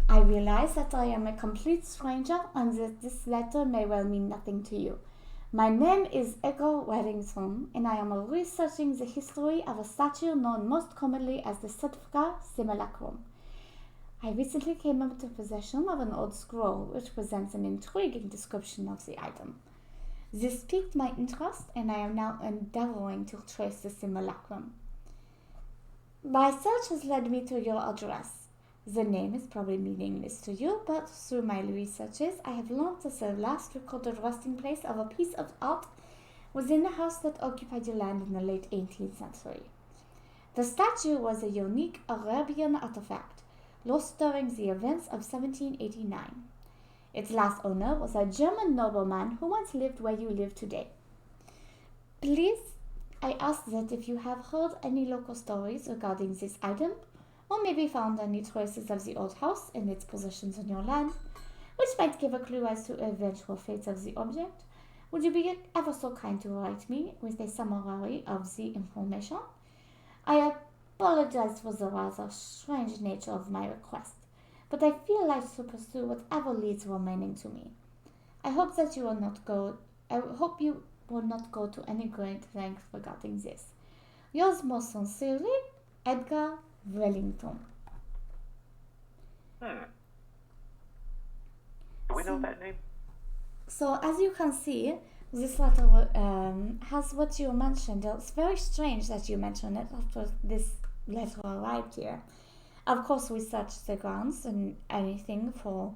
I realize that I am a complete stranger and that this letter may well mean nothing to you. My name is Edgar Waddington, and I am researching the history of a statue known most commonly as the Sedefka Simulacrum. I recently came into possession of an old scroll which presents an intriguing description of the item. This piqued my interest, and I am now endeavoring to trace the simulacrum. My search has led me to your address. The name is probably meaningless to you, but through my researches, I have learned that the last recorded resting place of a piece of art was in a house that occupied the land in the late 18th century. The statue was a unique Arabian artifact, lost during the events of 1789. Its last owner was a German nobleman who once lived where you live today. Please, I ask that if you have heard any local stories regarding this item, or maybe found any traces of the old house and its possessions on your land, which might give a clue as to the eventual fate of the object, would you be ever so kind to write me with a summary of the information? I apologize for the rather strange nature of my request, but I feel like to pursue whatever leads remaining to me. I hope you will not go to any great length regarding this. Yours most sincerely, Edgar Wellington. Do we know that name? So as you can see, this letter has what you mentioned. It's very strange that you mentioned it after this letter arrived here. Of course, we searched the grounds and anything for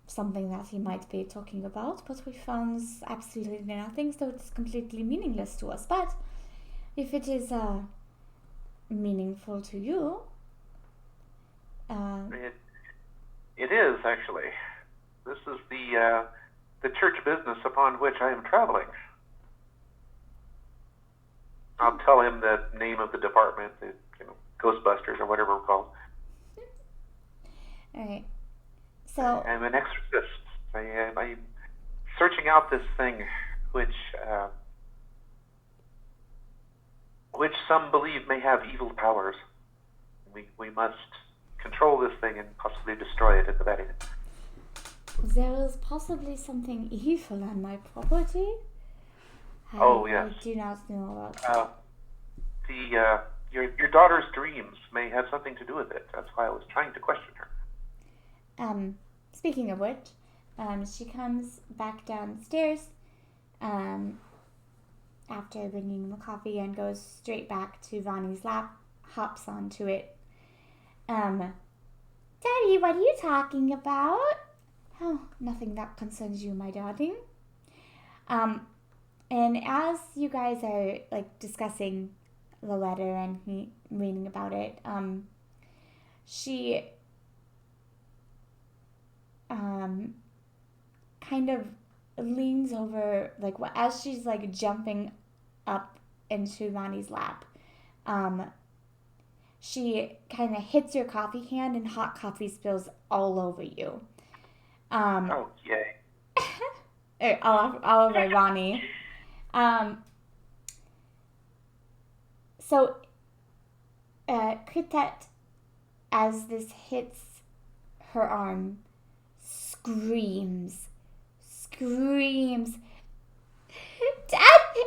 something that he might be talking about, but we found absolutely nothing, so it's completely meaningless to us. But if it is meaningful to you, It is, actually. This is the church business upon which I am traveling. I'll tell him the name of the department, the Ghostbusters or whatever we're called. All right. So I'm an exorcist. I'm searching out this thing, which some believe may have evil powers. We must control this thing and possibly destroy it at the Vatican. there is possibly something evil on my property. Yes. I do not know about. Your daughter's dreams may have something to do with it. That's why I was trying to question her. Speaking of which, she comes back downstairs after bringing the coffee and goes straight back to Ronnie's lap, hops onto it. Daddy, what are you talking about? Oh, nothing that concerns you, my darling. And as you guys are like discussing the letter and reading about it, she kind of leans over, like as she's like jumping up into Ronnie's lap, she kind of hits your coffee can and hot coffee spills all over you. Oh, yay. all over Ronnie. So Critet, as this hits her arm, screams, Dad, Daddy.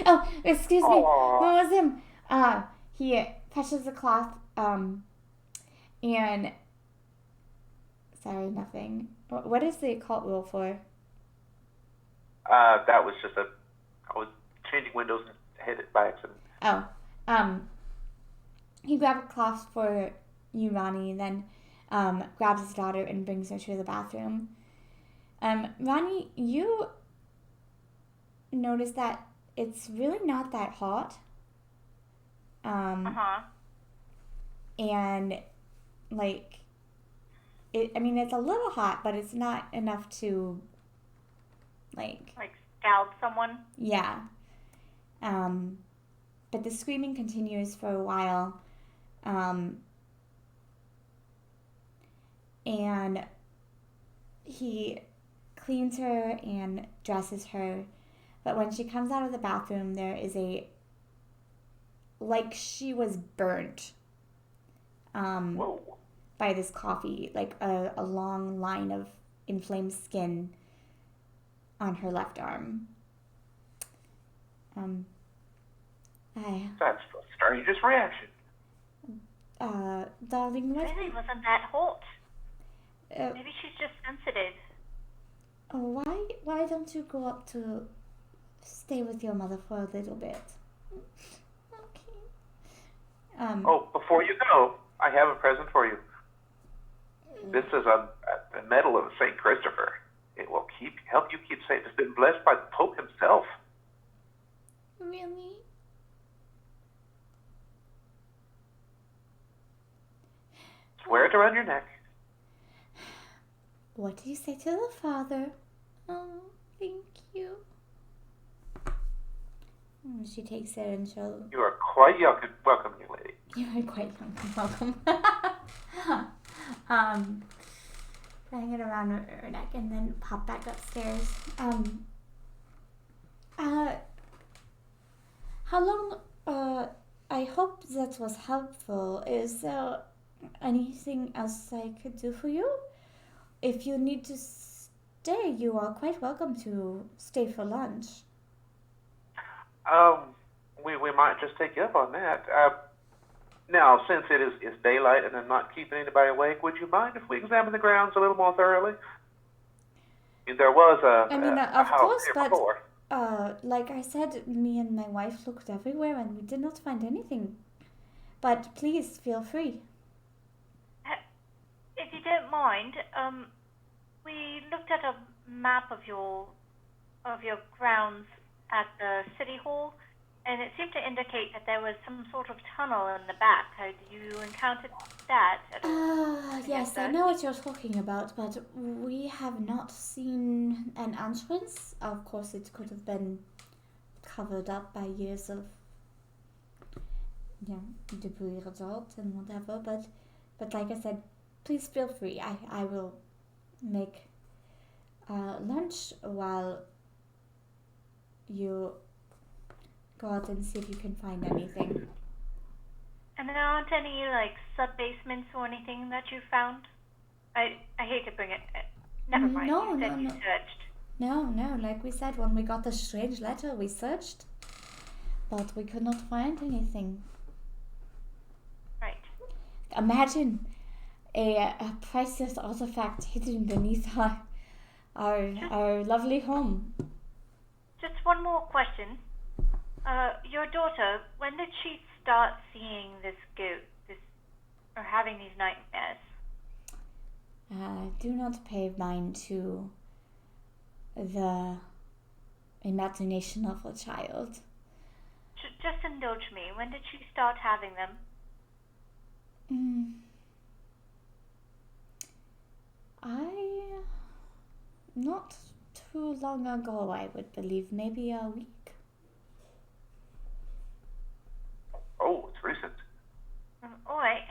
Oh, excuse me. Aww. What was him? He touches the cloth, and sorry, nothing. What is the occult rule for? That was just I was changing windows and hit it by accident. Oh, he grabbed a cloth for you, Ronnie, and then grabs his daughter and brings her to the bathroom. Ronnie, you notice that it's really not that hot. And like, it's a little hot, but it's not enough to like scald someone. Yeah. But the screaming continues for a while. And he cleans her and dresses her. But when she comes out of the bathroom, there is like she was burnt Whoa. by this coffee, like a long line of inflamed skin on her left arm. That's the strangest reaction. Darling, what? Really wasn't that hot. Uh, Maybe she's just sensitive. why don't you go up to stay with your mother for a little bit? Okay. Before you go, I have a present for you. This is a medal of St. Christopher. It will help you keep safe. It's been blessed by the Pope himself. Really? Wear it around your neck. What do you say to the father? Oh, thank you. She takes it and she'll... You are quite welcome, young lady. You are quite welcome. Hang it around her neck and then pop back upstairs. How long, I hope that was helpful. Is there anything else I could do for you? If you need to stay, you are quite welcome to stay for lunch. We might just take you up on that. Now, since it is daylight and I'm not keeping anybody awake, would you mind if we examine the grounds a little more thoroughly? There was a of house course, here but before. like I said, me and my wife looked everywhere and we did not find anything. But please feel free. If you don't mind, we looked at a map of your grounds at the City Hall, and it seemed to indicate that there was some sort of tunnel in the back. Had you encountered that at all? Yes, I know what you're talking about, but we have not seen an entrance. Of course, it could have been covered up by years of debris result and whatever, but like I said, please feel free. I will make lunch while you go out and see if you can find anything. And there aren't any, like, sub-basements or anything that you found? I hate to bring it... Never mind, you said you searched. No, like we said, when we got the strange letter, we searched, but we could not find anything. Right. Imagine a priceless artifact hidden beneath our lovely home. Just one more question. Your daughter, when did she start seeing this ghost, or having these nightmares? Do not pay mind to the imagination of a child. Just indulge me. When did she start having them? Not too long ago, I would believe. Maybe a week. Oh, it's recent. All right.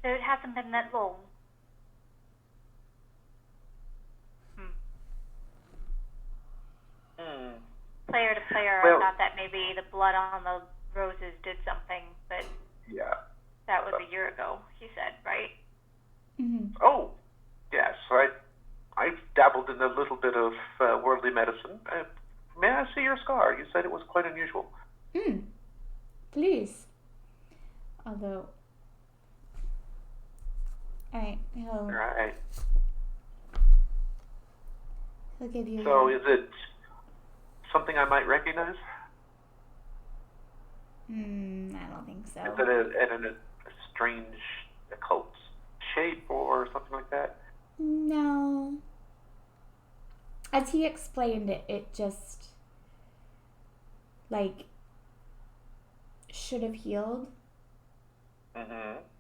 So it hasn't been that long. Player to player, Well, I thought that maybe the blood on the roses did something, but yeah. that was a year ago, he said, right? Mm-hmm. Oh, yes. I've dabbled in a little bit of worldly medicine. May I see your scar? You said it was quite unusual. Please. Although... Alright, Right. he'll give you... So is it something I might recognize? I don't think so. Is it in a strange occult shape or something like that? No. As he explained it, it just, like, should have healed,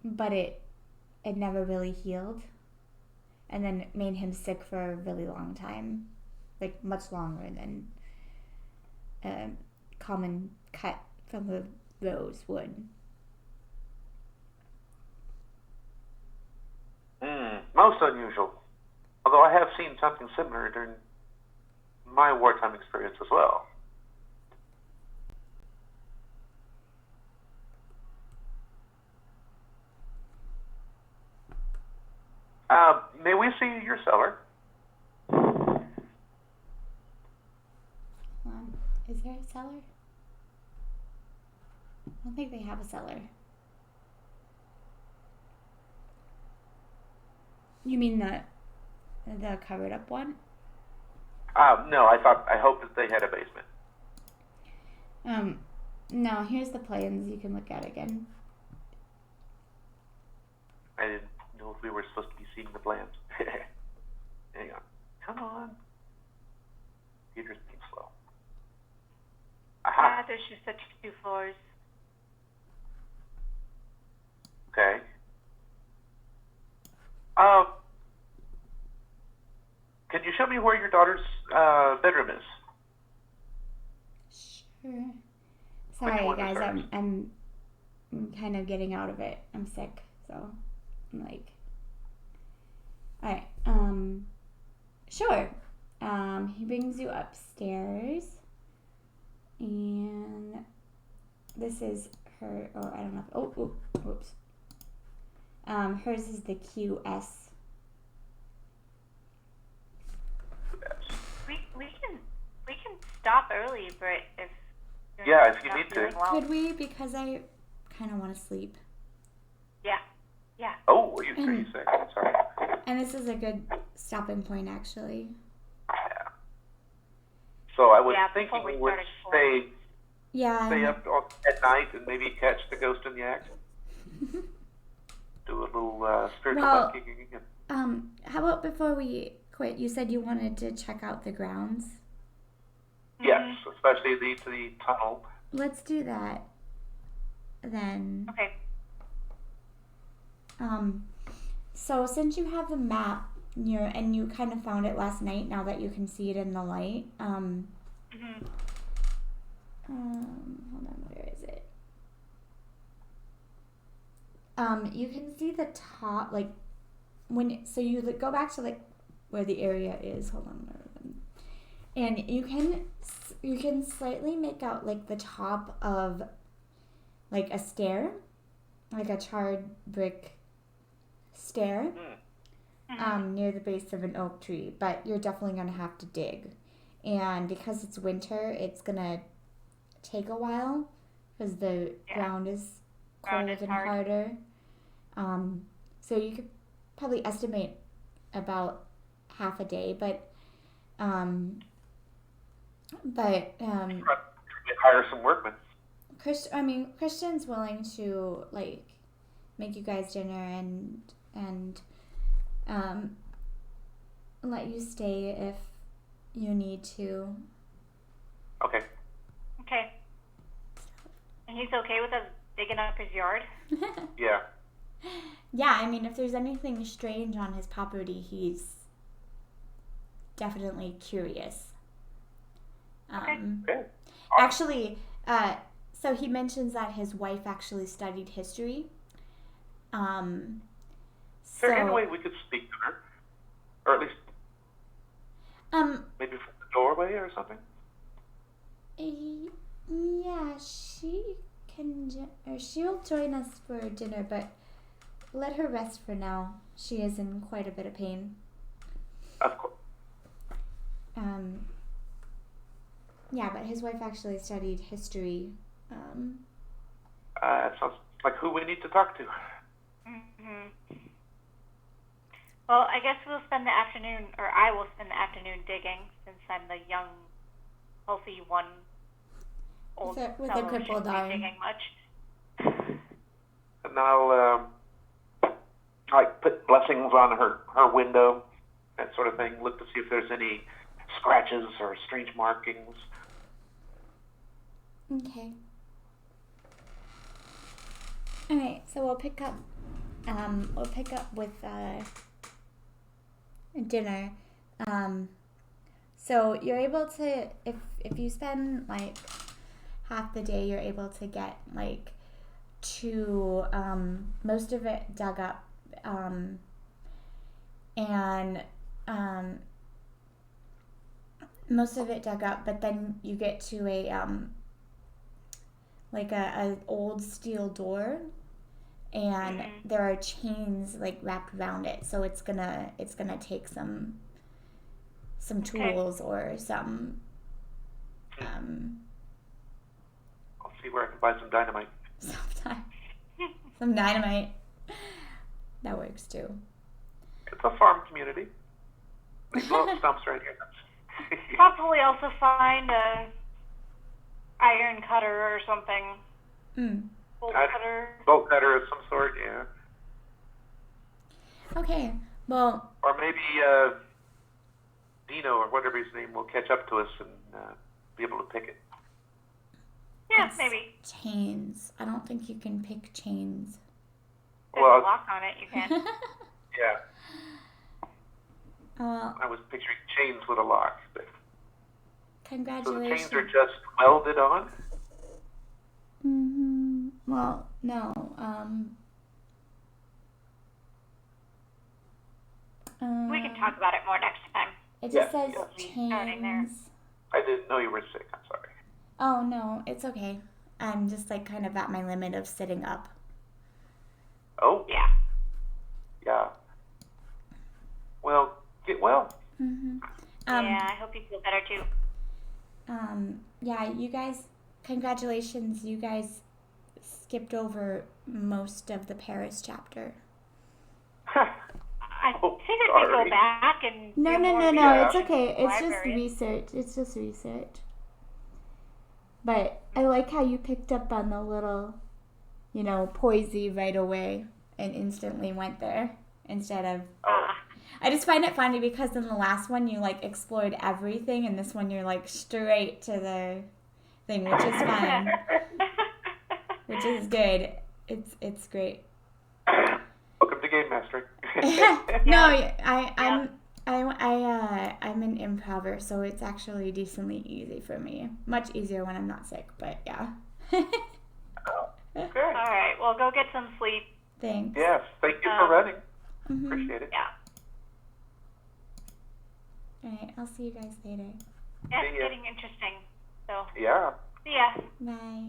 but it never really healed, and then it made him sick for a really long time, like much longer than a common cut from a rose would. Most unusual. Although I have seen something similar during my wartime experience as well. May we see your cellar? Hold on. Is there a cellar? I don't think they have a cellar. You mean the covered up one? No, I hoped that they had a basement. No, here's the plans. You can look at again. I didn't know if we were supposed to be seeing the plans. Hang on. Come on. Computer's being slow. Aha. There's just such 2 floors. Okay. Can you show me where your daughter's bedroom is? Sure. Sorry, one guys. is hers? I'm kind of getting out of it. I'm sick, so I'm like, all right. Sure. He brings you upstairs, and this is her. Oh, I don't know. Oh, whoops. Hers is the QS. We can stop early, Britt, if you're Yeah, if you not need to. feeling well. Could we? Because I kind of want to sleep. Yeah. Oh, are you sick? I'm sorry. And this is a good stopping point, actually. Yeah. So I was Yeah, thinking before we we would started stay Yeah. up at night and maybe catch the ghost in the act. Do a little spiritual Well, butt kicking again. How about before we Quit. You said you wanted to check out the grounds. Yes, especially the tunnel. Let's do that then. Okay. So since you have the map, and you kind of found it last night, now that you can see it in the light, hold on, where is it? You can see the top, like, so you go back to, like, where the area is, hold on, and you can slightly make out, like, the top of, like, a stair, like a charred brick stair, near the base of an oak tree, but you're definitely going to have to dig. And because it's winter, it's going to take a while because the ground is cold and harder. So you could probably estimate about half a day, but hire some workmen. Christian's willing to, like, make you guys dinner and let you stay if you need to. Okay. Okay. And he's okay with us digging up his yard? Yeah. Yeah, I mean, if there's anything strange on his property, he's definitely curious. Okay. Actually, so he mentions that his wife actually studied history. Is there any way we could speak to her? Or at least maybe from the doorway or something? Yeah, she can, or she'll join us for dinner, but let her rest for now. She is in quite a bit of pain. Of course. Yeah, but his wife actually studied history. That sounds like who we need to talk to. Well, I guess we'll spend the afternoon, or I will spend the afternoon digging, since I'm the young, healthy one. Old with a fellow crippled shouldn't be arm. digging much. And I'll like put blessings on her window, that sort of thing. Look to see if there's any scratches or strange markings. Okay. All right, so we'll pick up with dinner. So you're able to, if you spend like half the day, you're able to get like most of it dug up, but then you get to a old steel door, and there are chains like wrapped around it, so it's gonna take some tools or some I'll see where I can buy some dynamite. some dynamite. That works too. It's a farm community. We blow up stumps right here. Probably also find a iron cutter or something. Bolt cutter. Bolt cutter of some sort, yeah. Okay, well. Or maybe Dino or whatever his name will catch up to us and be able to pick it. Yeah, maybe. Chains. I don't think you can pick chains. There's a lock on it, you can. Yeah. I was picturing chains with a lock. But... Congratulations. So the chains are just welded on? Well, no. We can talk about it more next time. It just says Starting there. chains. I didn't know you were sick. I'm sorry. Oh, no. It's okay. I'm just like kind of at my limit of sitting up. Oh? Yeah. Yeah. Well, get well. Yeah, I hope you feel better too. Yeah, you guys, congratulations. You guys skipped over most of the Paris chapter. I figured we'd go back and No. Yeah. It's okay. It's just Library. research. It's just research. But I like how you picked up on the little, Poisey right away and instantly went there instead of I just find it funny because in the last one you like explored everything, and this one you're like straight to the thing, which is fun, which is good. It's great. Welcome to Game Mastery. No, I'm an improver, so it's actually decently easy for me. Much easier when I'm not sick, but yeah. Okay. All right. Well, go get some sleep. Thanks. Yes. Thank you for running. Mhm. Appreciate it. Yeah. All right, I'll see you guys later. Yeah, See it's ya. getting interesting. So, Yeah. see ya. Bye.